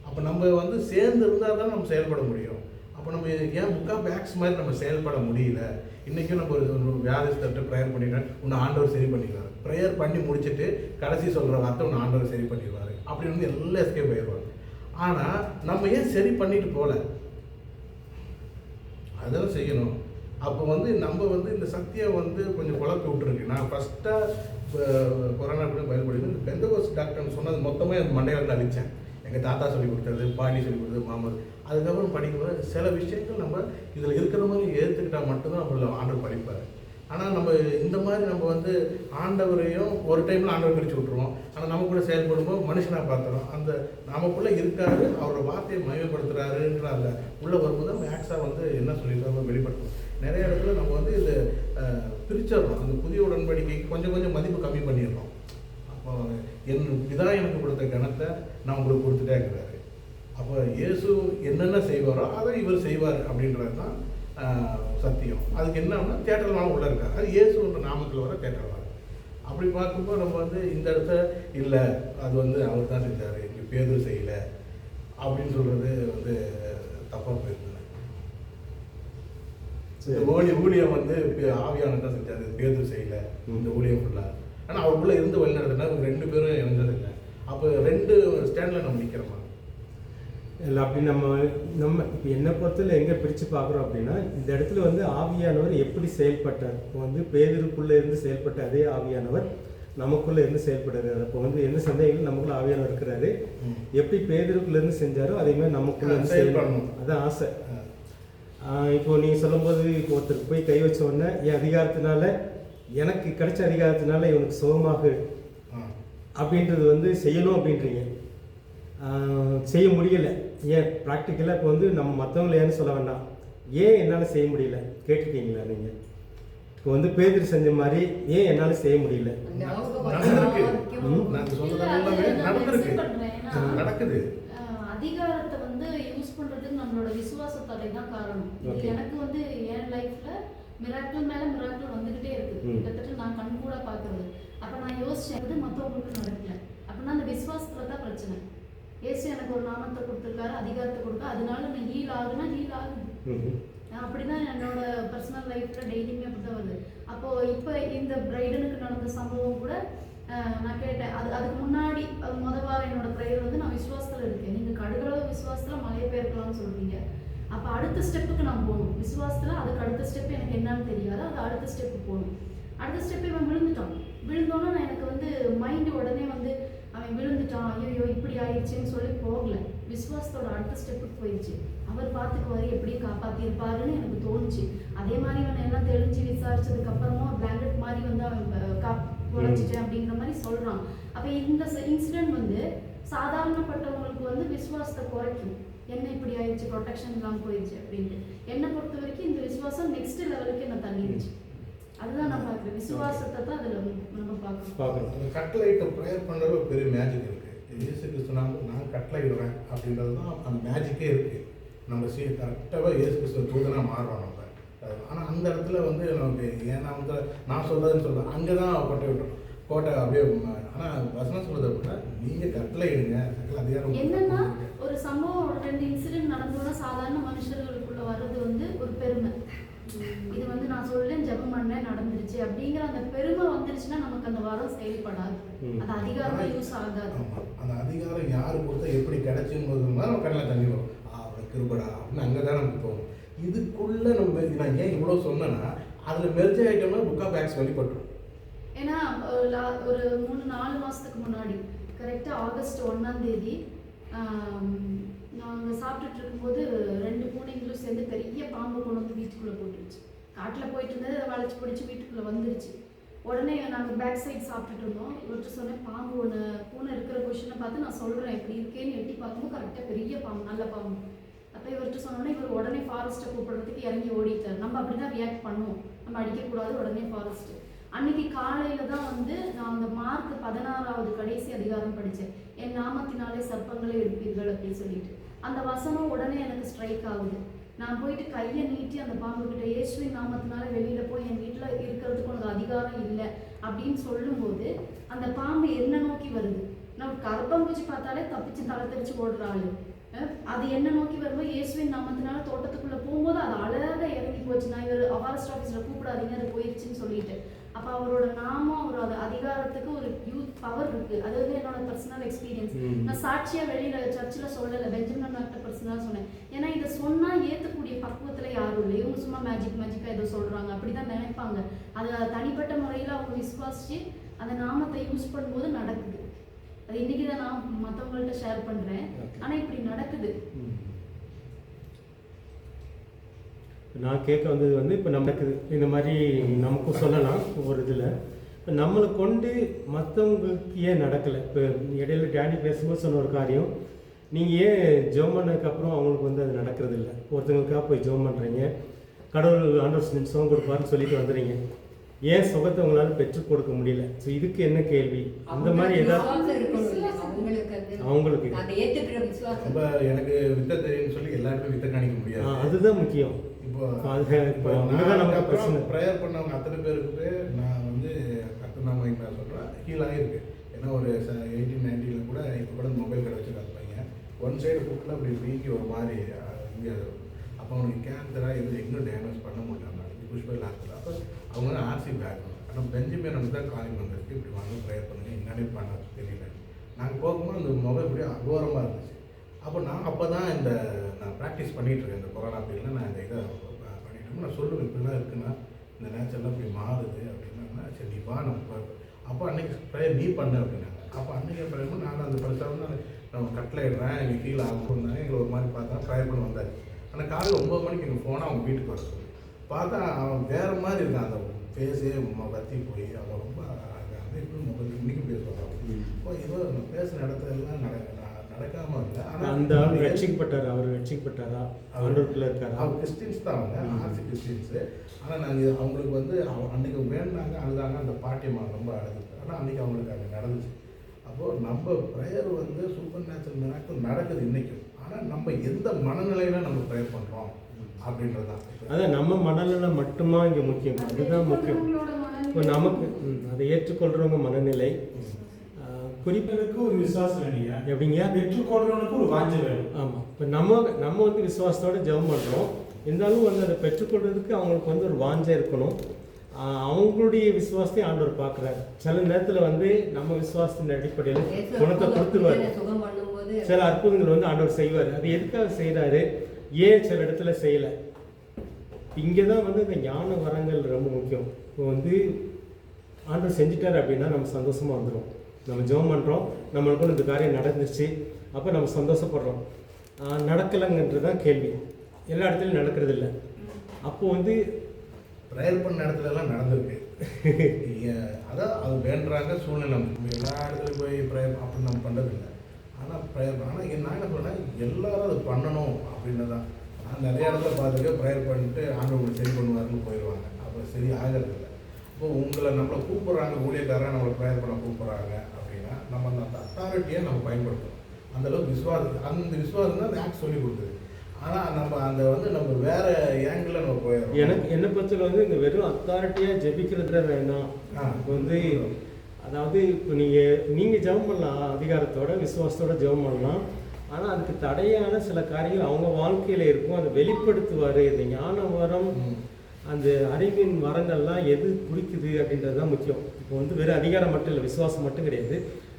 அப்போ நம்ம வந்து சேர்ந்து இருந்தால் தான் நம்ம செயல்பட முடியும். அப்போ நம்ம ஏன் புக் ஆஃப் ஆக்ஸ் மாதிரி நம்ம செயல்பட முடியல? இன்றைக்கும் நம்ம ஒரு வியாதிஸ்தர்கிட்ட ப்ரேயர் பண்ணிட்டேன், உன்னை ஆண்டவர் சரி பண்ணிடுவார். ப்ரேயர் பண்ணி முடிச்சுட்டு கடைசி சொல்கிற வார்த்தை உன்னை ஆண்டவர் சரி பண்ணிடுவார் அப்படி வந்து எல்லாம் எஸ்கேப் ஆயிடுவாங்க. ஆனால் நம்ம ஏன் சரி பண்ணிட்டு போகல? அதெல்லாம் செய்யணும். அப்போ வந்து நம்ம வந்து இந்த சக்தியை வந்து கொஞ்சம் குழப்பி விட்டுருக்கு. நான் ஃபஸ்ட்டாக கொரோனா கூட பயன்படுத்தி இந்த பெந்தகோஸ்ட் டாக்டர்னு சொன்னது மொத்தமாக என் மண்டையில் அழித்தேன். எங்கள் தாத்தா சொல்லி கொடுத்தது, பாட்டி சொல்லி கொடுத்தது, மாமது. அதுக்கப்புறம் படிக்கும்போது சில விஷயங்கள் நம்ம இதில் இருக்கிற மாதிரி ஏற்றுக்கிட்டால் மட்டும்தான் நம்மள ஆண்டவர் படிப்பார். ஆனால் நம்ம இந்த மாதிரி நம்ம வந்து ஆண்டவரையும் ஒரு டைமில் ஆண்டவர் பிரித்து விட்ருவோம். ஆனால் நம்ம கூட செயல்படும்போது மனுஷனாக பார்த்துறோம். அந்த நமக்குள்ளே இருக்காரு, அவரோட வார்த்தையை மையப்படுத்துகிறாருன்ற அந்த உள்ளே வரும்போது நம்ம ஆக்ஸாக வந்து என்ன சொல்லியிருக்காங்க வெளிப்படுத்தணும். நிறைய இடத்துல நம்ம வந்து இதை பிரிச்சிடறோம். அந்த புதிய உடன்படிக்கைக்கு கொஞ்சம் கொஞ்சம் மதிப்பு கம்மி பண்ணிடுறோம். அப்போ இதான் எனக்கு கொடுத்த கணத்தை நான் உங்களுக்கு கொடுத்துட்டே இருக்கிறாரு. அப்போ இயேசு என்னென்ன செய்வாரோ அதை இவர் செய்வார் அப்படின்றது தான் சத்தியம். அதுக்கு என்னன்னா தேட்டர்லாம் உள்ள இருக்காரு, அது இயேசுன்ற நாமத்தில் வர தேட்டர்லாம். அப்படி பார்க்கும்போது நம்ம வந்து இந்த இடத்த இல்லை, அது வந்து அவர் தான் செஞ்சார், இங்கே பேதுரு செய்யலை அப்படின்னு சொல்கிறது வந்து தப்பாக போயிருந்தேன். ஊழியம் வந்து ஆவியானவர் தான் செஞ்சார், பேதுரு செய்யலை இந்த ஊழியம் ஃபுல்லாக. ஆனால் அவருக்குள்ளே இருந்து வழி நடத்தினா இவங்க 2 பேரும் இணைஞ்சதில்லை. அப்போ 2 ஸ்டாண்டில் நம்ம நிற்கிறோமா இல்லை? அப்படி நம்ம இப்போ என்னை பொறுத்தவரை எங்கே பிரித்து பார்க்குறோம் அப்படின்னா, இந்த இடத்துல வந்து ஆவியானவர் எப்படி செயல்பட்டார். இப்போ வந்து பேதுருக்குள்ளே இருந்து செயல்பட்ட அதே ஆவியானவர் நமக்குள்ளே இருந்து செயல்படுறாரு. அப்போ வந்து என்ன சந்தேகங்கள் நமக்குள்ளே ஆவியானவர் இருக்கிறாரு, எப்படி பேதுருக்குள்ளேருந்து செஞ்சாரோ அதே மாதிரி நமக்குள்ளே இருந்து செயல்படணும். அதான் ஆசை. இப்போ நீங்கள் சொல்லும்போது இப்போ ஒருத்தருக்கு போய் கை வச்ச உடனே என் அதிகாரத்தினால, எனக்கு கிடைச்ச அதிகாரத்தினால இவனுக்கு சுகமாக அப்படின்றது வந்து செய்யணும் அப்படின்றீங்க. செய்ய முடியலை. ஏன் ப்ராக்டிக்கலாக இப்போ வந்து நம்ம மற்றவங்களை ஏன்னு சொல்ல வேண்டாம், ஏன் என்னால் செய்ய முடியல கேட்டிருக்கீங்களா நீங்கள்? இப்போ வந்து பேதுரு செஞ்ச மாதிரி ஏன் என்னால் செய்ய முடியல? நடக்குது. அதிகாரத்தை வந்து யூஸ் பண்றதுக்கு நம்மளோட விசுவாசத்தடை தான் காரணம். இது Okay. எனக்கு வந்து என் லைஃப்ல மிராக்கிள் மேல மிராக்கிள் வந்துகிட்டே இருக்கு. கிட்டத்தட்ட நான் கண் கூட பாக்குறது. அப்ப நான் யோசிச்சேன் அது மத்தவங்களுக்கு நடக்கல. அப்படின்னா அந்த விசுவாசத்துல தான் பிரச்சனை. ஏசு எனக்கு ஒரு நாமத்தை கொடுத்துருக்காரு, அதிகாரத்தை கொடுக்க, அதனால நான் ஹீல் ஆகுனா ஹீல் ஆகுது. அப்படிதான் என்னோட பர்சனல் லைஃப்ல டெய்லியுமே அப்படிதான் வருது. அப்போ இப்போ இந்த பிரைடனுக்கு நடந்த சம்பவம் கூட நான் கேட்டேன். அதுக்கு முன்னாடி வாரம் என்னோட ப்ரேயர் வந்து நான் விசுவாசத்துல இருக்கேன். நீங்க கடுகளவு விசுவாசத்துல மலையை பெயர்க்கலாம்னு சொல்றீங்க. அப்ப அடுத்த ஸ்டெப்புக்கு நான் போகணும். விசுவாசத்துல அதுக்கு அடுத்த ஸ்டெப் எனக்கு என்னன்னு தெரியாது. அது அடுத்த ஸ்டெப்பு போகணும். அடுத்த ஸ்டெப் இவன் விழுந்துட்டான். விழுந்தோன்னா நான் எனக்கு வந்து மைண்டு உடனே வந்து அவன் விழுந்துட்டான், ஐயோ இப்படி ஆயிடுச்சுன்னு சொல்லி போகல. விசுவாசத்தோட அடுத்த ஸ்டெப்புக்கு போயிடுச்சு. அவர் பார்த்துக்குவாரு, எப்படியும் காப்பாத்திருப்பாருன்னு எனக்கு தோணுச்சு. அதே மாதிரி அவன் எல்லாம் தெளிஞ்சு விசாரிச்சதுக்கு அப்புறமா பிளாங்கெட் மாதிரி வந்து அவன் குறைச்சிட்டேன் அப்படிங்கிற மாதிரி சொல்றான். அப்ப இந்த இன்சிடென்ட் வந்து சாதாரணப்பட்டவங்களுக்கு வந்து விசுவாசத்தை குறைக்கும். என்ன இப்படி ஆயிடுச்சு, ப்ரொடெக்ஷன் இல்லாமல் போயிடுச்சு அப்படின்ட்டு. என்னை பொறுத்த வரைக்கும் இந்த விசுவாசம் நெக்ஸ்ட் லெவலுக்கு என்ன தள்ளிடுச்சு. அதுதான் நான் பார்க்குறேன். விசுவாசத்தை தான் அதில் நம்ம பார்க்கணும். கட்டளையிட்ட ப்ரேயர் பண்ணுறது ஒரு பெரிய மேஜிக் இருக்குது. இயேசு கிறிஸ்து நான் கட்டளையிடுறேன் அப்படின்றது தான் அந்த மேஜிக்கே இருக்குது. நம்ம கரெக்டாக இயேசு கிறிஸ்துவ தூதனாக மாறுறோம் நம்ம. ஆனால் அந்த இடத்துல வந்து நமக்கு ஏன்னா வந்து நான் சொல்கிறதுன்னு சொல்கிறேன், அங்கே தான் கோட்டை அப்படியே. ஆனால் வசனம் சொல்கிறது அப்படின்னா நீங்கள் கட்டளையிடுங்க, சகல அதிகாரம். என்னன்னா ஒரு சம்பவம், ஒரு 2 இன்சிடென்ட் நடந்தோன்னா சாதாரண மனுஷர்களுக்குள்ள வர்றது வந்து ஒரு பெருமை. இது வந்து நான் சொல்றேன், ஜெபம் பண்ணேன், நடந்துருச்சு அப்படிங்கிற அந்த பெருமை வந்துருச்சுன்னா நமக்கு அந்த வரம் செயல்படாது. அது அதிகாரமா யூஸ் ஆகாது. அந்த அதிகாரம் யாரு கொடுத்தா எப்படி கிடைச்சும்போது நம்ம கண்ணில் தண்ணி வரும். அவளை கிருபடா அப்படின்னு அங்கே தான் நமக்கு தோணும். இதுக்குள்ள நம்ம நான் ஏன் இவ்வளோ சொன்னேன்னா அதில் மெர்ஜ் ஆகிட்டோம்னா புக் ஆஃப் ஆக்ட்ஸ் வெளிப்பட்டுரும். ஏன்னா ஒரு 3-4 மாசத்துக்கு முன்னாடி கரெக்டாக ஆகஸ்ட் 1ஆம் தேதி நாங்கள் சாப்பிட்டுட்டு இருக்கும்போது 2 பூனைங்களும் சேர்ந்து பெரிய பாம்பு கொண்டு வந்து வீட்டுக்குள்ளே போட்டுருச்சு. காட்டில் போயிட்டு இருந்தது, அதை வளைச்சி பிடிச்சி வீட்டுக்குள்ளே வந்துருச்சு. உடனே நாங்கள் பேக் சைட் சாப்பிட்டுட்டு இருந்தோம். இவர்கிட்ட சொன்னேன், பாம்பு ஒன்று பூனை இருக்கிற பொசிஷனை பார்த்து நான் சொல்கிறேன் இப்படி இருக்கேன்னு எட்டி பார்க்கும்போது கரெக்டாக பெரிய பாம்பு, நல்ல பாம்பு. அப்போ இவர்கிட்ட சொன்னோன்னே இவர் உடனே ஃபாரஸ்ட்டை கூப்பிடுறதுக்கு இறங்கி ஓடிட்டார். நம்ம அப்படி தான் ரியாக்ட் பண்ணுவோம், நம்ம அடிக்கக்கூடாது, உடனே ஃபாரஸ்ட்டு. அன்னைக்கு காலையில் தான் வந்து நான் அந்த மார்க் 16வது கடைசி அதிகாரம் படித்தேன். என் நாமத்தினாலே சர்ப்பங்களை எடுப்பீர்கள் அப்படின்னு சொல்லிட்டு அந்த வசனம் உடனே எனக்கு ஸ்ட்ரைக் ஆகுது. நான் போயிட்டு கையை நீட்டி அந்த பாம்புக்கிட்ட, இயேசுவின் நாமத்தினால வெளியில் போய் என் வீட்டில் இருக்கிறதுக்கு உனக்கு அதிகாரம் இல்லை அப்படின்னு சொல்லும்போது அந்த பாம்பு என்ன நோக்கி வருது. நான் கர்ப்பம்பூச்சி பார்த்தாலே தப்பிச்சு தலை தெரிச்சு ஓடுறாள். அது என்ன நோக்கி வரும்போது இயேசுவின் நாமத்தினால தோட்டத்துக்குள்ளே போகும்போது அது அழகாக இறங்கி போச்சு. நான் இவர் ஃபாரஸ்ட் ஆஃபீஸில் கூப்பிடாதீங்க, அது போயிடுச்சுன்னு சொல்லிட்டு. அப்போ அவரோட நாமம், அவரோட அதிகாரத்துக்கு ஒரு யூத் பவர் இருக்கு. அது வந்து என்னோட பர்சனல் எக்ஸ்பீரியன்ஸ். நான் சாட்சியா வெளியில சர்ச்சில் சொல்லலை, பெஞ்சமின் டாக்டர் பர்சனலாக சொன்னேன். ஏன்னா இதை சொன்னா ஏற்றக்கூடிய பக்குவத்தில் யாரும் இல்லை. இவங்க சும்மா மேஜிக்காக ஏதோ சொல்றாங்க அப்படிதான் நினைப்பாங்க. அது தனிப்பட்ட முறையில் அவங்க விசுவாசிச்சு அந்த நாமத்தை யூஸ் பண்ணும்போது நடக்குது. அது இன்னைக்கு தான் நான் மற்றவங்கள்ட்ட ஷேர் பண்றேன். ஆனா இப்படி நடக்குது. நான் கேட்க வந்தது வந்து இப்போ நடக்குது இந்த மாதிரி நமக்கும் சொல்லலாம். ஒரு இதில் இப்போ நம்மளை கொண்டு மற்றவங்களுக்கு ஏன் நடக்கலை. இப்போ இடையில டேடி பேசும்போது சொன்ன ஒரு காரியம், நீங்கள் ஏன் ஜெபம் பண்ணதுக்கப்புறம் அவங்களுக்கு வந்து அது நடக்கிறது இல்லை. ஒருத்தவங்களுக்காக போய் ஜெபம் பண்ணுறீங்க, கடவுள் ஆண்டவர் சுகம் கொடுப்பாருன்னு சொல்லிட்டு வந்துடுறீங்க, ஏன் சுகத்தை உங்களால் பெற்றுக் கொடுக்க முடியல. ஸோ இதுக்கு என்ன கேள்வி? அந்த மாதிரி ஏதாவது அவங்களுக்கு ரொம்ப எனக்கு வித்த தெரியும்னு சொல்லி எல்லாருக்கும் வித்த காணிக்க முடியாது. அதுதான் முக்கியம். இப்போ ப்ரேயர் பண்ணவங்க அத்தனை பேருக்கு நான் வந்து கத்துனாம நான் சொல்கிறேன், ஹீல் ஆகிருக்கு. ஏன்னா ஒரு 1890 கூட இப்போ கூட மொபைல் கடை வச்சுருக்காங்க பையன். ஒன் சைடு ஃபுட்டில் அப்படி வீங்கி ஒரு மாதிரி இங்கே. அப்போ அவனுக்கு கேன்சராக எதுவும் எங்கே டயக்னோஸ் பண்ண முடியல. புஷ்பல் ஹாஸ்பிட்டல். அப்போ அவங்க வந்து ஆர்சி பேக். ஆனால் பெஞ்சமின் தான் காலிங் வந்திருக்கு, இப்படி வாங்க ப்ரேயர் பண்ணுங்க, என்னென்ன பண்ண தெரியல. நாங்கள் போகும்போது அந்த மொபைல் இப்படி அகோரமாக இருந்துச்சு. அப்போ நான் அப்போ தான் நான் ப்ராக்டிஸ் பண்ணிகிட்ருக்கேன். இந்த கொரோனா பீரியடில் நான் இந்த இதை பண்ணிட்டு நான் சொல்லுவேன், இப்படிலாம் இருக்குன்னா இந்த நேச்சர்லாம் இப்படி மாறுது அப்படின்னா, சரி நீ வா நம்ம. அப்போ அன்றைக்கி ப்ரேயர் நீ பண்ணு அப்படின்னாங்க. அப்போ அன்றைக்கி ப்ரேயர் நான் அந்த பிரச்சாரம் நம்ம கட்டளையிடுறேன், எங்கள் கீழே ஆகும்னாங்க. எங்களை ஒரு மாதிரி பார்த்தா ப்ரேயர் பண்ண வந்தார். ஆனால் காலையில் 9 மணிக்கு எங்கள் ஃபோனை அவங்க வீட்டுக்கு வர சொல்லி பார்த்தா அவன் வேறு மாதிரி இருக்கான். அந்த ஃபேஸே வத்தி போய் அவன் ரொம்ப இப்படி மொபைல் இன்றைக்கும் பேசுவாங்க. இப்போ ஏதோ பேசுகிற இடத்துல எல்லாம் நடக்காமல் இல்லை. ஆனால் அந்த ஆள் ரட்சிக்கப்பட்டாரா? அவர் ரட்சிக்கப்பட்டாரா? ஆண்டவருக்குள்ள இருக்காரா? அவர் கிறிஸ்டின்ஸ் தான், அவங்க ஆர்சி கிறிஸ்டின்ஸு. ஆனால் நாங்கள் அவங்களுக்கு வந்து அன்றைக்கி வேணுனாங்க, அழுதாங்க. அந்த பாட்டியம்மா ரொம்ப அழுது. ஆனால் அன்றைக்கி அவங்களுக்கு அங்கே நடந்துச்சு. அப்போது நம்ம ப்ரேயர் வந்து சூப்பர் நேச்சுரல் மிராக்கிள் நடக்குது இன்றைக்கும். ஆனால் நம்ம எந்த மனநிலையில் நம்ம ப்ரேயர் பண்ணுறோம் அப்படின்றது தான். அதான் நம்ம மனநிலை மட்டுமா இங்கே முக்கியம், அதுதான் முக்கியம். இப்போ நமக்கு அதை ஏற்றுக்கொள்கிறவங்க மனநிலை குறிப்பிற்கு ஒரு விசுவாசம் வேணுங்க. எப்படிங்க? பெற்றுக்கொள்றவனுக்கு ஒரு வாஞ்சை வேணும். ஆமாம். இப்போ நம்ம வந்து விசுவாசத்தோடு ஜெபம் பண்ணுறோம், இருந்தாலும் வந்து அதை பெற்றுக்கொள்றதுக்கு அவங்களுக்கு வந்து ஒரு வாஞ்சை இருக்கணும். அவங்களுடைய விசுவாசத்தை ஆண்டவர் பார்க்குறாரு. சில நேரத்தில் வந்து நம்ம விசுவாசத்தின் அடிப்படையில் குணத்தை கொடுத்துருவார். சுகம் பண்ணும்போது சில அற்புதங்கள் வந்து ஆண்டவர் செய்வார். அது எதுக்காக செய்கிறாரு, ஏன் சில இடத்துல செய்யலை? இங்கே தான் வந்து இந்த ஞான வரங்கள் ரொம்ப முக்கியம். இப்போ வந்து ஆண்டவர் செஞ்சுட்டார் அப்படின்னா நம்ம சந்தோஷமாக வந்துடும். நம்ம ஜெபம் பண்ணுறோம், நம்மளுக்கும் இந்த காரியம் நடந்துச்சு, அப்போ நம்ம சந்தோஷப்படுறோம். நடக்கலைங்கன்றது தான் கேள்வி. எல்லா இடத்துலையும் நடக்கிறது இல்லை. அப்போது வந்து ப்ரேயர் பண்ண இடத்துலலாம் நடந்திருக்கு. அதான் அது வேண்டுறாங்க சூழ்நிலை. நம்ம எல்லா இடத்துலையும் போய் ப்ரேயர் அப்படி நம்ம பண்ணுறதில்லை. ஆனால் ப்ரேயர் ஆனால் நான் என்ன சொல்கிறேன், எல்லாரும் அது பண்ணணும் அப்படின்னு தான். நான் நிறைய இடத்துல பார்த்துருக்கேன், ப்ரேயர் பண்ணிட்டு ஆண்டவங்களை சரி பண்ணுவாருன்னு போயிடுவாங்க. அப்போ சரி ஆகிறது இல்லை. இப்போ நம்மளை கூப்பிட்றாங்க, ஊழியக்காரன் நம்மளை ப்ரேயர் பண்ண கூப்பிட்றாங்க அப்படின்னா நம்ம அந்த அத்தாரிட்டியை நம்ம பயன்படுத்தணும். அந்தளவுக்கு விசுவாசம், அந்த விசுவாசம் தான் அந்த ஆக்ட் சொல்லி கொடுக்குது. ஆனால் நம்ம அந்த வந்து நம்ம வேறு ஏங்கிளில் நம்ம போயிடுறோம். என்னை பட்சத்தில் வந்து இந்த வெறும் அத்தாரிட்டியாக ஜெபிக்கிறதுல வேணாம். இப்போ வந்து அதாவது இப்போ நீங்கள் ஜெபம் பண்ணலாம், அதிகாரத்தோட விசுவாசத்தோட ஜெபம் பண்ணலாம். ஆனால் அதுக்கு தடையான சில காரியங்கள் அவங்க வாழ்க்கையில் இருக்கும், அதை வெளிப்படுத்துவார். இந்த ஞான வரம், அந்த அறிவின் வரங்கள்லாம் எது குறிக்குது அப்படின்றது தான் முக்கியம். இப்போ வந்து வெறும் அதிகாரம் மட்டும் இல்லை, விசுவாசம் மட்டும் கிடையாது.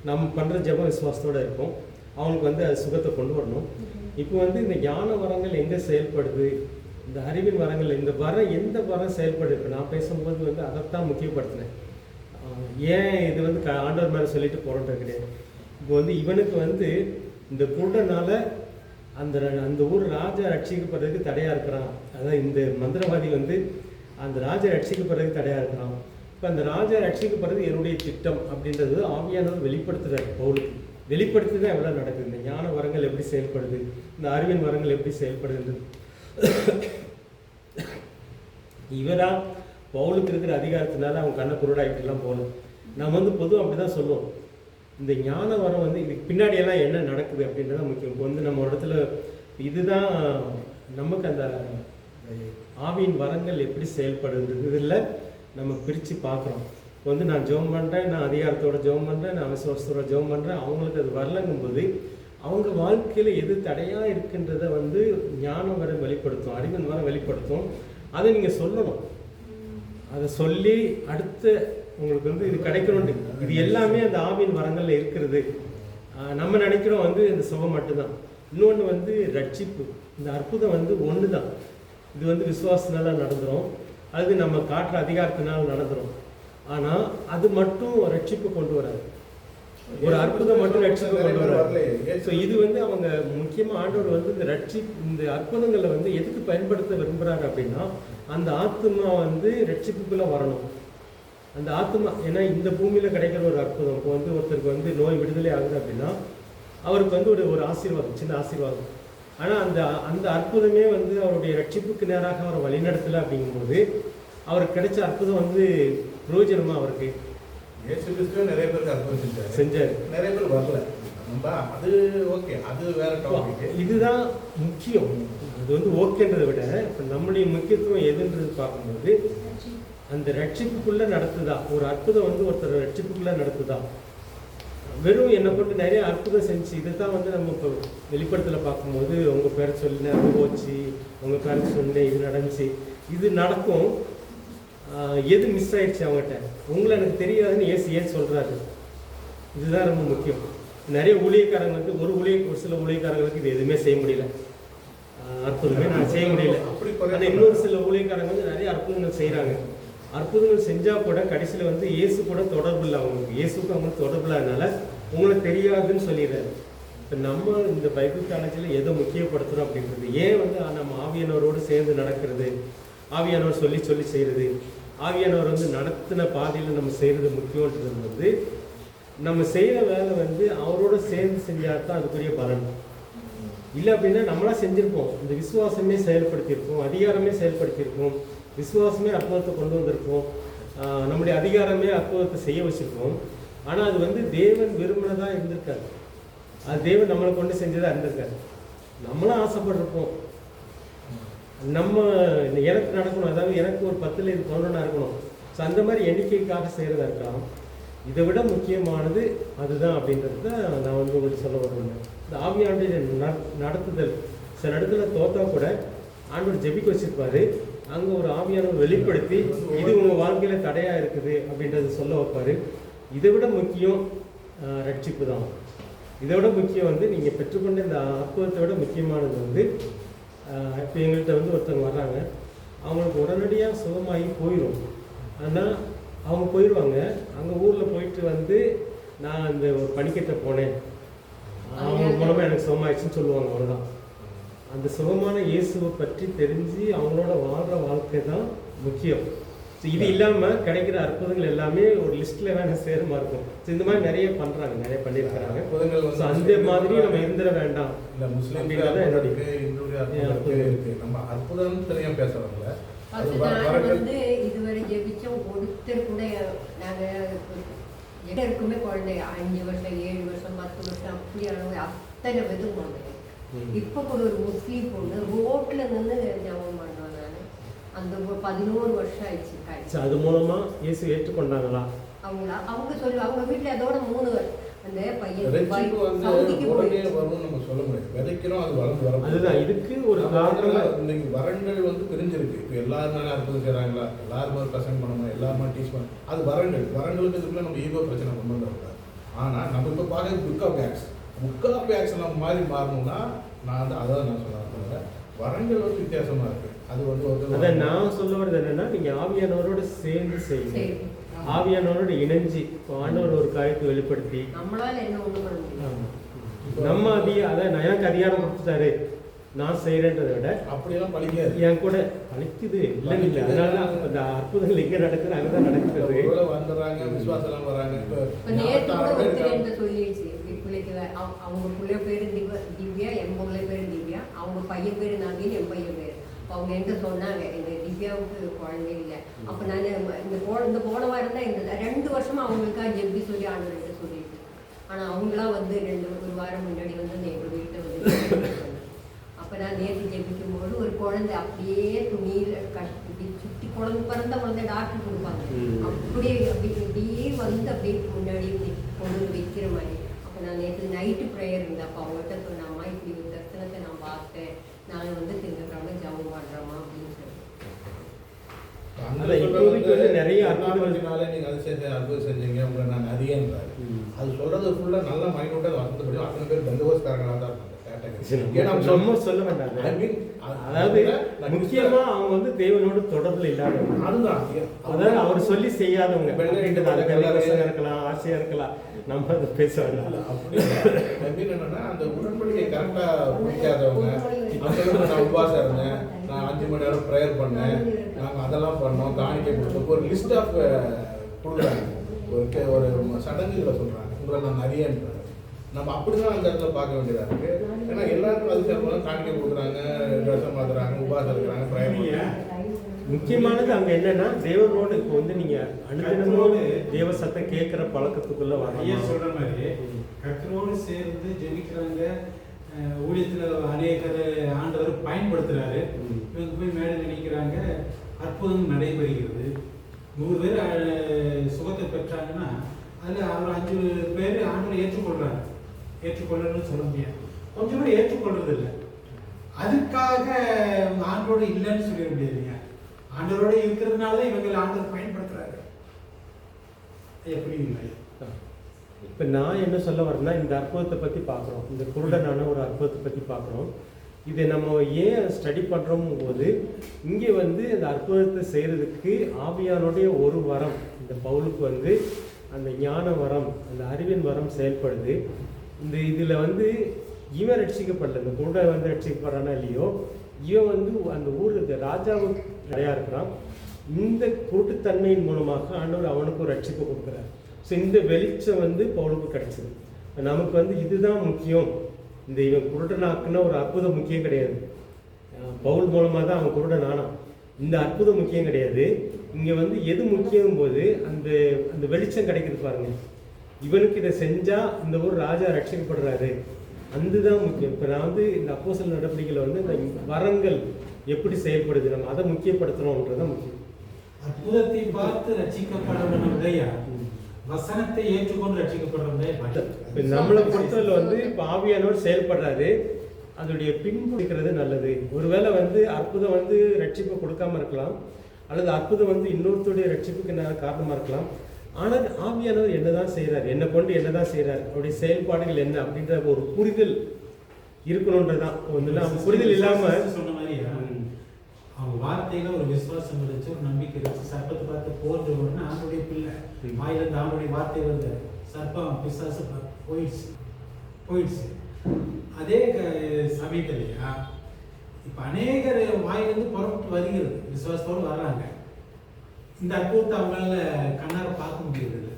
நம்ம பண்ணுற ஜெபம் விசுவாசத்தோடு இருக்கும், அவங்களுக்கு வந்து அது சுகத்தை கொண்டு வரணும். இப்போ வந்து இந்த ஞான வரங்கள் எங்கே செயல்படுது, இந்த அறிவின் வரங்கள், இந்த எந்த வரம் செயல்படுது? இப்போ நான் பேசும்போது வந்து அதைத்தான் முக்கியப்படுத்தினேன். ஏன் இது வந்து ஆண்டவர் மேலே சொல்லிட்டு போகிறது கிடையாது. இப்போ வந்து இவனுக்கு வந்து இந்த குருடனால அந்த ஊர் ராஜா ரட்சிக்கப்படுறதுக்கு தடையாக இருக்கிறான். அதாவது இந்த மந்திரவாதி வந்து அந்த ராஜா ரட்சிக்கப்படுறதுக்கு தடையாக இருக்கிறான். இப்போ அந்த ராஜா ரட்சிக்கப்படுறது என்னுடைய திட்டம் அப்படின்றது ஆவியானவர் வெளிப்படுத்துகிறார் பவுலுக்கு. வெளிப்படுத்தி தான் எவ்வளோ நடக்குது, இந்த ஞான வரங்கள் எப்படி செயல்படுது, இந்த அறிவின் வரங்கள் எப்படி செயல்படுதுன்றது. இவரா பவுலுக்கு இருக்கிற அதிகாரத்தினால அவங்க கண்ணை குருடாகிட்டுலாம் போகல. நம்ம வந்து பொதுவாக அப்படி தான் சொல்லுவோம். இந்த ஞான வரம் வந்து இதுக்கு பின்னாடியெல்லாம் என்ன நடக்குது அப்படின்றத முக்கியம். இப்போ வந்து நம்ம ஒரு இடத்துல இதுதான் நமக்கு அந்த ஆவியின் வரங்கள் எப்படி செயல்படுதுன்றதுல நம்ம பிரித்து பார்க்குறோம். இப்போ வந்து நான் ஜெபம் பண்ணுறேன், நான் அதிகாரத்தோட ஜெபம் பண்ணுறேன், நான் விசுவாசத்தோட ஜெபம் பண்ணுறேன், அவங்களுக்கு அது வரலங்கும்போது அவங்க வாழ்க்கையில் எது தடையாக இருக்குன்றதை வந்து ஞான வரம் வெளிப்படுத்தும், அறிவின் வரம் வெளிப்படுத்தும். அதை நீங்கள் சொல்லணும். அதை சொல்லி அடுத்த உங்களுக்கு வந்து இது கிடைக்கணும்னு, இது எல்லாமே அந்த ஆவியின் வரங்களில் இருக்கிறது. நம்ம நினைக்கிறோம் வந்து இந்த சுகம் மட்டும்தான். இன்னொன்று வந்து ரட்சிப்பு, இந்த அற்புதம் வந்து ஒன்று தான். இது வந்து விசுவாசத்தினால நடந்துடும், அது நம்ம காட்டுற அதிகாரத்தினால நடந்துடும். ஆனால் அது மட்டும் ரட்சிப்பு கொண்டு வராது. ஒரு அற்புதம் மட்டும் ரட்சிப்பு கொண்டு வராது. ஸோ இது வந்து அவங்க முக்கியமாக ஆண்டவர் வந்து இந்த அற்புதங்களை வந்து எதுக்கு பயன்படுத்த விரும்புகிறாரு அப்படின்னா, அந்த ஆத்மா வந்து ரட்சிப்புக்குள்ளே வரணும். அந்த ஆத்மா, ஏன்னா இந்த பூமியில் கிடைக்கிற ஒரு அற்புதம், இப்போ வந்து ஒருத்தருக்கு வந்து நோய் விடுதலை ஆகுது அப்படின்னா அவருக்கு வந்து ஒரு ஆசீர்வாதம், சின்ன ஆசீர்வாதம். ஆனால் அந்த அற்புதமே வந்து அவருடைய ரட்சிப்புக்கு நேராக அவரை வழிநடத்தலை அப்படிங்கும்போது அவருக்கு கிடைச்ச அற்புதம் வந்து பிரயோஜனமாக அவருக்கு. இயேசு கிறிஸ்துவே நிறைய பேருக்கு அற்புதம் செஞ்சார், நிறைய பேர் வரல. அது ஓகே, அது வேற டாபிக். இதுதான் முக்கியம். அது வந்து ஓகேன்றதை விட இப்போ நம்முடைய முக்கியத்துவம் எதுன்றது பார்க்கும்போது அந்த ரட்சிப்புக்குள்ளே நடத்துதா, ஒரு அற்புதம் வந்து ஒருத்தர் ரட்சிப்புக்குள்ளே நடத்துதா. வெறும் என்னை கொண்டு நிறைய அற்புதம் செஞ்சு இதை தான் வந்து நம்ம இப்போ வெளிப்படத்தில் பார்க்கும்போது உங்கள் பேரை சொன்னேன் அது போச்சு, உங்கள் பேரை சொன்னேன் இது நடந்துச்சு, இது நடக்கும். எது மிஸ் ஆயிடுச்சு அவங்ககிட்ட, உங்களை எனக்கு தெரியாதுன்னு ஏன் சொல்கிறாரு. இதுதான் ரொம்ப முக்கியம். நிறைய ஊழியக்காரங்க வந்து ஒரு சில ஊழியக்காரங்களுக்கு இது எதுவுமே செய்ய முடியல, அற்புதமே நான் செய்ய முடியல. ஆனால் இன்னொரு சில ஊழியக்காரங்க வந்து நிறைய அற்புதங்கள் செய்கிறாங்க. அற்புதங்கள் செஞ்சால் கூட கடைசியில் வந்து இயேசு கூட தொடர்பு இல்லை அவங்களுக்கு, இயேசுக்கு அவங்களுக்கு தொடர்பு இல்லாதனால உங்களுக்கு தெரியாதுன்னு சொல்லிடுறாரு. இப்போ நம்ம இந்த பைபிள் காலேஜில் எதை முக்கியப்படுத்துகிறோம் அப்படின்றது, ஏன் வந்து நம்ம ஆவியானவரோடு சேர்ந்து நடக்கிறது, ஆவியானவர் சொல்லி செய்கிறது, ஆவியானவர் வந்து நடத்தின பாதையில் நம்ம செய்கிறது முக்கியன்றது வந்து நம்ம செய்கிற வேலை வந்து அவரோட சேர்ந்து செஞ்சால் தான் அதுக்குரிய பலன். இல்லை அப்படின்னா நம்மளாம் செஞ்சுருப்போம், இந்த விசுவாசமே செயல்படுத்தியிருப்போம், அதிகாரமே செயல்படுத்தியிருப்போம், விசுவாசமே அற்புதத்தை கொண்டு வந்திருப்போம், நம்முடைய அதிகாரமே அற்புதத்தை செய்ய வச்சுருப்போம். ஆனால் அது வந்து தேவன் விரும்பினதாக இருந்திருக்காரு, அது தேவன் நம்மளை கொண்டு செஞ்சதாக இருந்திருக்காரு. நம்மளும் ஆசைப்பட்டிருப்போம், நம்ம எனக்கு நடக்கணும், அதாவது எனக்கு ஒரு 10ல் இது 11 இருக்கணும். ஸோ அந்த மாதிரி எண்ணிக்கைக்காக செய்கிறதா இருக்கலாம். இதை விட முக்கியமானது அதுதான் அப்படின்றது தான் நான் வந்து உங்களுக்கு சொல்ல வருவேன். இந்த ஆவியானுடைய நடத்துதல் சில இடத்துல தோத்தா கூட ஆண்டவர் ஜெபிக்க வச்சிருப்பாரு, அங்கே ஒரு ஆவியானவர் வெளிப்படுத்தி இது உங்கள் வாழ்க்கையில் தடையாக இருக்குது அப்படின்றத சொல்ல வைப்பார். இதை விட முக்கியம் ரட்சிப்பு தான். இதை விட முக்கியம் வந்து நீங்கள் பெற்றுக்கொண்ட இந்த அற்புதத்தை விட முக்கியமானது வந்து இப்போ எங்கள்கிட்ட வந்து ஒருத்தவங்க வர்றாங்க, அவங்களுக்கு உடனடியாக சுகமாகி போயிடும். ஆனால் அவங்க போயிடுவாங்க, அங்கே ஊரில் போயிட்டு வந்து நான் இந்த ஒரு பணிக்கட்டை போனேன், அவங்க மூலமாக எனக்கு சுகமாயிடுச்சுன்னு சொல்லுவாங்க. அவ்வளோதான். அந்த சுகமான இயேசுவை பற்றி தெரிஞ்சு அவங்களோட வாழ்கிற வாழ்க்கை தான் முக்கியம். ஸோ இது இல்லாமல் கிடைக்கிற அற்புதங்கள் எல்லாமே ஒரு லிஸ்ட்டில் வேணால் சேருமா இருக்கும். ஸோ இந்த மாதிரி நிறைய பண்ணுறாங்க, நிறைய பண்ணியிருக்கிறாங்க. ஸோ அந்த மாதிரி நம்ம இருந்துட வேண்டாம். இல்லை முஸ்லீம்கள் இருக்கு, நம்ம அற்புதம் தெரியாம பேசுறோம்ல. வந்து இதுவரை ஜெபிச்சோம் ஒருத்தர் கூட நாங்கள் எல்லாருக்குமே குழந்தை 5 வருஷம் 7 வருஷம் 10 வருஷம் அப்படியான அத்தனை பேரும் குழந்தை. இப்போ கூட ஒரு முஸ்லீம் பொண்ணு ரோட்ல நின்று ஜபம் பண்ணுறோம். நான் அந்த 11 வருஷம் ஆயிடுச்சு. அது மூலமா இயேசு ஏற்றுக்கொண்டாங்களா? அவங்க சொல்லு அவங்க வீட்டில் அதோட 3 வருஷம் அந்த பையன் உடனே வரும்னு நம்ம சொல்ல முடியாது. விதைக்கிறோம், அது வளர்ந்து வரும். அதுதான் இதுக்கு ஒரு காரணம். இன்னைக்கு வரங்கள் வந்து பிரிஞ்சிருக்கு. இப்போ எல்லாருமே அற்புதம் செய்கிறாங்களா, எல்லாருமே ப்ரெசென்ட் பண்ணணும், எல்லாருமே டீச் பண்ணணும், அது வரங்களுக்கு இதுக்குள்ள நம்ம ஈகோ பிரச்சனை கொண்டு வந்துடக்கூடாது. ஆனால் நம்ம இப்போ பார்க்குறது புக் ஆஃப் ஆக்ஸ் நம்ம மாதிரி மாறணும்னா நான் வந்து அதான் நான் சொல்ல வரங்கள் வந்து வித்தியாசமாக இருக்குது. அது வந்து அதை நான் சொல்ல வர்றது என்னன்னா, நீங்கள் ஆவியானவரோட சேர்ந்து செய்யுங்க, ஆவியானவரோட இணைஞ்சி ஆண்டவர் ஒரு காரியத்தை வெளிப்படுத்தி நம்மளால என்ன ஒண்ணு பண்ண முடியும். நம்ம அதான் எனக்கு அதிகாரம் கொடுத்துட்டாரு நான் செய்யறேன்றதை விட அப்படியெல்லாம் பழிக்காது, என் கூட பழிக்குது இல்லைன்னு இல்லை. அதனால அந்த அற்புதங்கள் எங்கே நடக்குது அங்கதான் நடக்குது. வந்துடுறாங்க, விசுவாசம் வராங்க. இப்போ சொல்லிடுச்சு பிள்ளைக்கு அவங்க பிள்ளை பேரு திவ்யா, என் பிள்ளை பேரு திவ்யா, அவங்க பையன் பேரு நவீன், என் பையன் பேரு. அவங்க என்கிட்ட சொன்னாங்க இந்த திவ்யாவுக்கு குழந்தை இல்லை. அப்போ நான் இந்த போன வாரம் தான் இந்த 2 வருஷமா அவங்களுக்காக ஜெபி சொல்லி ஆண்டவர்கிட்ட சொல்லிட்டு, ஆனால் அவங்களாம் வந்து ஒரு வாரம் முன்னாடி வந்து எங்கள் வீட்டை வந்து அப்போ நான் நேற்று ஜெபிக்கும் போது ஒரு குழந்தை அப்படியே துணியில் கட்டி சுற்றி பிறந்த குழந்தை டாக்டர் கொடுப்பாங்க, அப்படியே வந்து அப்படியே முன்னாடி கொண்டு வைக்கிற மாதிரி. அப்போ நான் நேற்று நைட்டு ப்ரேயர் இருந்தேன். அப்போ அவங்ககிட்ட சொன்ன அம்மா இப்படி ஒரு தரிசனத்தை நான் பார்த்தேன், நான் வந்து திங்கக்கிழமை ஜபம் பண்ணுறோமா அப்படின்னு சொல்லி. நிறைய அற்புதத்தினால நீங்க அது செஞ்சீங்க உங்களை நான் அறியன்றாரு. அது சொல்றது ஃபுல்லா நல்ல மைனூட்டா வசந்தபடி அத்தனை பேர் பந்தோபஸ்காரங்களா தான் இருக்காங்க. சொல்ல வேண்டாம். அதாவது முக்கியமா அவங்க வந்து தேவனோட தொடர்புல இல்லாதவங்க, அதுதான் அதாவது அவர் சொல்லி செய்யாதவங்க இருக்கலாம், ஆசையா இருக்கலாம், நம்ம அதை பேச வேண்டாம். அப்படி என்னன்னா அந்த உடன்படிக்கை கரெக்டா பிடிக்காதவங்க, நான் உபவாசம் இருந்தேன், நான் 5 மணி நேரம் ப்ரேயர் பண்ணேன், நாங்கள் அதெல்லாம் பண்ணோம், காணிக்கை கொடுத்தோம், ஒரு லிஸ்ட் ஆஃப் கொடுக்குறாங்க, ஒரு சடங்குகளை சொல்றாங்க, உங்களை நான் நிறையன்றாங்க. நம்ம அப்படிதான் அந்த இடத்துல பார்க்க வேண்டியதா இருக்கு. ஏன்னா எல்லாருக்கும் அது சேர்ந்து காணிக்கை கொடுக்குறாங்க, ட்ரெஸ்ஸை மாத்துறாங்க, உபவாசம் இருக்கிறாங்க, ப்ரேயர் பண்ணுறாங்க. முக்கியமானது அங்கே என்னன்னா தேவனோடு இப்போ வந்து நீங்கள் அனுதினமோடு தேவ சத்தம் கேட்குற பழக்கத்துக்குள்ளே ஐயா சொல்கிற மாதிரி கர்த்தரோடு சேர்ந்து ஜெபிக்கிறாங்க. ஊழியத்தில் அநேகர் ஆண்டவர் பயன்படுத்துகிறாரு. இவங்க போய் மேடை நினைக்கிறாங்க, அற்புதம் நடைபெறுகிறது. 100 பேர் சுகத்தை பெற்றாங்கன்னா அதில் அவர் 5 பேர் ஆண்டவரை ஏற்றுக்கொள்கிறாங்க. ஏற்றுக்கொள்ளணும்னு சொல்ல முடியாது, கொஞ்சம் பேர் ஏற்றுக்கொள்றது இல்லை. அதுக்காக ஆண்டோடு இல்லைன்னு சொல்லிட முடியாதுங்க. ஆண்டவரோட இருக்கிறதுனால தான் இவங்க ஆண்டவர் பயன்படுத்துறாரு. எப்படி இல்லை? இப்போ நான் என்ன சொல்ல வரேன்னா, இந்த அற்புதத்தை பற்றி பார்க்குறோம், இந்த குருடனான ஒரு அற்புதத்தை பற்றி பார்க்குறோம். இதை நம்ம ஏன் ஸ்டடி பண்ணுறோம் போது இங்கே வந்து இந்த அற்புதத்தை செய்கிறதுக்கு ஆவியானுடைய ஒரு வரம், இந்த பவுலுக்கு வந்து அந்த ஞான வரம், அந்த அறிவின் வரம் செயல்படுது. இந்த இதில் வந்து இவன் ரட்சிக்கப்படல, இந்த குருடன் வந்து ரட்சிக்கப்படுறானா இல்லையோ, இவன் வந்து அந்த ஊருக்கு ராஜாவுக்கு கிடையா இருக்கிறான். இந்த கூட்டுத்தன்மையின் மூலமாக ஆண்டவர் அவனுக்கு ஒரு ரட்சிப்பை கொடுக்குறார். ஸோ இந்த வெளிச்சம் வந்து பவுலுக்கு கிடைச்சிது. நமக்கு வந்து இதுதான் முக்கியம். இந்த இவன் குருடனாக்குன்னா ஒரு அற்புதம் முக்கியம் கிடையாது, பவுல் மூலமாக தான் அவன் குருடன் ஆனான். இந்த அற்புதம் முக்கியம் கிடையாது. இங்கே வந்து எது முக்கியம் போது அந்த அந்த வெளிச்சம் கிடைக்கிறது பாருங்க. இவனுக்கு இதை செஞ்சால் இந்த ஊர் ராஜா ரட்சிக்கப்படுறாரு, அதுதான் முக்கியம். இப்போ நான் வந்து இந்த அப்போஸ்தலர் நடவடிக்கையில் வந்து இந்த வரங்கள் எப்படி செயல்படுது, நம்ம அதை முக்கியப்படுத்தணும்ன்றதான் முக்கியம். அற்புதத்தை பார்த்து ரட்சிக்கப்படுறவன விடையா வசனத்தை ஏற்றுக்கொண்டு ரட்சிக்கப்படுறவனே இப்போ நம்மளை பொறுத்தவரை வந்து இப்போ ஆவியானவர் செயல்படுறாரு, அதோடைய பின்புடிக்கிறது நல்லது. ஒருவேளை வந்து அற்புதம் வந்து ரட்சிப்பை கொடுக்காம இருக்கலாம், அல்லது அற்புதம் வந்து இன்னொருத்தருடைய ரட்சிப்புக்கு காரணமாக இருக்கலாம். ஆனால் ஆவியானவர் என்னதான் செய்கிறார், என்னை கொண்டு என்னதான் செய்கிறார், அவருடைய செயல்பாடுகள் என்ன அப்படின்ற ஒரு புரிதல் இருக்கணுன்றதான். வந்து புரிதல் இல்லாமல் சொன்ன மாதிரியா அவங்க வார்த்தையில ஒரு விசுவாசம் இருந்துச்சு, ஒரு நம்பிக்கை இருந்துச்சு. சர்ப்பத்தை பார்த்து போன்ற உடனே அவனுடைய பிள்ளை வாயிலிருந்து அவனுடைய வார்த்தை வருது, சர்ப்பம் பிசாசு போயிடுச்சு. அதே சமயத்திலையா இப்ப அநேகர் வாயிலிருந்து புறப்பட்டு வருகிறது, விசுவாசத்தோடு வர்றாங்க. இந்த அற்புதத்தை அவங்களால கண்ணார பார்க்க முடியறது,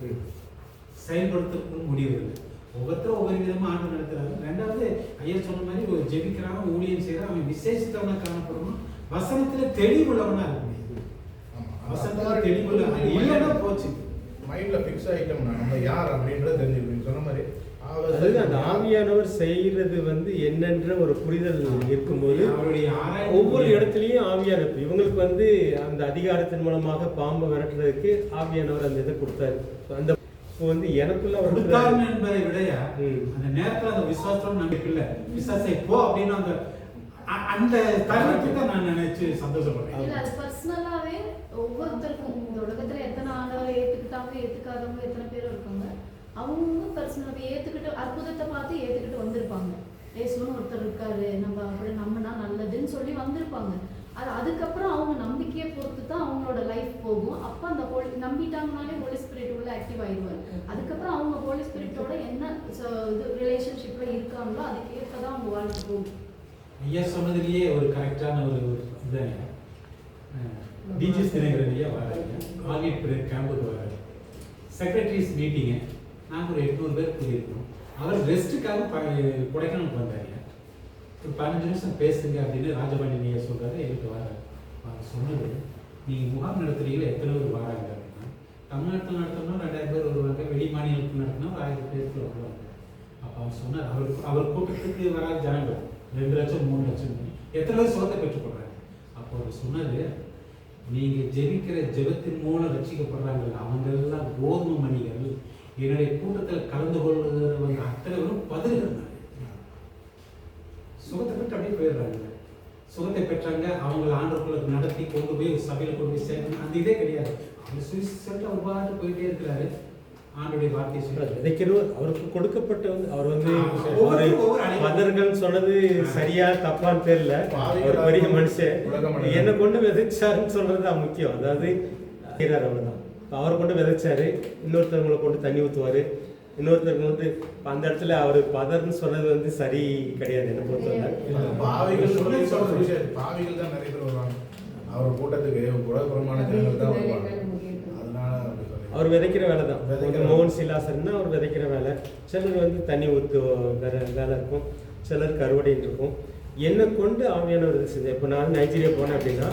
செயல்படுத்த முடியறது. ஒவ்வொருத்தரும் ஒவ்வொரு விதமா ஆண்டு நடத்துறாங்க. ரெண்டாவது ஐயா சொன்ன மாதிரி ஒரு ஜெபிக்கிறான், ஊழியம் செய்யறான், அவன் விசேஷத்தவனா காணப்படணும், வசனத்துல தெளிவுள்ளவனா இருக்க முடியும். வசனத்துல தெளிவுள்ள இல்லைன்னா போச்சு, மைண்ட்ல ஃபிக்ஸ் ஆகிட்டோம்னா நம்ம யார் அப்படின்றத தெரிஞ்சுக்கணும். சொன்ன மாதிரி அதாவது அந்த ஆவியானவர் செய்கிறது வந்து என்னன்ற ஒரு புரிதல் இருக்கும்போது ஒவ்வொரு இடத்துலையும் ஆவியானவர் இவங்களுக்கு வந்து அந்த அதிகாரத்தின் மூலமாக பாம்பை விரட்டுறதுக்கு ஆவியானவர் அந்த இதை கொடுத்தாரு. அந்த வந்து எனக்குள்ள அவர் என்பதை விடையா அந்த நேரத்துல அந்த விசுவாசத்தோட நம்பிக்கை இல்லை, விசுவாசை போ அப்படின்னு அந்த அந்த தருணத்தை நான் நினைச்சு சந்தோஷப்படுறேன். இல்ல அது பர்சனலாவே ஒவ்வொருத்தருக்கும் இந்த உலகத்துல எத்தனை ஆண்டவரை ஏத்துக்கிட்டாங்க ஏத்துக்காதவங்க எத்தனை பேர் இருக்காங்க, அவங்க பர்சனலாவே ஏத்துக்கிட்டு அற்புதத்தை பார்த்து ஏத்துக்கிட்டு வந்திருப்பாங்க. ஏசுன்னு ஒருத்தர் இருக்காரு, நம்ம அப்படி நம்பினா நல்லதுன்னு சொல்லி வந்திருப்பாங்க. அது அதுக்கப்புறம் அவங்க நம்பிக்கையை பொறுத்து தான் அவங்களோட லைஃப் போகும். அப்போ அந்த நம்பிட்டாங்கனாலே ஹோலி ஸ்பிரிட் உள்ள ஆக்டிவ் ஆயிடுவார். அதுக்கப்புறம் அவங்க ஹோலி ஸ்பிரிட்டோட என்ன இது ரிலேஷன்ஷிப்ல இருக்காங்களோ அதுக்கேற்ற தான் அவங்க வாழ்க்கை போகும். ஐயா சொன்னதுலேயே ஒரு கரெக்டான ஒரு இதாங்க டிஜிஎஸ் தினகரன் ஐயா வராங்க, ஆல்விட் பிரேக் கேம்புக்கு வராரு. செக்ரட்டரிஸ் மீட்டிங்கு நாங்கள் ஒரு 800 பேர் கூடியிருக்கோம். அவர் ரெஸ்ட்டுக்காக கொடைக்கானலுக்கு வந்தார். ஒரு 15 நிமிஷம் பேசுங்க அப்படின்னு ராஜபாண்டியன் ஐயா சொல்கிறாரு. எங்களுக்கு வராரு. அவர் சொன்னது, நீங்கள் முகாம் நடத்துறீங்களா, எத்தனை பேர் வராங்க அப்படின்னா, தமிழ்நாட்டில் நடத்தினா 2000 பேர் வருவாங்க, வெளி மாநிலத்தில் நடத்தினா 1000 பேருக்கு வருவாங்க. அப்போ அவர் சொன்னார், அவர் கூட்டத்துக்கு வராத ஜனங்கள் 2 லட்சம் 3 லட்சம், எத்தனை பேர் சுகத்தை பெற்றுக்கொள்றாங்க. அப்போ அவர் சொன்னது, நீங்கள் ஜெபிக்கிற ஜெபத்தின் மூலம் ரசிக்கப்படுறாங்க, அவங்க எல்லாம் கோதுமை மணிகள் என்னுடைய கூட்டத்தில் கலந்து கொள்வதற்கு அத்தனை பேரும் பதறுகிறாங்க. சுகத்தை பெற்று அப்படியே போயிடுறாங்க. சுகத்தை பெற்றாங்க, அவங்களை ஆண்டவர்களுக்கு நடத்தி கொண்டு போய் சபையில் கொண்டு போய் சேர்க்கணும், அந்த இதே கிடையாது. அவங்க சொல்லிட்டு அவர் பாட்டு போயிட்டே இருக்கிறாரு. ஆண்டுடைய வார்த்தையை சொல்றாரு, விதைக்கிறவர் அவருக்கு கொடுக்கப்பட்ட வந்து அவர் வந்து மதர்கள் சொன்னது சரியா தப்பான்னு தெரியல. அவர் பெரிய மனுஷன், என்னை கொண்டு விதைச்சாருன்னு சொல்றது முக்கியம். அதாவது அவ்வளவுதான். அவரை கொண்டு விதைச்சாரு, இன்னொருத்தவங்களை கொண்டு தண்ணி ஊற்றுவாரு, இன்னொருத்தருக்கு வந்து அந்த இடத்துல அவர் பதர்ன்னு சொன்னது வந்து சரி கிடையாது. என்ன பொறுத்தவரை பாவிகள் தான் நிறைய பேர் வருவாங்க அவர் கூட்டத்துக்கு, உலகபுரமான ஜனங்கள் தான் வருவாங்க. அதனால அவர் விதைக்கிற வேலை தான். மோகன் சிலாசன்னா அவர் விதைக்கிற வேலை. சிலர் வந்து தண்ணி ஊற்று வேலை இருக்கும், சிலருக்கு அறுவடைன்னு இருக்கும். என்னை கொண்டு ஆவியானவர் இது செஞ்சேன். இப்போ நான் நைஜீரியா போனேன் அப்படின்னா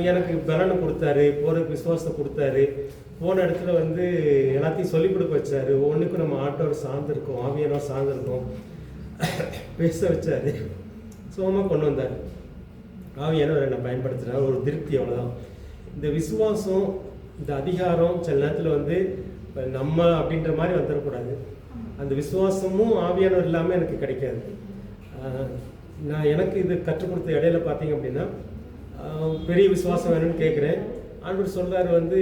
எனக்கு பலனை கொடுத்தாரு, போகிறதுக்கு விசுவாசத்தை கொடுத்தாரு. போன இடத்துல வந்து எல்லாத்தையும் சொல்லிக் கொடுக்க வச்சாரு. ஒவ்வொன்றுக்கும் நம்ம ஆட்டோவர் சார்ந்திருக்கோம், ஆவியானவர் சார்ந்திருக்கோம், பேச வச்சாரு, சுகமாக கொண்டு வந்தார். ஆவியானவர் என்னை பயன்படுத்துகிறார், ஒரு திருப்தி, அவ்வளோதான். இந்த விசுவாசம், இந்த அதிகாரம் சில நேரத்தில் வந்து நம்ம அப்படின்ற மாதிரி வந்துடக்கூடாது. அந்த விசுவாசமும் ஆவியானவர் இல்லாமல் எனக்கு கிடைக்காது. நான் எனக்கு இது கற்றுக் கொடுத்த இடையில பார்த்தீங்க அப்படின்னா பெரிய விசுவாசம் வேணும்னு கேட்குறேன். ஆண்டவர் சொல்கிறார் வந்து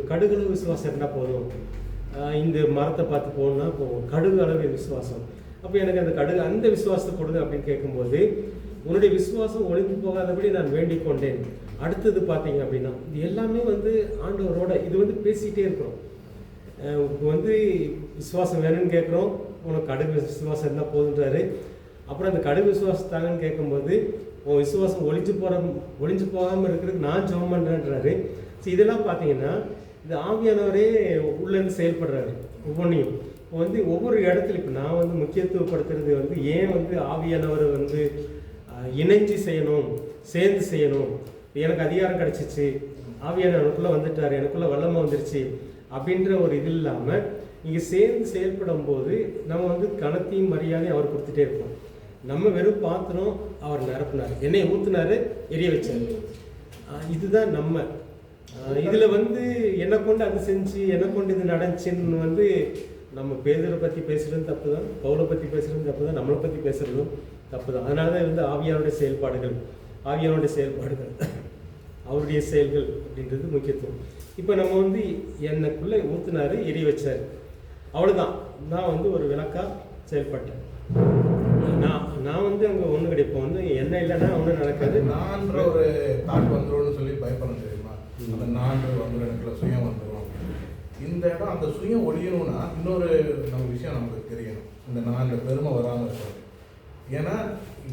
கடுகளவு விசுவாசம் இருந்தால் போதும், இந்த மரத்தை பார்த்து போகணுன்னா போகும், கடுகு அளவு விசுவாசம். அப்போ எனக்கு அந்த விசுவாசத்தை கொடுங்க அப்படின்னு கேட்கும்போது, உன்னுடைய விசுவாசம் ஒழிந்து போகாதபடி நான் வேண்டிக் கொண்டேன். அடுத்தது பார்த்தீங்க அப்படின்னா இது எல்லாமே வந்து ஆண்டவரோட இது வந்து பேசிகிட்டே இருக்கிறோம். இப்போ வந்து விசுவாசம் வேணும்னு கேட்குறோம், உனக்கு கடுகு விசுவாசம் இருந்தால் போதுன்றாரு. அப்புறம் அந்த கடுகு விசுவாசத்தாங்கன்னு கேட்கும்போது உன் விசுவாசம் ஒழிஞ்சு போகாமல் இருக்கிறதுக்கு நான் ஜெபம் பண்ணுறேன்றாரு. ஸோ இதெல்லாம் பார்த்தீங்கன்னா இந்த ஆவியானவரே உள்ளேருந்து செயல்படுறாரு. ஒவ்வொன்றையும் வந்து ஒவ்வொரு இடத்துல இப்போ நான் வந்து முக்கியத்துவப்படுத்துறது வந்து ஏன் வந்து ஆவியானவரை வந்து இணைஞ்சு செய்யணும், சேர்ந்து செய்யணும். எனக்கு அதிகாரம் கிடச்சிச்சு, ஆவியானவருக்குள்ளே வந்துட்டார், எனக்குள்ளே வல்லமை வந்துருச்சு அப்படின்ற ஒரு இது இல்லாமல் இங்கே சேர்ந்து செயல்படும் போது நம்ம வந்து கணத்தையும் மரியாதையும் அவர் கொடுத்துட்டே இருப்போம். நம்ம வெறும் பாத்திரம் அவர் நிரப்பினார், எண்ணெயை ஊற்றினாரு, எரிய வச்சார். இதுதான் நம்ம இதில் வந்து என்னை கொண்டு அது செஞ்சு என்னை கொண்டு இது நடந்துச்சுன்னு வந்து நம்ம பேதரை பற்றி பேசுகிறதும் தப்பு தான், பவுலை பற்றி பேசுகிறதும் தப்பு தான், நம்மளை பற்றி பேசுகிறதும் தப்பு தான். அதனால தான் வந்து ஆவியானுடைய செயல்பாடுகள் அவருடைய செயல்கள் அப்படின்றது முக்கியத்துவம். இப்போ நம்ம வந்து என்னைக்குள்ளே ஊற்றினாரு, எரிய வச்சார், அவ்வளோதான். நான் வந்து ஒரு விளக்காக செயல்பட்டேன். நான் வந்து அங்கே ஒன்றும் கிடையாது. இப்போ வந்து என்ன இல்லைன்னா ஒன்றும் நடக்காது. நான்ற ஒரு தாட் வந்துடும்னு சொல்லி பயப்படணும் தெரியுமா? அந்த நான்ற வந்துடும், எனக்குள்ள சுயம் வந்துடும். இந்த இடம் அந்த சுயம் ஒழியணும்னா இன்னொரு நம்ம விஷயம் நமக்கு தெரியணும். இந்த நான் இந்த பெருமை வராமல் இருக்கிறது. ஏன்னா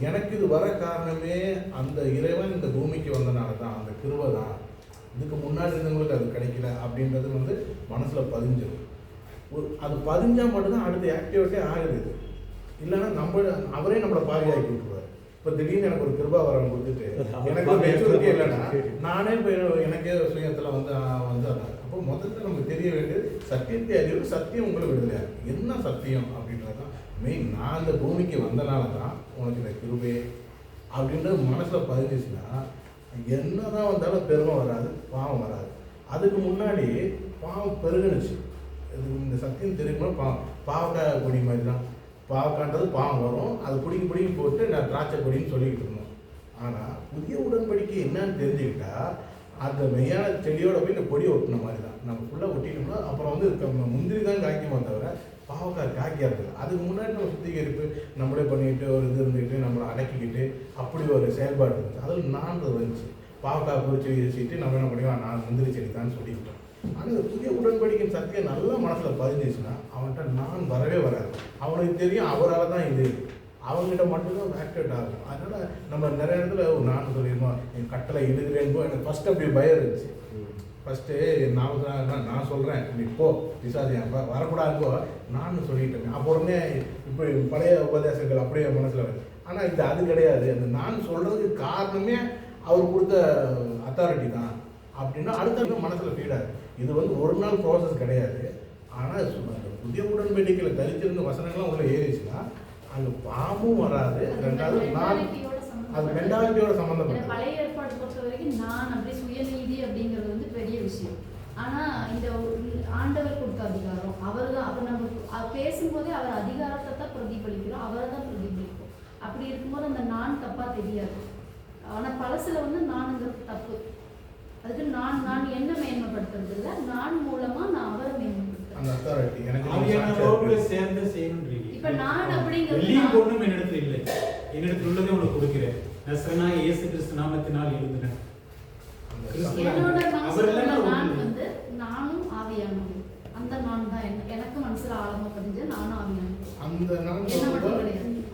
எனக்கு இது வர காரணமே அந்த இறைவன் இந்த பூமிக்கு வந்தனால தான், அந்த கிருபை தான். இதுக்கு முன்னாடி இருந்தவங்களுக்கு அது கிடைக்கல அப்படின்றது வந்து மனசில் பதிஞ்சிடும். அது பதிஞ்சால் மட்டும்தான் அடுத்த ஆக்டிவிட்டே ஆகுது. இல்லைன்னா அவரே நம்மளை பாவியாக்கி விட்டுருவார். இப்போ திடீர்னு எனக்கு ஒரு கிருபா வரம் கொடுத்துட்டு எனக்கு ஒரு மெச்சூரிட்டி இல்லைன்னா நானே போய் எனக்கே சுயத்தில் வந்து அதான். அப்போ முதல்ல நமக்கு தெரிய வேண்டியது சத்தியத்தை அறிவு. சத்தியம் உங்களுக்கு விடுதலையா என்ன சத்தியம் அப்படின்றது தான் மெயின். நான் இந்த பூமிக்கு வந்தனால தான் உனக்கு இந்த கிருபே அப்படின்றது மனசில் பதிஞ்சிச்சுன்னா என்னதான் வந்தாலும் பெருமை வராது, பாவம் வராது. அதுக்கு முன்னாடி பாவம் பெருகுனுச்சு. இந்த சத்தியம் தெரியுமா? பாவக்காய் கொடி மாதிரி தான். பாவக்கான்றது பாவம் வரும், அது பிடிங்கி போட்டு நான் திராட்சை கொடின்னு சொல்லிக்கிட்டு இருந்தோம். ஆனால் புதிய உடன்படிக்கை என்னன்னு தெரிஞ்சுக்கிட்டா அந்த மெய்யான செடியோட போய் இந்த கொடி ஒட்டின மாதிரி தான். நம்ம ஃபுல்லாக ஒட்டிட்டோம்னா அப்புறம் வந்து முந்திரி தான் காய்க்குமா தவிர பாவக்காய் காய்க்காது. அதுக்கு முன்னாடி நம்ம சுத்திகரிப்பு நம்மளே பண்ணிக்கிட்டு ஒரு இது இருந்துக்கிட்டு நம்மளை அடக்கிக்கிட்டு அப்படி ஒரு செயல்பாடு இருந்துச்சு. அதில் நான் வந்துச்சு. பாவக்காய் பொறிச்சு வச்சுட்டு நம்ம என்ன பண்ணிக்கலாம், நான் முந்திரி செடி தான் சொல்லிக்கிட்டோம். ஆனால் இந்த புதிய உடன்படிக்கை சத்தியம் நல்லா மனசில் பதிஞ்சிச்சுன்னா அவன்கிட்ட நான் வரவே வராது. அவனுக்கு தெரியும் அவரால் தான் இது, அவங்ககிட்ட மட்டும்தான் ஆக்டிவேட் ஆகும். அதனால் நம்ம நிறைய இடத்துல நான் சொல்லியிருந்தோம், என் கட்டளை எழுதுறேன்போ எனக்கு ஃபஸ்ட்டு அப்படி பயம் இருந்துச்சு. ஃபஸ்ட்டு நான் சொல்கிறேன் நீ போ விசாரிப்பா வரக்கூடாதுப்போ நான் சொல்லிட்டேன். அப்போ உடனே இப்போ பழைய உபதேசங்கள் அப்படியே மனசில் வருது. ஆனால் இது அது கிடையாது. அந்த நான் சொல்கிறதுக்கு காரணமே அவர் கொடுத்த அத்தாரிட்டி தான் அப்படின்னா அடுத்த மனசில் ஃபீடாது. இது வந்து ஒரு நாள் ப்ராசஸ் கிடையாது. ஆனால் புதிய உடன்படிக்கையில் தரித்திருந்த வசனங்கள்லாம் உள்ள ஏறிச்சுன்னா அங்கே பாவமும் வராது. ரெண்டாவது நான் அது மென்டாலிட்டியோட சம்மந்தப்பட்ட பழைய ஏற்பாடு பொறுத்த வரைக்கும் நான் அப்படி சுயநீதி அப்படிங்கிறது வந்து பெரிய விஷயம். ஆனால் இந்த ஆண்டவர் கொடுத்த அதிகாரம் அவர் தான். அப்போ நம்ம பேசும்போதே அவர் அதிகாரத்தை தான் பிரதிபலிக்கிறோம், அவரை தான் பிரதிபலிப்போம். அப்படி இருக்கும்போது அந்த நான் தப்பாக தெரியாது. ஆனால் பழசில் வந்து நானுங்கிறது தப்பு. அதுக்கு நான் என்ன மேன்மைப்படுத்துறது இல்லை, நான் மூலமா நான் அவரை மேன்மைப்படுத்துறேன். சேர்ந்து செய்யணும். இப்ப நான் அப்படிங்கிறது ஒன்றும் என்னிடத்துல இல்லை, என்னிடத்துல உள்ளதை உனக்கு கொடுக்கிறேன். நசரனாகிய இயேசு கிறிஸ்து நாமத்தினால் எழுதுனேன். என்னோட மனசுல நான் வந்து நானும் ஆவியானவரும். அந்த நான் தான் எனக்கு மனசுல ஆழமா பதிஞ்ச நானும் ஆவியானவரும். அந்த நான்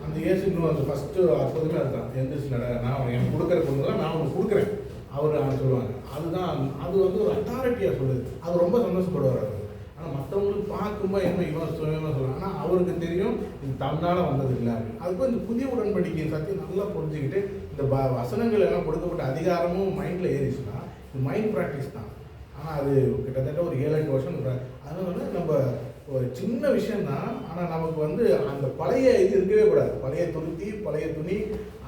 அந்த இயேசு அந்த ஃபர்ஸ்ட் அற்புதமே அதுதான். எந்திரிச்சு நட, நான் எனக்கு கொடுக்குற பொண்ணு தான் நான் உனக்கு கொடுக்குறேன் அவர் சொல்லுவாங்க. அதுதான் அது வந்து ஒரு அத்தாரிட்டியாக சொல்லுது. அது ரொம்ப சந்தோஷப்படுவார் அவர். ஆனால் மற்றவங்களுக்கு பார்க்கும்போது என்ன இவன் சுயமாக சொல்லுவாங்க. ஆனால் அவருக்கு தெரியும் இது தன்னால் வந்தது இல்லை அப்படின்னு. அதுக்கு இந்த புதிய உடன்படிக்கை சத்தியம் நல்லா புரிஞ்சுக்கிட்டு இந்த வசனங்கள் எல்லாம் கொடுக்கப்பட்ட அதிகாரமும் மைண்டில் ஏறிச்சுன்னா இது மைண்ட் ப்ராக்டிஸ் தான். ஆனால் அது கிட்டத்தட்ட ஒரு 7-8 வருஷம். அதனால நம்ம ஒரு சின்ன விஷயம்தான். ஆனால் நமக்கு வந்து அந்த பழைய இது இருக்கவே கூடாது. பழைய துருத்தி பழைய துணி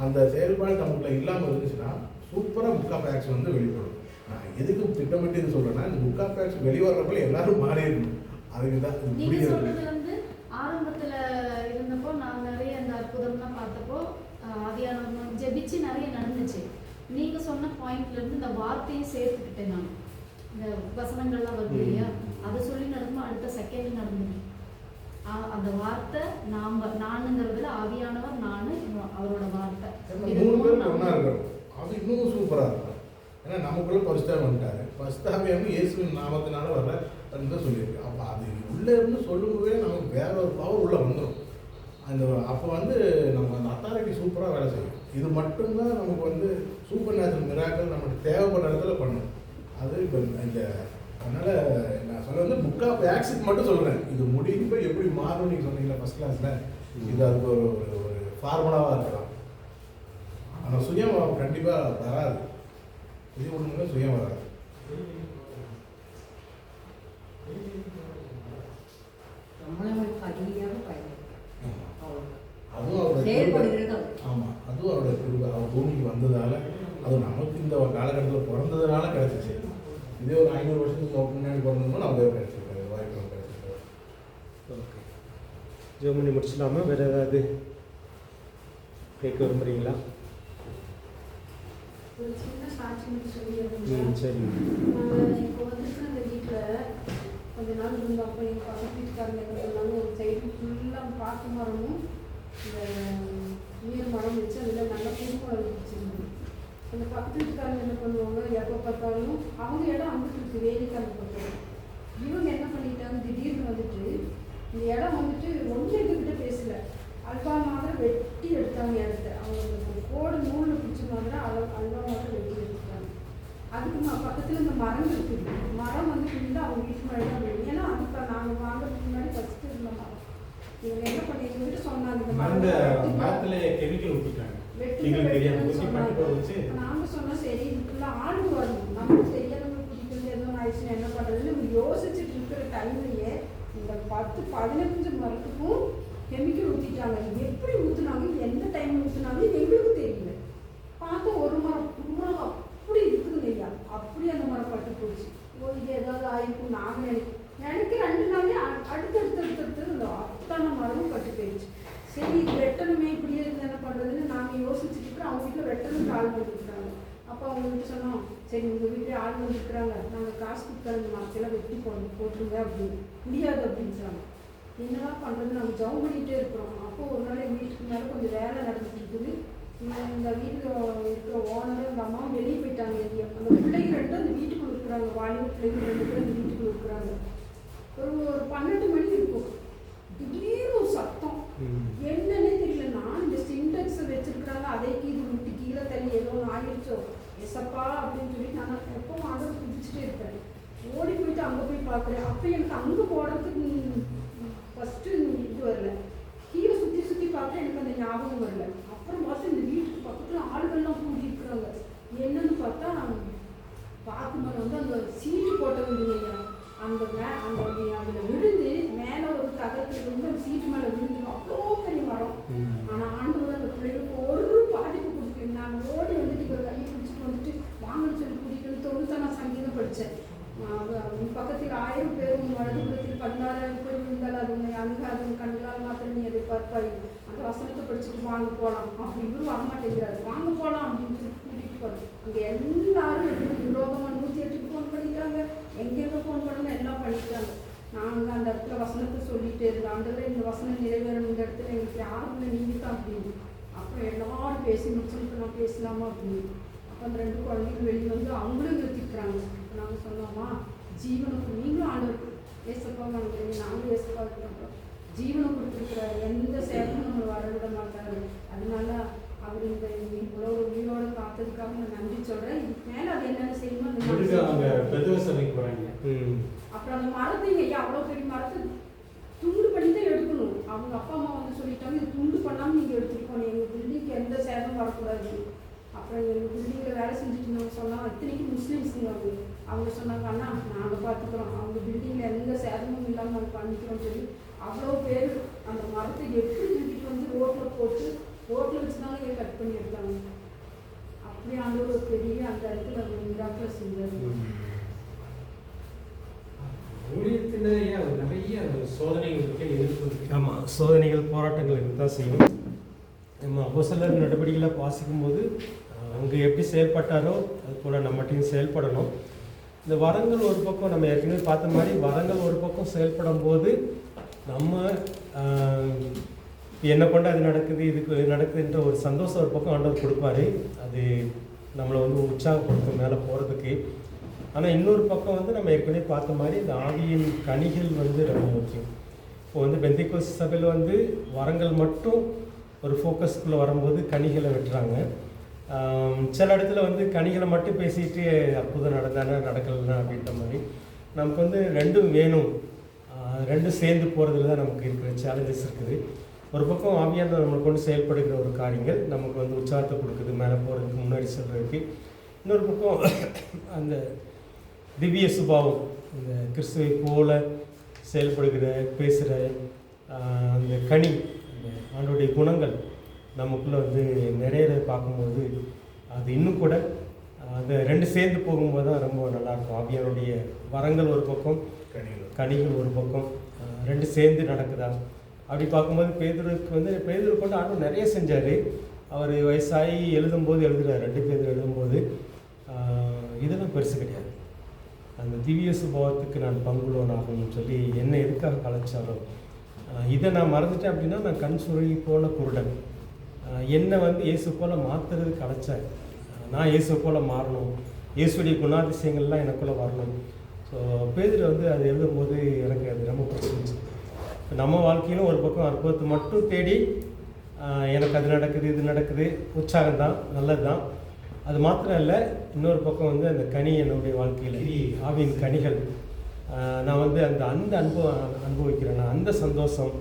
அந்த செயல்பாடு நமக்குள்ள இல்லாமல் இருந்துச்சுன்னா சூப்பராக புக் ஆஃப் ஆக்ஸ் வந்து வெளிப்படும். நான் எதுக்கு திட்டமிட்டு இது சொல்கிறேன்னா இந்த புக் ஆஃப் ஆக்ஸ் வெளிவரப்போ எல்லாரும் மாறிடணும். அதுக்கு தான் வந்து ஆரம்பத்தில் இருந்தப்போ நான் நிறைய அந்த அற்புதம்லாம் பார்த்தப்போ ஆவியானவர் ஜெபிச்சு நிறைய நடந்துச்சு. நீங்கள் சொன்ன பாயிண்ட்லேருந்து இந்த வார்த்தையும் சேர்த்துக்கிட்டேன். நான் இந்த வசனங்கள்லாம் வருது இல்லையா, அதை சொல்லி நடக்கும்போது அடுத்த செகண்ட் நடந்தது. அந்த வார்த்தை நானுங்கிறதுல ஆவியானவர் நான் அவரோட வார்த்தை 3 பேர் ஒன்றா இருக்கிறோம். அது இன்னும் சூப்பராக இருக்கும். ஏன்னா நமக்குள்ள பரிசுத்தாவி வந்துட்டாரு. பரிசுத்தாவியாமல் இயேசுவின் நாமத்தினால வர தான் சொல்லியிருக்கு. அப்போ அது உள்ளே இருந்து சொல்லும்போதே நமக்கு வேற ஒரு பவர் உள்ளே வந்துடும். அந்த அப்போ வந்து நம்ம அந்த அத்தாரிட்டி சூப்பராக வேலை செய்யும். இது மட்டும்தான் நமக்கு வந்து சூப்பர் நேச்சுரல் மிராக்கள் நமக்கு தேவைப்படுற இடத்துல பண்ணணும். அது இப்போ இந்த அதனால் நான் சொல்ல வந்து புக் ஆஃப் ஆக்ஸுக்கு மட்டும் சொல்கிறேன். இது முடிவு போய் எப்படி மாறும் நீங்கள் சொன்னீங்களா ஃபஸ்ட் கிளாஸில், இது அதுக்கு ஒரு ஃபார்முலாவாக இருக்கலாம். ஆனால் சுயம் கண்டிப்பாக வராது. புதிய உடனே சுயம் வராது. காலகட்டத்தில் பிறந்ததுனால கிடச்சிச்சு. இதே ஒரு 500 வருஷத்துக்கு முன்னாடி பிறந்ததுனால அவங்க கிடச்சிருக்காரு, வாய்ப்பு கிடச்சிருக்காரு. ஓகே, ஜோம் பண்ணி முடிச்சலாமா? வேறு ஏதாவது கேட்க விரும்புகிறீங்களா? ஒரு சின்ன சாட்சி மட்டும் சரி. இப்போ வந்துட்டு அந்த வீட்டில் கொஞ்ச நாள் இருந்தோம். அப்போ எங்கள் பக்கத்து வீட்டுக்காரங்க என்ன சொன்னாங்க, ஒரு சைடு ஃபுல்லாக பாக்கு மரமும் இந்த நீர் மரம் வச்சு அதில் நல்லா பூமரம் வச்சுருந்தோம். அந்த பக்கத்து வீட்டுக்காரங்க என்ன பண்ணுவாங்க, எப்போ பார்த்தாலும் அவங்க இடம் வந்துட்டு இருக்கு வேலிக்கான பக்கம். இவங்க என்ன பண்ணிட்டாங்க, திடீர்னு வந்துட்டு இந்த இடம் வந்துட்டு ஒன்றும் எங்ககிட்ட பேசல, அல்வா மாதிரி வெட்டி எடுத்தாங்க இடத்த. அவங்க கோடு நூலில் பிடிச்ச மாதிரி அல்வா மாதிரி வெட்டி எடுத்துட்டாங்க. அதுக்கு பக்கத்தில் இந்த மரம் இருக்குது. மரம் வந்து ஃபுல்லாக அவங்க வீட்டு முன்னாடி தான் வேணும். ஏன்னா அதுக்கு நாங்கள் வாங்குறதுக்கு முன்னாடி ஃபஸ்ட்டு இருந்த மரம். இவங்க என்ன பண்ணி எங்ககிட்ட சொன்னாங்க, இந்த மரத்தில் கெமிக்கல் ஊற்றிட்டாங்க. நாங்கள் சொன்னோம் சரி இதுக்குள்ள ஆள் வரணும், நமக்கு தெரியாதவங்க பிடிக்கிறது எதுவும் ஆயிடுச்சுன்னா என்ன பண்ணுறதுன்னு யோசிச்சுட்டு இருக்கிற டைம்லையே இந்த 10-15 மரத்துக்கும் கெமிக்கல் ஊற்றிட்டாங்க. எப்படி ஊற்றுனாங்க, எந்த டைமில் ஊற்றுனாங்க எங்களுக்கு தெரியல. பார்த்தா ஒரு மரம் பூரா அப்படி இருக்குதுங்க ஐயா, அப்படி அந்த மரம் பட்டு போச்சு. இது ஏதாவது ஆயிருக்கும் நாங்கள் நினைக்க 2 நாளே அடுத்தடுத்து இந்த அத்தனை மரமும் பட்டு போயிடுச்சு. சரி இது வெட்டணுமே, இப்படியே இருந்து என்ன பண்ணுறதுன்னு நாங்கள் யோசிச்சுட்டு இருக்கிறோம். அவங்க வீட்டில் வெட்டணுக்கு ஆள் வந்துருக்குறாங்க. அப்போ அவங்க வீட்டு சொன்னோம், சரி உங்கள் வீட்டில் ஆள் வந்துருக்குறாங்க, நாங்கள் காசு கொடுக்குறாங்க, இந்த மரத்தெல்லாம் வெட்டி போட்டுருங்க அப்படின்னு. முடியாது அப்படின்றாங்க. என்னெல்லாம் பண்ணுறது, நாங்கள் ஜவுன் பண்ணிகிட்டே இருக்கிறோம். அப்போது ஒரு நாள் எங்கள் வீட்டுக்கு மேலே கொஞ்சம் வேலை நடந்துட்டு இருக்குது. இந்த வீட்டில் இருக்கிற ஓனரும் இந்த அம்மாவும் வெளியே போயிட்டாங்க. எங்கேயோ அந்த பிள்ளைங்க 2 அந்த வீட்டுக்குள்ள இருக்கிறாங்க. வாலிப பிள்ளைங்க 2 பேர் அந்த வீட்டுக்குள்ள இருக்கிறாங்க. ஒரு 12 மணி இருக்கும். திடீர்னு ஒரு சத்தம், என்னன்னே தெரியல. நான் இந்த சிண்டெக்ஸை வச்சிருக்கிறாங்க, அதை கீழே விட்டு கீழே தள்ளி ஏதோ ஒன்று ஆகிடுச்சோ எசப்பா அப்படின்னு சொல்லி நான் எப்பவும் ஆர்டர் குதிச்சுட்டே இருப்பேன். ஓடி போயிட்டு அங்கே போய் பார்க்குறேன். அப்போ எனக்கு அங்கே போடுறதுக்கு ஃபஸ்ட்டு இது வரல, கீழே சுற்றி பார்த்தா எனக்கு அந்த ஞாபகம் வரல. அப்புறம் பார்த்து இந்த வீட்டுக்கு பக்கத்தில் ஆளுகள்லாம் கூடி இருக்கிறாங்க. என்னன்னு பார்த்தா பாக்குமரம் வந்து அந்த சீட்டு போட்டவங்க அந்த அதில் விழுந்து மேலே ஒரு தகரத்துல இருந்து அந்த சீட்டு மேலே விழுந்துடும். அவ்வளோ பெரிய மரம். ஆனால் ஆண்டவர் அந்த பிள்ளைகளுக்கு ஒரு பாதிப்பு கொடுக்கல. நான் ஓடி வந்துட்டு இவர் கையை பிடிச்சிட்டு வந்துட்டு வாங்கன்னு சொல்லி பிடிக்கணும். 90 சங்கீதம் படித்தேன். பக்கத்தில் 1000 பேரும் வலதுபுறத்தில் 16,000 பேர் இருந்தால் அது உன்னை அணுகாது, கண்களால் மாத்திரம் நீ அதை பார்ப்பாய். அந்த வசனத்தை படிச்சுட்டு வாங்க போகலாம். அப்படி இவரும் வரமாட்டேங்கிறாரு. வாங்க போகலாம் அப்படின்னு சொல்லி கூட்டிகிட்டு போகிறோம். அங்கே எல்லாரும் விரோதமாக 108க்கு ஃபோன் பண்ணிட்டாங்க, எங்கேருந்து ஃபோன் பண்ணணும் எல்லாம் பண்ணிட்டாங்க. நாங்கள் அந்த இடத்துல வசனத்தை சொல்லிகிட்டே இருந்தோம், ஆண்டவரே இந்த வசனம் நிறைவேறணும், இந்த இடத்துல எங்களுக்கு யாரும் இல்லை, நீங்கள் தான் அப்படின்னு. அப்புறம் எல்லாரும் பேசி முடிச்சுட்டு நான் பேசலாமா அப்படின்னு. அப்போ அந்த 2 குழந்தைகள் வெளியே வந்து அவங்களும் நிறுத்திக்கிறாங்க. நாங்கள் சொன்னோமா, ஜீவனுக்கு நீங்களும் ஆண்டவர் ஏசப்பா வாங்கிக்கிறீங்க, நாங்களும் ஏசப்பா இருக்கிறோம். ஜீவனை கொடுத்துருக்கிறாரு, எந்த சேதமும் நம்ம வரவிட மாட்டாரு. அதனால அவர் இந்த இவ்வளோ உயிரோட காத்ததுக்காக நான் நன்றி சொல்கிறேன். இதுக்கு மேலே அது என்னென்ன செய்யணும். அப்புறம் அந்த மரத்தை ஐயா அவ்வளோ பெரிய மரத்தை துண்டு பண்ணி தான் எடுக்கணும். அவங்க அப்பா அம்மா வந்து சொல்லிட்டாங்க, இது துண்டு பண்ணாமல் நீங்கள் எடுத்துகிட்டு போகணும், எங்கள் பில்டிங்க்கு எந்த சேதம் வரக்கூடாது. அப்புறம் எங்கள் பில்டிங்கில் வேலை செஞ்சுட்டு இருந்தவங்க சொன்னாங்க, இத்தனைக்கு முஸ்லீம்ஸுங்க அவங்க சொன்னாங்க, அண்ணா நாங்கள் பார்த்துக்குறோம், அவங்க பில்டிங்கில் எந்த சேதமும் இல்லாமல் நாங்கள் பண்ணிக்கிறோம் சொல்லி அவ்வளோ பேர் அந்த மரத்தை எப்படி தூக்கிட்டு வந்து ரோட்டில் போட்டு ரோட்டில் வச்சு தான் கட் பண்ணி எடுத்தாங்க. அப்படி அந்த ஒரு பெரிய அந்த இடத்துல மிராக்கிள் செஞ்சாரு. நிறைய சோதனைகள் எதிர்ப்பு. ஆமாம், சோதனைகள் போராட்டங்கள் இருக்க தான் செய்யும். நம்ம அப்போஸ்தலர் நடவடிக்கைகளை வாசிக்கும் போது அங்கே எப்படி செயல்பட்டாரோ அது போல் நம்மகிட்டையும் செயல்படணும். இந்த வரங்கள் ஒரு பக்கம் நம்ம ஏற்கனவே பார்த்த மாதிரி வரங்கள் ஒரு பக்கம் செயல்படும் போது நம்ம என்ன கொண்டு அது நடக்குது, இதுக்கு நடக்குதுன்ற ஒரு சந்தோஷம் ஒரு பக்கம் ஆண்டவர் கொடுப்பாரு. அது நம்மளை வந்து உற்சாகப்படுத்தும் மேலே போகிறதுக்கு. ஆனால் இன்னொரு பக்கம் வந்து நம்ம ஏற்கனவே பார்த்த மாதிரி இந்த ஆவியின் கனிகள் வந்து ரொம்ப முக்கியம். இப்போ வந்து பெந்தேகோஸ்து சபையில் வந்து வரங்கள் மட்டும் ஒரு ஃபோக்கஸ்குள்ளே வரும்போது கனிகளை வெட்டுறாங்க. சில இடத்துல வந்து கனிகளை மட்டும் பேசிட்டு அற்புதம் நடந்தானே நடக்கலைன்னா அப்படின்ற மாதிரி நமக்கு வந்து 2ம் வேணும். 2 சேர்ந்து போகிறதுல தான் நமக்கு இருக்கிற சேலஞ்சஸ் இருக்குது. ஒரு பக்கம் ஆவியானவர் நம்மளை கொண்டு செயல்படுகிற ஒரு காரியங்கள் நமக்கு வந்து உற்சாகத்தை கொடுக்குது மேலே போகிறதுக்கு, முன்னாடி செல்றதுக்கு. இன்னொரு பக்கம் அந்த திவ்ய சுபாவம், இந்த கிறிஸ்துவை போல செயல்படுகிற பேசுகிற அந்த கனி, அந்த ஆண்டோடைய குணங்கள் நமக்குள்ளே வந்து நிறைய பார்க்கும்போது அது இன்னும் கூட அந்த ரெண்டு சேர்ந்து போகும்போது தான் ரொம்ப நல்லாயிருக்கும். ஆவியானுடைய வரங்கள் ஒரு பக்கம், கனிகள் ஒரு பக்கம், ரெண்டு சேர்ந்து நடக்குதா. அப்படி பார்க்கும்போது பேதுரு கொண்டு ஆண்டவர் நிறைய செஞ்சார். அவர் வயசாகி எழுதும்போது எழுதுகிறார், 2 பேர் எழுதும்போது இதெல்லாம் பெருசு கிடையாது. அந்த திவ்ய சுபாவத்துக்கு நான் பங்குள்ளவன் ஆகணும்னு சொல்லி என்ன எதுக்காக கலைச்சாரோ இதை நான் மறந்துட்டேன் அப்படின்னா நான் கண் சுருகி போன குருடன். என்னை இயேசு போல் மாற்றுறதுக்கு அழைச்சார். நான் இயேசு போல் மாறணும், இயேசுடைய குணாதிசயங்கள்லாம் எனக்குள்ளே வரணும். ஸோ பேதுரு அது எழுதும்போது எனக்கு அது ரொம்ப பிடிச்சிருந்துச்சு. நம்ம வாழ்க்கையிலும் ஒரு பக்கம் அற்புதத்தை மட்டும் தேடி எனக்கு அது நடக்குது இது நடக்குது, உற்சாகம்தான், நல்லது தான். அது மாத்திரம் இல்லை, இன்னொரு பக்கம் அந்த கனி என்னுடைய வாழ்க்கையில் ஆவியின் கனிகள் நான் அந்த அனுபவிக்கிறேன். அந்த சந்தோஷம்,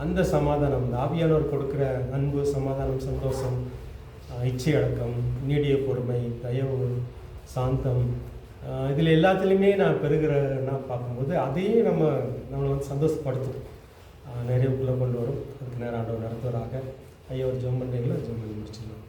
அந்த சமாதானம், இந்த ஆவியானவர் கொடுக்குற அன்பு, சமாதானம், சந்தோஷம், இச்சை அடக்கம், நீடிய பொறுமை, தயவு, சாந்தம், இதில் எல்லாத்துலேயுமே நான் பெறுகிறேன்னா பார்க்கும்போது அதையும் நம்மளை சந்தோஷப்படுத்தும், நிறைவுக்குள்ளே கொண்டு வரும். அதுக்கு நேரம் ஆண்டவர் நடத்துவராக. ஐயா ஒரு ஜெபம் பண்ணுறீங்களா? ஜெபம் பண்ணி முடிச்சுக்கலாம்.